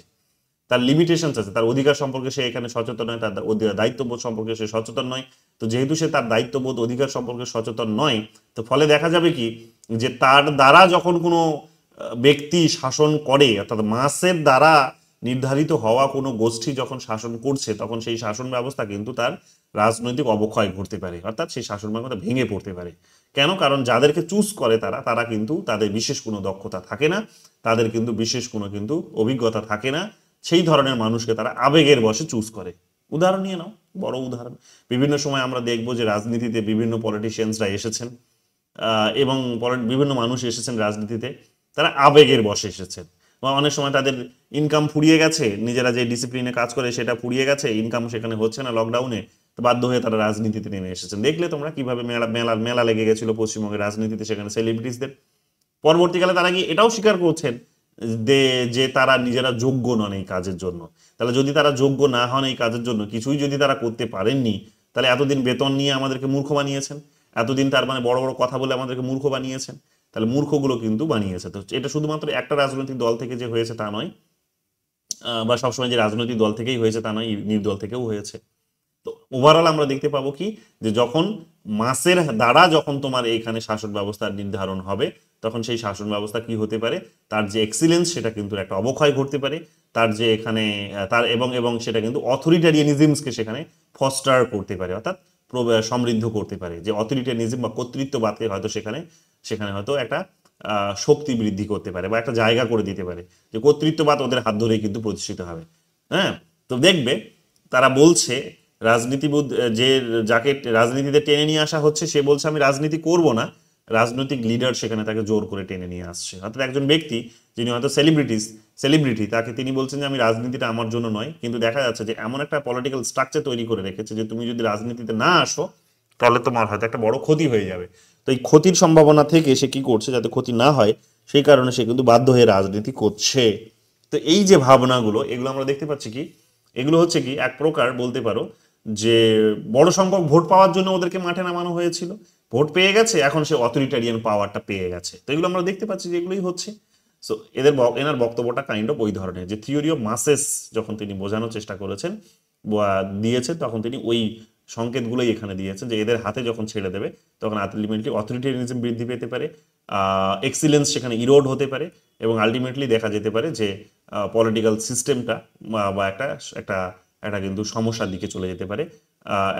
তার লিমিটেশনস আছে, তার অধিকার সম্পর্কে সে এখানে সচেতন নয়, তার দায়িত্ববোধ সম্পর্কে সে সচেতন নয়। তো যেহেতু সে তার দায়িত্ববোধ অধিকার সম্পর্কে সচেতন নয়, তো ফলে দেখা যাবে কি, যে তার দ্বারা যখন কোনো ব্যক্তি শাসন করে, অর্থাৎ মাসের দ্বারা নির্ধারিত হওয়া কোনো গোষ্ঠী যখন শাসন করছে, তখন সেই শাসন ব্যবস্থা কিন্তু তার রাজনৈতিক অবক্ষয় ঘটতে পারে, অর্থাৎ সেই শাসন ব্যবস্থা ভেঙে পড়তে পারে। কেন? কারণ যাদেরকে চুজ করে তারা কিন্তু তাদের বিশেষ কোনো দক্ষতা থাকে না, তাদের কিন্তু বিশেষ কোনো কিন্তু অভিজ্ঞতা থাকে না, সেই ধরনের মানুষকে তারা আবেগের বশে চুজ করে। উদাহরণ নিয়ে নাও, বড় উদাহরণ, বিভিন্ন সময় আমরা দেখবো যে রাজনীতিতে বিভিন্ন পলিটিশিয়ানসরা এসেছেন, এবং বিভিন্ন মানুষ এসেছেন রাজনীতিতে, তারা আবেগের বশে এসেছেন, বা অনেক সময় তাদের ইনকাম ফুরিয়ে গেছে, নিজেরা যে ডিসিপ্লিনে কাজ করে সেটা ফুরিয়ে গেছে, ইনকাম সেখানে হচ্ছে না লকডাউনে, তো বাধ্য হয়ে তারা রাজনীতিতে নেমে এসেছেন। দেখলে তোমরা কিভাবে মেলা লেগে গেছিল পশ্চিমবঙ্গের রাজনীতিতে, সেখানে সেলিব্রিটিসদের। পরবর্তীকালে তারা কি এটাও স্বীকার করছেন যে তারা নিজেরা যোগ্য নন এই কাজের জন্য। তাহলে যদি তারা যোগ্য না হন এই কাজের জন্য, কিছুই যদি তারা করতে পারেননি, তাহলে এতদিন বেতন নিয়ে আমাদেরকে মূর্খ বানিয়েছেন, এতদিন তার মানে বড় বড় কথা বলে আমাদেরকে মূর্খ বানিয়েছেন, তাহলে মূর্খগুলো কিন্তু বানিয়েছে। তো এটা শুধুমাত্র একটা রাজনৈতিক দল থেকে যে হয়েছে তা নয়, বা সবসময় যে রাজনৈতিক দল থেকেই হয়েছে তা নয়, নির্দল থেকেও হয়েছে। তো ওভারঅল আমরা দেখতে পাবো কি, যে যখন মাসের দ্বারা যখন তোমার এইখানে শাসন ব্যবস্থার নির্ধারণ হবে, তখন সেই শাসন ব্যবস্থা কি হতে পারে, তার যে এক্সিলেন্স সেটা কিন্তু একটা অবক্ষয় ঘটতে পারে, তার যে এখানে তার এবং সেটা কিন্তু অথরিটারিয়ানিজমসকে সেখানে ফস্টার করতে পারে, অর্থাৎ সমৃদ্ধ করতে পারে, যে অথরিটারিয়ানিজম বা কর্তৃত্ববাদকে হয়তো সেখানে হয়তো একটা শক্তি বৃদ্ধি করতে পারে, বা একটা জায়গা করে দিতে পারে, যে কর্তৃত্ববাদ ওদের হাত ধরেই কিন্তু প্রতিষ্ঠিত হবে। হ্যাঁ, তো দেখবে তারা বলছে রাজনীতিবিদ যে যাকে রাজনীতিতে টেনে নিয়ে আসা হচ্ছে সে বলছে আমি রাজনীতি করব না, রাজনৈতিক লিডার সেখানে তাকে জোর করে টেনে নিয়ে আসছে। অর্থাৎ একজন ব্যক্তি যিনি হয়তো সেলিব্রিটি তাকে তিনি বলছেন যে আমি রাজনীতিটা আমার জন্য নয়, কিন্তু দেখা যাচ্ছে যে এমন একটা পলিটিক্যাল স্ট্রাকচার তৈরি করে রেখেছে যে তুমি যদি রাজনীতিতে না আসো তাহলে তোমার হয়তো একটা বড় ক্ষতি হয়ে যাবে। তো এই ক্ষতির সম্ভাবনা থেকে সে কি করছে, যাতে ক্ষতি না হয় সেই কারণে সে কিন্তু বাধ্য হয়ে রাজনীতি করছে। তো এই যে ভাবনাগুলো এগুলো আমরা দেখতে পাচ্ছি কি, এগুলো হচ্ছে কি এক প্রকার বলতে পারো যে বড় সংখ্যক ভোট পাওয়ার জন্য ওদেরকে মাঠে নামানো হয়েছিল, ভোট পেয়ে গেছে, এখন সে অথরিটারিয়ান পাওয়ারটা পেয়ে গেছে। তো এগুলো আমরা দেখতে পাচ্ছি যে এগুলোই হচ্ছে। সো এনার বক্তব্যটা কাইন্ড অফ ওই ধরনের, যে থিওরি অফ মাসেস যখন তিনি বোঝানোর চেষ্টা করেছেন বা দিয়েছেন তখন তিনি ওই সংকেতগুলোই এখানে দিয়েছেন যে এদের হাতে যখন ছেড়ে দেবে তখন আলটিমেটলি অথরিটেরিয়ানিজম বৃদ্ধি পেতে পারে, এক্সিলেন্স সেখানে ইরোড হতে পারে, এবং আলটিমেটলি দেখা যেতে পারে যে পলিটিক্যাল সিস্টেমটা বা একটা একটা একটা কিন্তু সমস্যার দিকে চলে যেতে পারে,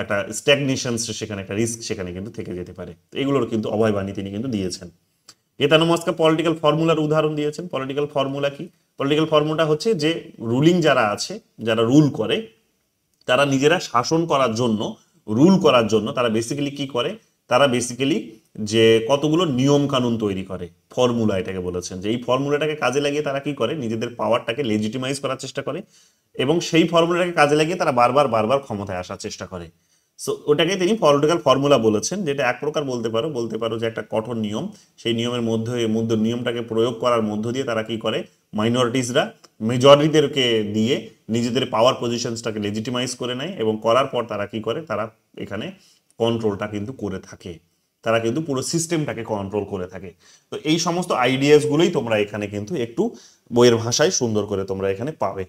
একটা স্ট্যাগনেশন সেখানে একটা রিস্ক সেখানে কিন্তু থেকে যেতে পারে। এগুলোর কিন্তু অভয়বাণী তিনি কিন্তু দিয়েছেন। গেতানো মস্কা পলিটিক্যাল ফর্মুলার উদাহরণ দিয়েছেন। পলিটিক্যাল ফর্মুলা কি? পলিটিক্যাল ফর্মুলা হচ্ছে যে রুলিং যারা আছে, যারা রুল করে, তারা নিজেরা শাসন করার জন্য, রুল করার জন্য তারা বেসিক্যালি কি করে, তারা বেসিক্যালি যে কতগুলো নিয়ম কানুন তৈরি করে, ফর্মুলা এটাকে বলেছেন, যে এই ফর্মুলাটাকে কাজে লাগিয়ে তারা কি করে, নিজেদের পাওয়ারটাকে লেজিটিমাইজ করার চেষ্টা করে, এবং সেই ফর্মুলাটাকে কাজে লাগিয়ে তারা বারবার ক্ষমতায় আসার চেষ্টা করে। সো ওটাকে তিনি পলিটিক্যাল ফর্মুলা বলেছেন, যেটা এক প্রকার বলতে পারো যে একটা কঠোর নিয়ম। সেই নিয়মের মধ্যে নিয়মটাকে প্রয়োগ করার মধ্য দিয়ে তারা কি করে, মাইনরিটিসরা মেজরিটিদেরকে দিয়ে নিজেদের পাওয়ার পজিশনসটাকে লেজিটিমাইজ করে নেয়, এবং করার পর তারা কি করে, তারা এখানে কন্ট্রোলটা কিন্তু করে থাকে, তারা কিন্তু পুরো সিস্টেমটাকে কন্ট্রোল করে থাকে। তো এই সমস্ত আইডিয়াসগুলোই তোমরা এখানে কিন্তু একটু বইয়ের ভাষায় সুন্দর করে তোমরা এখানে পাবে।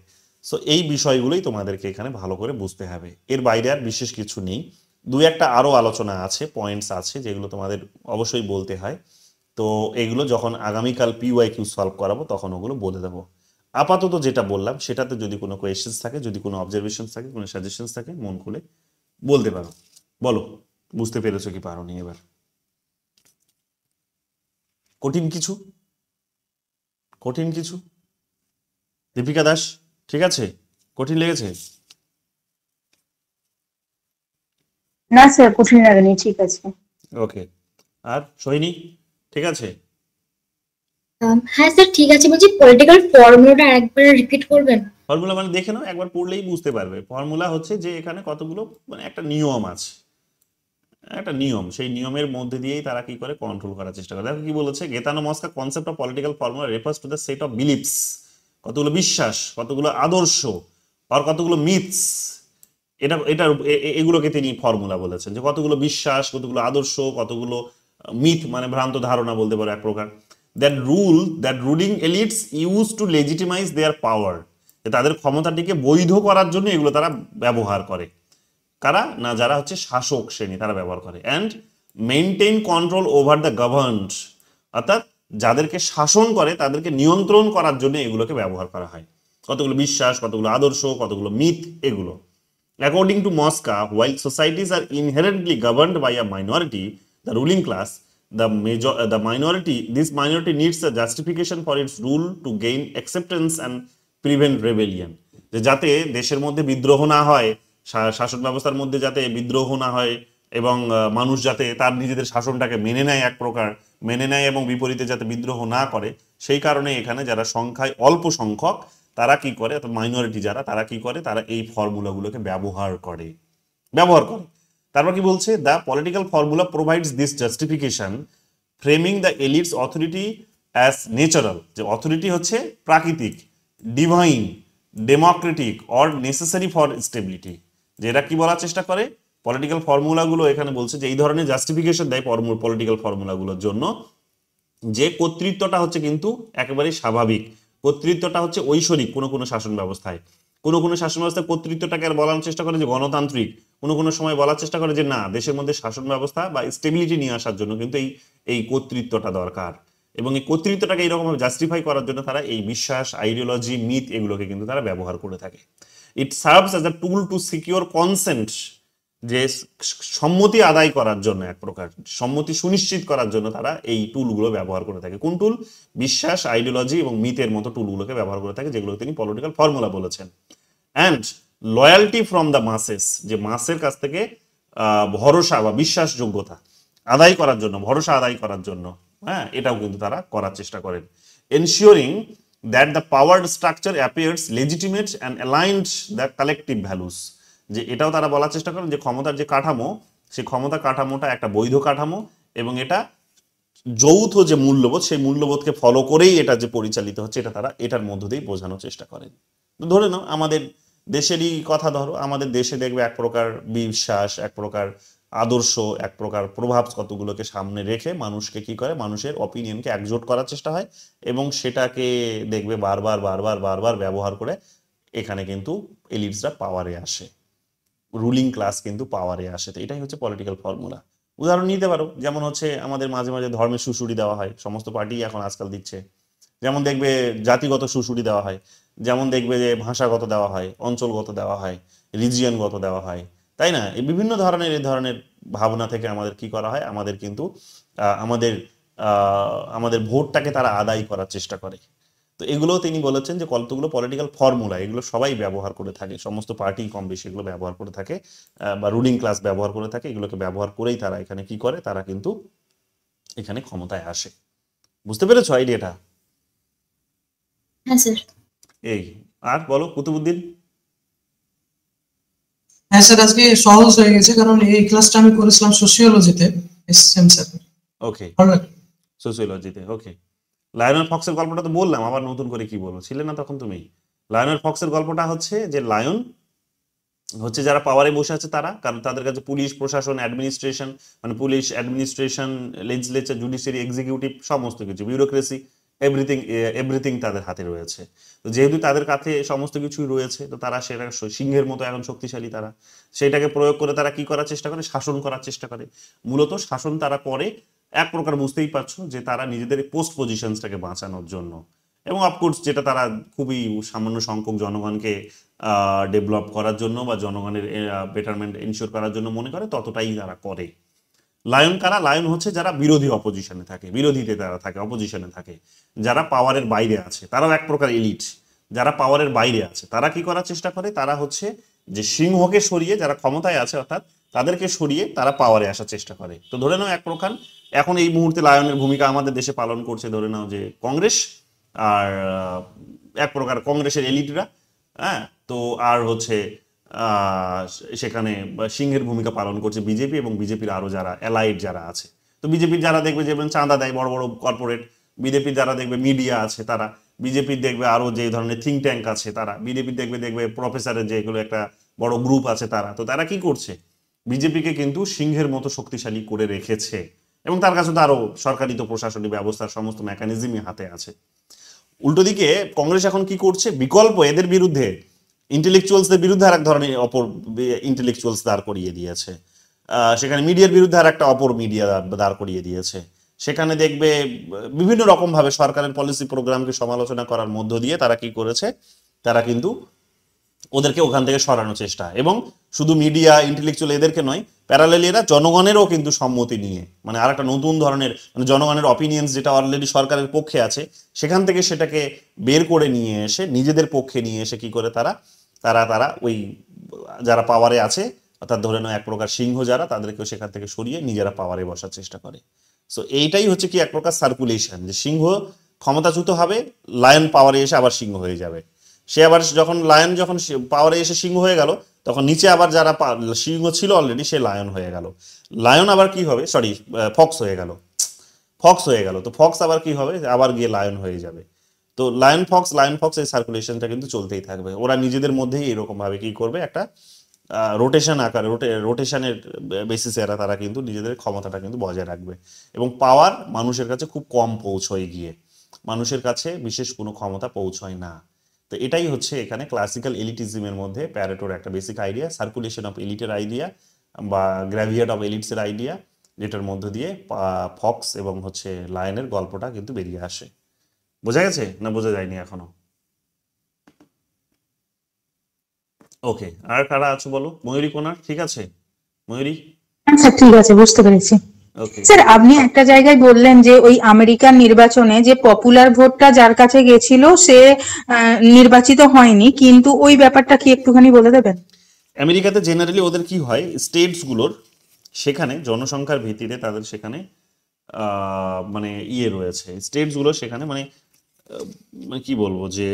সো এই বিষয়গুলোই তোমাদেরকে এখানে ভালো করে বুঝতে হবে, এর বাইরে আর বিশেষ কিছু নেই। দুই একটা আরো আলোচনা আছে, পয়েন্টস আছে যেগুলো তোমাদের অবশ্যই বলতে হয়। তো এগুলো যখন আগামীকাল PYQ সলভ করাবো তখন ওগুলো বলে দেবো। আপাতত যেটা বললাম সেটাতে যদি কোনো কোয়েশ্চেন্স থাকে, যদি কোনো অবজারভেশনস থাকে, কোনো সাজেশনস থাকে, মন খুলে বলতে পারো। বলো, বুঝতে পেরেছো কি পারোনি এবার? কঠিন কিছু দীপিকা দাস, ঠিক আছে? কঠিন লেগেছে? না স্যার, কঠিন লাগেনি, ঠিক আছে। ওকে। আর সোহিনী, ঠিক আছে? হ্যাঁ স্যার ঠিক আছে, বলছি পলিটিক্যাল ফর্মুলাটা একবার রিপিট করবেন? ফর্মুলা মানে দেখে নাও, একবার পড়লেই বুঝতে পারবে। ফর্মুলা হচ্ছে যে এখানে কতগুলো মানে একটা নিয়ম আছে, একটা নিয়ম, সেই নিয়মের মধ্যে দিয়েই তারা কি করে, কন্ট্রোল করার চেষ্টা করে। দেখো কি বলেছে, Gaetano Mosca concept of political formula refers to the set of beliefs, কতগুলো বিশ্বাস, কতগুলো আদর্শ, আর কতগুলো মিথস, এগুলোকে তিনি ফর্মুলা বলেছেন, যে কতগুলো বিশ্বাস, কতগুলো আদর্শ, কতগুলো মিথ মানে ভ্রান্ত ধারণা বলতে পারো এক প্রকার, that ruling elites use to legitimise their power, তাদের ক্ষমতাটিকে বৈধ করার জন্য এগুলো তারা ব্যবহার করে। কারা না, যারা হচ্ছে শাসক শ্রেণী তারা ব্যবহার করে। And maintain control over the governed, অর্থাৎ যাদেরকে শাসন করে তাদেরকে নিয়ন্ত্রণ করার জন্য এগুলোকে ব্যবহার করা হয়। কতগুলো বিশ্বাস, কতগুলো আদর্শ, কতগুলো মিথ, এগুলো। According to Mosca, while societies are inherently governed by a minority, the ruling class, this minority needs a justification for its rule to gain acceptance and prevent rebellion. যে যাতে দেশের মধ্যে বিদ্রোহ না হয়, শাসন ব্যবস্থার মধ্যে যাতে বিদ্রোহ না হয়, এবং মানুষ যাতে তার নিজেদের শাসনটাকে মেনে নেয়, এক প্রকার মেনে নেয়, এবং বিপরীতে যাতে বিদ্রোহ না করে, সেই কারণে এখানে যারা সংখ্যায় অল্প সংখ্যক তারা কি করে, মাইনরিটি যারা, তারা কি করে, তারা এই ফর্মুলাগুলোকে ব্যবহার করে। তারপর কি বলছে, the political formula provides this justification framing the elites authority as natural, যে অথরিটি হচ্ছে প্রাকৃতিক, divine, Democratic or necessary for stability. যে এরা কি বলার চেষ্টা করে, পলিটিক্যাল ফর্মুলাগুলো এখানে বলছে যে এই ধরনের জাস্টিফিকেশন দেয় পলিটিক্যাল ফর্মুলাগুলোর জন্য, যে কর্তৃত্বটা হচ্ছে কিন্তু একেবারে স্বাভাবিক, কর্তৃত্বটা হচ্ছে ঐশ্বরিক কোনো শাসন ব্যবস্থায়। কোনো শাসন ব্যবস্থায় কর্তৃত্বটাকে আর বলার চেষ্টা করে যে গণতান্ত্রিক, কোনো সময় বলার চেষ্টা করে যে না, দেশের মধ্যে শাসন ব্যবস্থা বা স্টেবিলিটি নিয়ে আসার জন্য কিন্তু এই কর্তৃত্বটা দরকার, এবং এই কর্তৃত্বটাকে এইরকমভাবে জাস্টিফাই করার জন্য তারা এই বিশ্বাস, আইডিওলজি, মিথ এগুলোকে কিন্তু তারা ব্যবহার করে থাকে। It serves as a tool to secure consent, যে সম্মতি আদায় করার জন্য, এক প্রকার সম্মতি সুনিশ্চিত করার জন্য তারা এই টুলগুলো ব্যবহার করে থাকে। কোন টুল? বিশ্বাস, আইডিওলজি এবং মিথের মতো টুলগুলোকে ব্যবহার করে থাকে, যেগুলো তিনি পলিটিক্যাল ফর্মুলা বলেছেন। অ্যান্ড লয়ালটি ফ্রম দ্য মাসেস, যে মাসের কাছ থেকে ভরসা বা বিশ্বাসযোগ্যতা আদায় করার জন্য, ভরসা আদায় করার জন্য, হ্যাঁ, এটাও কিন্তু তারা করার চেষ্টা করেন। Ensuring that the power structure appears legitimate and aligned the collective values, যে এটাও তারা বলার চেষ্টা করেন যে ক্ষমতার যে কাঠামো, সেই ক্ষমতা কাঠামোটা একটা বৈধ কাঠামো এবং এটা যৌথ যে মূল্যবোধ, সেই মূল্যবোধকে ফলো করেই এটা যে পরিচালিত হচ্ছে, এটা তারা এটার মধ্য দিয়েই বোঝানোর চেষ্টা করেন। ধরে নাও আমাদের দেশেরই কথা ধরো, আমাদের দেশে দেখবে এক প্রকার বিশ্বাস, এক প্রকার আদর্শ, এক প্রকার প্রভাব কতগুলোকে সামনে রেখে মানুষকে কি করে, মানুষের অপিনিয়নকে একজোট করার চেষ্টা হয় এবং সেটাকে দেখবে বারবার বারবার বারবার ব্যবহার করে এখানে কিন্তু এলিটসরা পাওয়ারে আসে, রুলিং ক্লাস কিন্তু পাওয়ারে আসে। তো এটাই হচ্ছে পলিটিক্যাল ফর্মুলা। উদাহরণ নিতে পারো, যেমন হচ্ছে আমাদের মাঝে মাঝে ধর্মের সুশুরি দেওয়া হয়, সমস্ত পার্টি এখন আজকাল দিচ্ছে। যেমন দেখবে জাতিগত সুশুরি দেওয়া হয়, যেমন দেখবে যে ভাষাগত দেওয়া হয়, অঞ্চলগত দেওয়া হয়, রিজিয়নগত দেওয়া হয়, তাই না? এই বিভিন্ন ধরনের এই ধরনের ভাবনা থেকে আমাদের কি করা হয়, আমাদের কিন্তু আমাদের ভোটটাকে তারা আদায় করার চেষ্টা করে। তো এগুলো তিনি বলেছেন যে কতগুলো পলিটিক্যাল ফর্মুলা, এগুলো সবাই ব্যবহার করে থাকে, সমস্ত পার্টি কম বেশি এগুলো ব্যবহার করে থাকে বা রুলিং ক্লাস ব্যবহার করে থাকে। এগুলোকে ব্যবহার করেই তারা এখানে কি করে, তারা কিন্তু এখানে ক্ষমতায় আসে। বুঝতে পেরেছো আইডিয়াটা? হ্যাঁ স্যার। এই আর বলো কুতুবুদ্দিন। হ্যাঁ স্যার, আজকে সহজ হয়ে গেছে কারণ এই ক্লাসটা আমি করেছিলাম সোশিওলজিতে, এসএম স্যার। ওকে, ভালো লাগলো। সোসিওলজিতে। ওকে, লায়নেল ফক্সের গল্পটা তো বললাম, আবার নতুন করে কি বলবো, ছিলে না তখন তুমি? লায়নেল ফক্সের গল্পটা হচ্ছে যে লায়ন হচ্ছে যারা পাওয়ারে বসে আছে তারা, কারণ তাদের কাছে পুলিশ প্রশাসন অ্যাডমিনিস্ট্রেশন, মানে police administration, legislature, judiciary, executive, সমস্ত কিছু, বিউরোক্রেসি, এভরিথিং তাদের হাতে রয়েছে। তো যেহেতু তাদের কাছে সমস্ত কিছুই রয়েছে, তো তারা সেটা সিংহের মতো এখন শক্তিশালী, তারা সেটাকে প্রয়োগ করে তারা কি করার চেষ্টা করে, শাসন করার চেষ্টা করে। মূলত শাসন তারা করে এক প্রকার, বুঝতেই পারছো, যে তারা নিজেদের পোস্ট পজিশনসটাকে বাঁচানোর জন্য, এবং অফকোর্স যেটা তারা খুবই সামান্য সংখ্যক জনগণকে ডেভেলপ করার জন্য বা জনগণের বেটারমেন্ট এনশিওর করার জন্য মনে করে, ততটাই তারা করে। লায়ন কারা? লায়ন হচ্ছে যারা বিরোধী অপোজিশনে থাকে, বিরোধীতে তারা থাকে, অপোজিশনে থাকে, যারা পাওয়ারের বাইরে আছে, তারাও এক প্রকার এলিট। যারা পাওয়ারের বাইরে আছে তারা কি করার চেষ্টা করে, তারা হচ্ছে যে সিংহকে সরিয়ে, যারা ক্ষমতায় আছে অর্থাৎ তাদেরকে সরিয়ে তারা পাওয়ারে আসার চেষ্টা করে। তো ধরে নাও এক প্রকার এখন এই মুহূর্তে লায়নের ভূমিকা আমাদের দেশে পালন করছে ধরে নাও যে কংগ্রেস, আর এক প্রকার কংগ্রেসের এলিটরা, হ্যাঁ, তো আর হচ্ছে সেখানে সিংহের ভূমিকা পালন করছে বিজেপি এবং বিজেপির আরো যারা অ্যালাইড যারা আছে। তো বিজেপির যারা দেখবে যে চাঁদা দেয় বড় বড় কর্পোরেট, বিজেপির যারা দেখবে মিডিয়া আছে তারা, বিজেপির দেখবে আরো যে ধরনের থিঙ্ক ট্যাঙ্ক আছে তারা, বিজেপির দেখবে প্রফেসরের যেগুলো একটা বড় গ্রুপ আছে তারা। তো তারা কি করছে, বিজেপিকে কিন্তু সিংহের মতো শক্তিশালী করে রেখেছে এবং তার কাছে তো আরো সরকারি তো প্রশাসনিক ব্যবস্থার সমস্ত মেকানিজমই হাতে আছে। উল্টো দিকে কংগ্রেস এখন কি করছে, বিকল্প এদের বিরুদ্ধে, ইন্টেলেকচুয়ালসদের বিরুদ্ধে আর এক ধরনের অপর ইন্টেলেকচুয়ালস দাঁড় করিয়ে দিয়েছে, সেখানে মিডিয়ার বিরুদ্ধে আর একটা অপর মিডিয়া দাঁড় করিয়ে দিয়েছে। সেখানে দেখবে বিভিন্ন রকম ভাবে সরকারের পলিসি প্রোগ্রামকে সমালোচনা করার মধ্য দিয়ে তারা কি করেছে, তারা কিন্তু ওদেরকে ওখান থেকে সরানোর চেষ্টা, এবং শুধু মিডিয়া ইন্টেলেকচুয়াল এদেরকে নয়, প্যারালেলি এরা জনগণেরও কিন্তু সম্মতি নিয়ে, মানে আর একটা নতুন ধরনের, মানে জনগণের অপিনিয়ন্স যেটা অলরেডি সরকারের পক্ষে আছে সেখান থেকে সেটাকে বের করে নিয়ে এসে নিজেদের পক্ষে নিয়ে এসে কি করে তারা তারা তারা ওই যারা পাওয়ারে আছে অর্থাৎ ধরে নাও এক প্রকার সিংহ যারা, তাদেরকেও সেখান থেকে সরিয়ে নিজেরা পাওয়ারে বসার চেষ্টা করে। সো এইটাই হচ্ছে কি এক প্রকার সার্কুলেশন, যে সিংহ ক্ষমতাচ্যুত হবে, লায়ন পাওয়ারে এসে আবার সিংহ হয়ে যাবে। সে আবার যখন লায়ন যখন পাওয়ারে এসে সিংহ হয়ে গেল, তখন নিচে আবার যারা সিংহ ছিল অলরেডি সে লায়ন হয়ে গেল। লায়ন আবার কি হবে, সরি ফক্স হয়ে গেল, তো ফক্স আবার কি হবে, আবার গিয়ে লায়ন হয়ে যাবে। তো লায়ন ফক্স এই সার্কুলেশনটা কিন্তু চলতেই থাকবে। ওরা নিজেদের মধ্যেই এরকম ভাবে কি করবে, একটা রোটেশন আকারে, রোটেশনের বেসিসে তারা কিন্তু নিজেদের ক্ষমতাটা কিন্তু বজায় রাখবে এবং পাওয়ার মানুষের কাছে খুব কম পৌঁছয়, গিয়ে মানুষের কাছে বিশেষ কোনো ক্ষমতা পৌঁছয় না। তো এটাই হচ্ছে এখানে ক্লাসিক্যাল এলিটিজমের মধ্যে প্যারেটোর একটা বেসিক আইডিয়া, সার্কুলেশন অফ এলিটের আইডিয়া বা গ্র্যাভিয়েট অফ এলিটসের আইডিয়া, যেটার মধ্য দিয়ে ফক্স এবং হচ্ছে লায়নের গল্পটা কিন্তু বেরিয়ে আসে। বোঝা গেছে না বোঝা যায়নি এখনো? ওকে, আর কারা আছো বলো? ময়ূরী কোনার, ঠিক আছে ময়ূরী? আচ্ছা ঠিক আছে, বুঝতে পেরেছি। ওকে, স্যার আপনি একটা জায়গায় বললেন যে ওই আমেরিকান নির্বাচনে যে পপুলার ভোটটা যার কাছে গেছিল সে নির্বাচিত হয়নি, কিন্তু ওই ব্যাপারটা কি একটুখানি বলে দেবেন? আমেরিকাতে জেনারেলি ওদের কি হয়, স্টেটসগুলোর সেখানে জনসংখ্যার ভিত্তিতে তাদের সেখানে মানে ইয়ে রয়েছে, স্টেটসগুলো সেখানে মানে মানে কি বলবো যে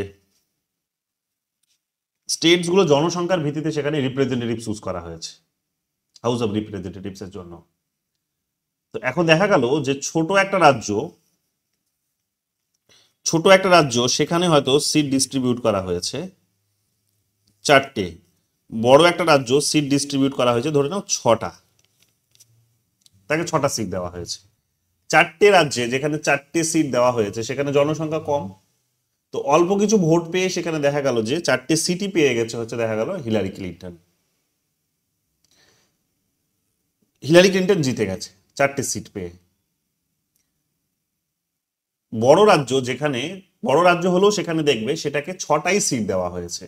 স্টেটসগুলো জনসংখ্যার ভিত্তিতে সেখানে রিপ্রেজেন্টেটিভ চুজ করা হয়েছে হাউস অফ রিপ্রেজেন্টেটিভস এর জন্য। তো এখন দেখা গেল যে ছোট একটা রাজ্য সেখানে হয়তো সিট ডিস্ট্রিবিউট করা হয়েছে 4টে, বড় একটা রাজ্য সিট ডিস্ট্রিবিউট করা হয়েছে ধরে নাও 6টা, তাকে 6টা সিট দেওয়া হয়েছে। 4টে রাজ্যে যেখানে 4টে সিট দেওয়া হয়েছে সেখানে জনসংখ্যা কম, তো অল্প কিছু ভোট পেয়ে সেখানে দেখা গেল যে 4টে সিটই পেয়ে গেছে হচ্ছে দেখা গেল হিলারি ক্লিন্টন জিতে গেছে 4টে সিট পেয়ে। বড় রাজ্য হলেও সেখানে দেখবে সেটাকে 6টাই সিট দেওয়া হয়েছে,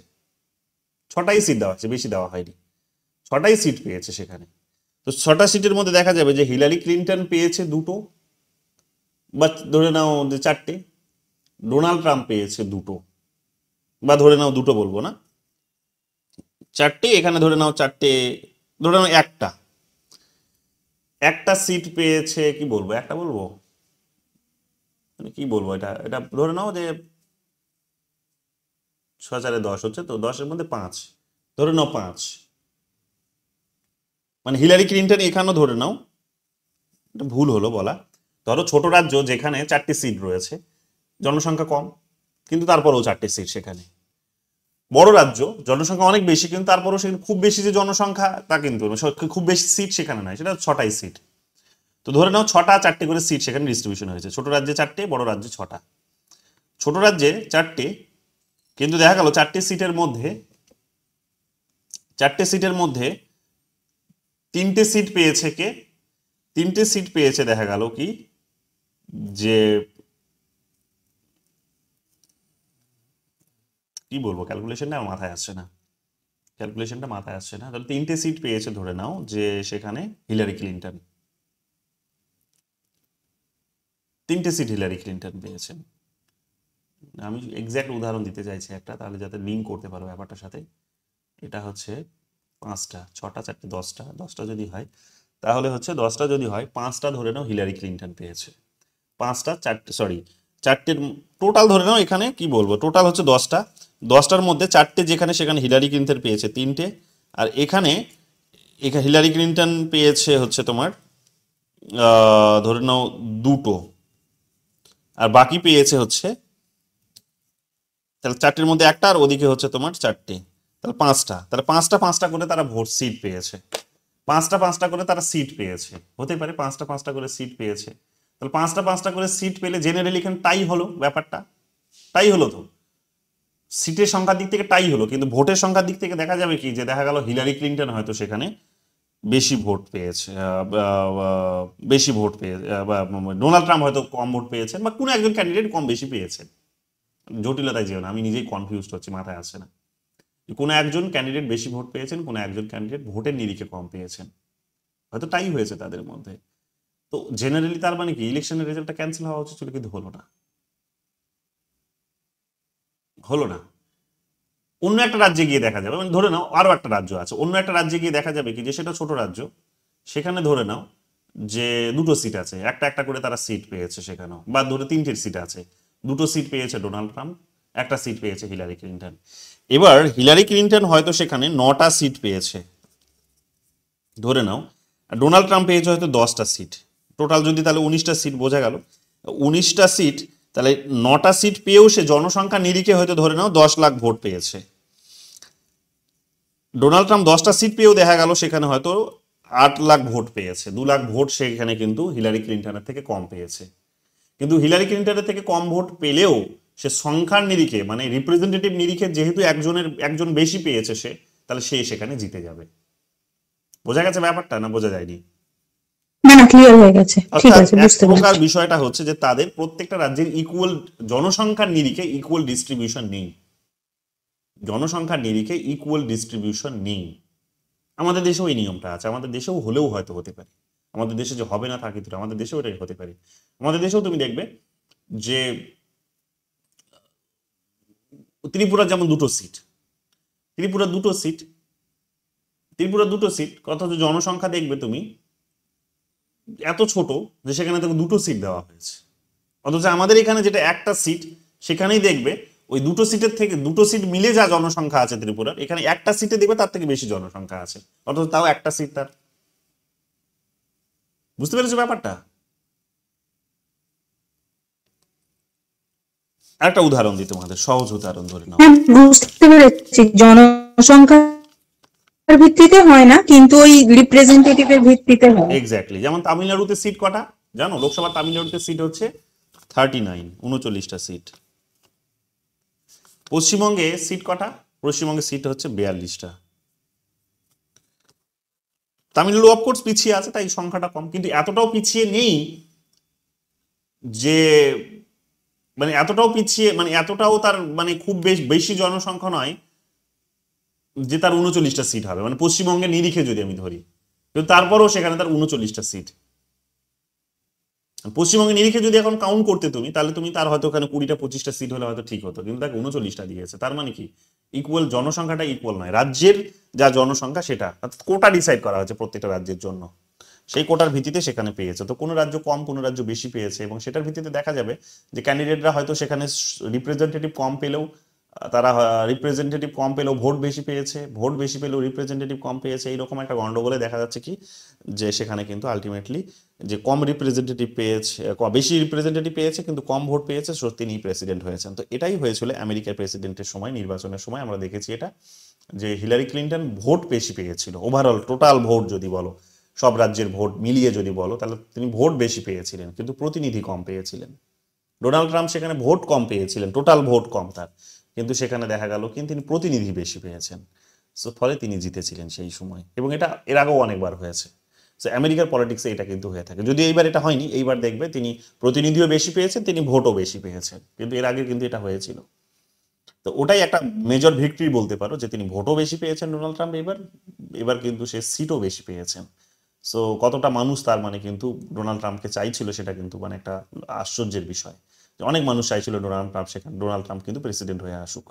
বেশি দেওয়া হয়নি, 6টাই সিট পেয়েছে সেখানে। তো 6টা সিটের মধ্যে দেখা যাবে যে হিলারি ক্লিন্টন পেয়েছে 2টো, বা ধরে নাও যে 4টে, ডোনাল্ড ট্রাম্প পেয়েছে 2টো, বা ধরে নাও 2টো বলবো না, 4টে, এখানে ধরে নাও 4টে, ধরে নাও একটা সিট পেয়েছে, কি বলবো, একটা বলবো মানে কি বলবো, এটা ধরে নাও যে 6×4=10 হচ্ছে, তো 10-এর মধ্যে 5, ধরে নাও 5, মানে হিলারি ক্লিন্টন এখানেও ধরে নাও, এটা ভুল হলো বলা, ধরো ছোট রাজ্য যেখানে 4টে সিট রয়েছে, জনসংখ্যা কম কিন্তু তারপরেও 4টে সিট সেখানে। বড় রাজ্য জনসংখ্যা অনেক বেশি কিন্তু তারপরেও সেখানে খুব বেশি যে জনসংখ্যা তা কিন্তু খুব বেশি সিট সেখানে নয়, সেটা 6টাই সিট। তো ধরে নাও 4টে করে সিট সেখানে ডিস্ট্রিবিউশন হয়েছে, ছোট রাজ্যে 4টে, বড় রাজ্যে 6টা। ছোট রাজ্যে 4টে, কিন্তু দেখা গেল 4টে সিটের মধ্যে 3টে সিট পেয়েছে কে, 3টে সিট পেয়েছে দেখা গেল কি যে কি বলবো, ক্যালকুলেশনটা মাথায় আসছে না, তাহলে 3টে সিট পেয়েছে ধরে নাও যে সেখানে হিলারি ক্লিন্টন, 3টে সিট হিলারি ক্লিন্টন পেয়েছেন। আমি এক্স্যাক্ট উদাহরণ দিতে চাইছি একটা, তাহলে যাতে লিঙ্ক করতে পারো ব্যাপারটার সাথে। এটা হচ্ছে 5টা, 6টা, 4টে, 10টা যদি হয়, তাহলে হচ্ছে 10টা যদি হয় 5টা ধরে নাও হিলারি ক্লিন্টন পেয়েছে, 4টের টোটাল ধরে নাও, এখানে কি বলবো টোটাল হচ্ছে 10টার মধ্যে 4টে যেখানে সেখানে হিলারি ক্লিন্টন পেয়েছে 3টে, আর এখানে হিলারি ক্লিন্টন পেয়েছে হচ্ছে তোমার ধরে নাও 2টো, আর বাকি পেয়েছে হচ্ছে, তাহলে 4টের মধ্যে একটা, আর ওদিকে হচ্ছে তোমার 4টে, তাহলে 5টা, তাহলে 5টা করে তারা ভোট সিট পেয়েছে, 5টা করে তারা সিট পেয়েছে, হতে পারে 5টা করে সিট পেয়েছে। তাহলে 5টা করে সিট পেলে জেনারেলি এখানে টাই হলো, ব্যাপারটা টাই হলো, তো সিটের সংখ্যার দিক থেকে টাই হলো, কিন্তু ভোটের সংখ্যার দিক থেকে দেখা যাবে কি যে দেখা গেল হিলারি ক্লিন্টন হয়তো সেখানে বেশি ভোট পেয়েছে, বা ডোনাল্ড ট্রাম্প হয়তো কম ভোট পেয়েছেন, বা কোনো একজন ক্যান্ডিডেট কম বেশি পেয়েছেন। জটিলতায় যেও না, আমি নিজেই কনফিউজড হচ্ছি, মাথায় আসছে না, কোনো একজন ক্যান্ডিডেট বেশি ভোট পেয়েছেন, কোনো একজন ক্যান্ডিডেট ভোটের নিরিখে কম পেয়েছেন, হয়তো টাই হয়েছে তাদের মধ্যে। তো জেনারেলি তার মানে কি ইলেকশনের রেজাল্টটা ক্যান্সেল হওয়া উচিত ছিল, কিন্তু হলো না। অন্য একটা রাজ্যে গিয়ে দেখা যাবে, মানে ধরে নাও আরো একটা রাজ্য আছে, অন্য একটা রাজ্যে গিয়ে দেখা যাবে কি যে সেটা ছোট রাজ্য, সেখানে ধরে নাও যে 2টো সিট আছে, একটা করে তারা সিট পেয়েছে সেখানেও, বা ধরে 3টে সিট আছে, 2টো সিট পেয়েছে ডোনাল্ড ট্রাম্প, একটা সিট পেয়েছে হিলারি ক্লিন্টন। এবার হিলারি ক্লিন্টন হয়তো সেখানে 9টা সিট পেয়েছে ধরে নাও, আর ডোনাল্ড ট্রাম্প পেয়েছে হয়তো 10টা সিট, টোটাল যদি তাহলে 19টা সিট, বোঝা গেল 19টা সিট, তাহলে 9টা সিট পেয়েও সে জনসংখ্যা নিরিখে হয়তো ধরে নাও 10 লাখ ভোট পেয়েছে। ডোনাল্ড ট্রাম্প 10টা সিট পেয়েও দেখা গেল সেখানে হয়তো 8 লাখ ভোট পেয়েছে, 2 লাখ ভোট সেখানে কিন্তু হিলারি ক্লিন্টনের থেকে কম পেয়েছে। কিন্তু হিলারি ক্লিন্টনের থেকে কম ভোট পেলেও সে সংখ্যার নিরিখে, মানে রিপ্রেজেন্টেটিভ নিরিখে যেহেতু একজন বেশি পেয়েছে সে, তাহলে সে সেখানে জিতে যাবে। বোঝা গেছে ব্যাপারটা, না বোঝা যায়নি? না ক্লিয়ার হয়ে গেছে, ঠিক আছে, বুঝতে পেরেছি। বিষয়টা হচ্ছে যে তাদের প্রত্যেকটা রাজ্যের ইকুয়াল জনসংখ্যার নিরিখে ইকুয়াল ডিস্ট্রিবিউশন নেই, আমাদের দেশেও এই নিয়মটা আছে, আমাদের দেশেও হলেও হয়তো হতে পারে, আমাদের দেশে যে হবে না তা কিন্তু না, আমাদের দেশেও এটাই হতে পারে। আমাদের দেশেও তুমি দেখবে যে ত্রিপুরা যেমন দুটো সিট, ত্রিপুরা দুটো সিট, অথচ জনসংখ্যা দেখবে তুমি এত ছোট যে সেখানে তাকে দুটো সিট দেওয়া হয়েছে। অথচ আমাদের এখানে যেটা একটা সিট, সেখানেই দেখবে ওই দুটো সিটের থেকে, দুটো সিট মিলে যা জনসংখ্যা আছে ত্রিপুরার, এখানে একটা সিটে দেখবে তার থেকে বেশি জনসংখ্যা আছে, অথচ তাও একটা সিট তার। বুঝতে পেরেছো ব্যাপারটা? একটা উদাহরণ দিই তোমাদের, সহজ উদাহরণ ধরে নাও। হ্যাঁ বুঝতে পেরেছি, জনসংখ্যার ভিত্তিতে হয় না কিন্তু ওই রিপ্রেজেন্টেটিভের ভিত্তিতে হয়। এক্স্যাক্টলি, যেমন তামিলনাড়ুতে সিট কটা জানো? লোকসভা তামিলনাড়ুতে সিট হচ্ছে 39, 39টা সিট। পশ্চিমবঙ্গে সিট কটা? পশ্চিমবঙ্গে সিট হচ্ছে 42টা। তামিলনাড়ু অফকোর্স পিছিয়ে আছে, তাই সংখ্যাটা কম, কিন্তু এতটাও পিছিয়ে নেই যে মানে এতটাও পিছিয়ে, মানে এতটাও তার মানে খুব বেশি জনসংখ্যা নয় যে তার 39টা সিট হবে, মানে পশ্চিমবঙ্গের নিরিখে যদি আমি ধরি, কিন্তু তারপরেও সেখানে তার 39টা সিট। পশ্চিমবঙ্গের নিরিখে যদি এখন কাউন্ট করতে তুমি, তাহলে তুমি তার হয়তো ওখানে 20টা 25টা সিট হলে হয়তো ঠিক হতো, কিন্তু তাকে 39টা দিয়েছে। তার মানে কি ইকুয়াল, জনসংখ্যাটা ইকুয়াল নয়, রাজ্যের যা জনসংখ্যা সেটা, অর্থাৎ কোটা ডিসাইড করা হয়েছে প্রত্যেকটা রাজ্যের জন্য, সেই কোটার ভিত্তিতে সেখানে পেয়েছে। তো কোনো রাজ্য কম, কোনো রাজ্য বেশি পেয়েছে, এবং সেটার ভিত্তিতে দেখা যাবে যে ক্যান্ডিডেটরা হয়তো সেখানে রিপ্রেজেন্টেটিভ কম পেলেও, তারা রিপ্রেজেন্টেটিভ কম পেলেও ভোট বেশি পেয়েছে, ভোট বেশি পেলেও রিপ্রেজেন্টেটিভ কম পেয়েছে। এইরকম একটা গন্ডগোলে দেখা যাচ্ছে কি যে সেখানে কিন্তু আলটিমেটলি যে কম রিপ্রেজেন্টেটিভ পেয়েছে, বেশি রিপ্রেজেন্টেটিভ পেয়েছে কিন্তু কম ভোট পেয়েছে, তিনি প্রেসিডেন্ট হয়েছেন। তো এটাই হয়েছিল আমেরিকার প্রেসিডেন্টের সময়, নির্বাচনের সময় আমরা দেখেছি এটা, যে হিলারি ক্লিন্টন ভোট বেশি পেয়েছিল, ওভারঅল টোটাল ভোট যদি বলো, সব রাজ্যের ভোট মিলিয়ে যদি বলো, তাহলে তিনি ভোট বেশি পেয়েছিলেন কিন্তু প্রতিনিধি কম পেয়েছিলেন। ডোনাল্ড ট্রাম্প সেখানে ভোট কম পেয়েছিলেন, টোটাল ভোট কম তার, কিন্তু সেখানে দেখা গেল কিন্তু তিনি প্রতিনিধি বেশি পেয়েছেন, সো ফলে তিনি জিতেছিলেন সেই সময়। এবং এটা এর আগেও অনেকবার হয়েছে। সো আমেরিকার পলিটিক্সে এটা কিন্তু হয়ে থাকে। যদি এইবার এটা হয়নি, এইবার দেখবে তিনি প্রতিনিধিও বেশি পেয়েছেন, তিনি ভোটও বেশি পেয়েছেন, কিন্তু এর আগে কিন্তু এটা হয়েছিল। তো ওটাই একটা মেজর ভিক্টরি বলতে পারো, যে তিনি ভোটও বেশি পেয়েছেন ডোনাল্ড ট্রাম্প এবার কিন্তু সে সিটও বেশি পেয়েছেন। সো কতটা মানুষ তার মানে কিন্তু ডোনাল্ড ট্রাম্পকে চাইছিল, সেটা কিন্তু মানে একটা আশ্চর্যের বিষয়, যে অনেক মানুষ চাইছিল ডোনাল্ড ট্রাম্প কিন্তু প্রেসিডেন্ট হয়ে আসুক,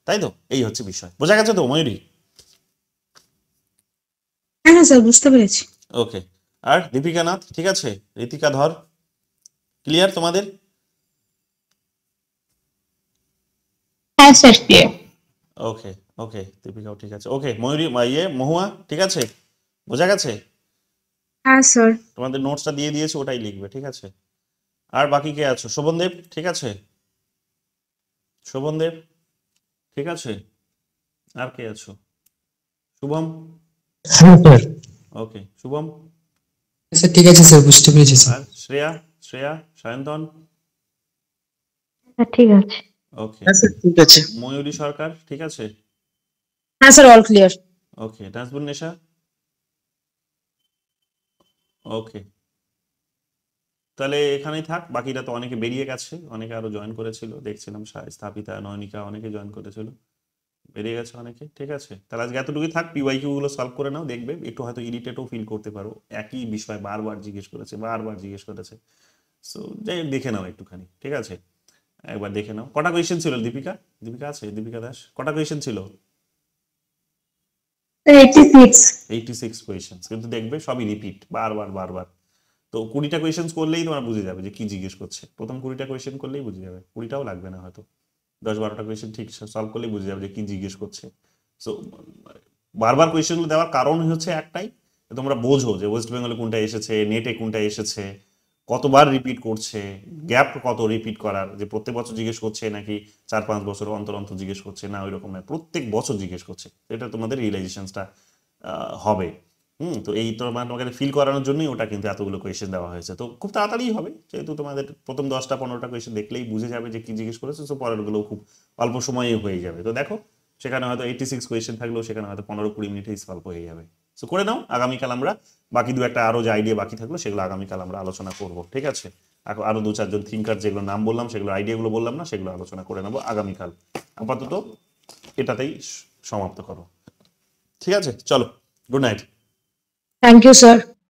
তাই তো? এই হচ্ছে বিষয়। বোঝা গেছে তো ময়ূরী? হ্যাঁ স্যার বুঝতে পেরেছি। ওকে। আর দীপিকা নাথ ঠিক আছে, ঋতিকা ধর, ক্লিয়ার তোমাদের? হ্যাঁ স্যার ক্লিয়ার। ওকে ওকে, দীপিকাও ঠিক আছে। ওকে ময়ূরী, মহুয়া ঠিক আছে, বোঝা গেছে? হ্যাঁ স্যার। তোমাদের নোটসটা দিয়ে দিয়েছে, ওটাই লিখবে, ঠিক আছে? আর বাকি কে আছো? শোভনদেব ঠিক আছে? শোভনদেব ঠিক আছে? আর কে আছো? শুভম? ওকে শুভম। স্যার ঠিক আছে স্যার, বুঝতে পেরেছি স্যার। আর শ্রেয়া সায়ন্তন? ঠিক আছে। ওকে হ্যাঁ স্যার ঠিক আছে। ময়ূরী সরকার ঠিক আছে? হ্যাঁ স্যার অল ক্লিয়ার। ওকে নাজবুন নেশা? ওকে, তাহলে এখানেই থাক। বাকিরা তো অনেকে বেরিয়ে গেছে, অনেকে আরো জয়েন করেছিল, দেখছিলাম স্থাপিতা, নয়নিকা অনেকে জয়েন করেছিল, বেরিয়ে গেছে অনেকে, ঠিক আছে? তাহলে আজকে এতটুকুই থাক। পিওয়াইকিউ গুলো সলভ করে নাও, দেখবে একটু হয়তো ইরিটেটও ফিল করতে পারো, একই বিষয় বারবার জিজ্ঞেস করেছে, সো যাই হোক দেখে নাও একটুখানি, ঠিক আছে? একবার দেখে নাও। কটা কোয়েশ্চেন ছিল দীপিকা আছে? দীপিকা দাস কটা কোয়েশ্চেন ছিল? 86 কোয়েশ্চেন, কিন্তু দেখবে সবই রিপিট, বারবার। তো 20টা কোয়েশ্চেন করলেই তোমরা বুঝে যাবে যে কি জিজ্ঞেস করছে। প্রথম 20টা কোয়েশ্চেন করলেই বুঝে যাবে, 20টাও লাগবে না, হয়তো 10-12টা কোয়েশ্চেন ঠিক সলভ করলেই বুঝে যাবে যে কি জিজ্ঞেস করছে। সো বারবার কোয়েশ্চেনগুলো দেওয়ার কারণ হচ্ছে একটাই, তোমরা বোঝো যে ওয়েস্ট বেঙ্গলে কোনটা এসেছে, নেটে কোনটা এসেছে, কতবার রিপিট করছে, গ্যাপ কত রিপিট করার, যে প্রত্যেক বছর জিজ্ঞেস করছে নাকি 4-5 বছর অন্তর জিজ্ঞেস করছে, না ওই রকম নয়, প্রত্যেক বছর জিজ্ঞেস করছে। এটা তোমাদের রিয়েলাইজেশনটা হবে। তো এই তোমাকে ফিল করানোর জন্যই ওটা কিন্তু এতগুলো কোয়েশ্চেন দেওয়া হয়েছে। তো খুব তাড়াতাড়ি হবে, যেহেতু তোমাদের প্রথম 10টা-15টা কোয়েশ্চেন দেখলেই বুঝে যাবে যে কি জিজ্ঞেস করেছে, সো পরেরগুলো খুব অল্প সময়ে হয়ে যাবে। তো দেখো সেখানে হয়তো 86 কোয়েশ্চেন থাকলেও সেখানে হয়তো 15-20 মিনিটেই সলভ হয়ে যাবে। সো করে নাও, আগামীকাল আমরা বাকি 2-একটা আরো যে আইডিয়া বাকি থাকলো সেগুলো আগামীকাল আমরা আলোচনা করব, ঠিক আছে? আরো 2-4 জন থিঙ্কার যেগুলো নাম বললাম, সেগুলো আইডিয়াগুলো বললাম না, সেগুলো আলোচনা করে নেবো আগামীকাল। আপাতত এটাতেই সমাপ্ত করো, ঠিক আছে? চলো, good night. Thank you sir.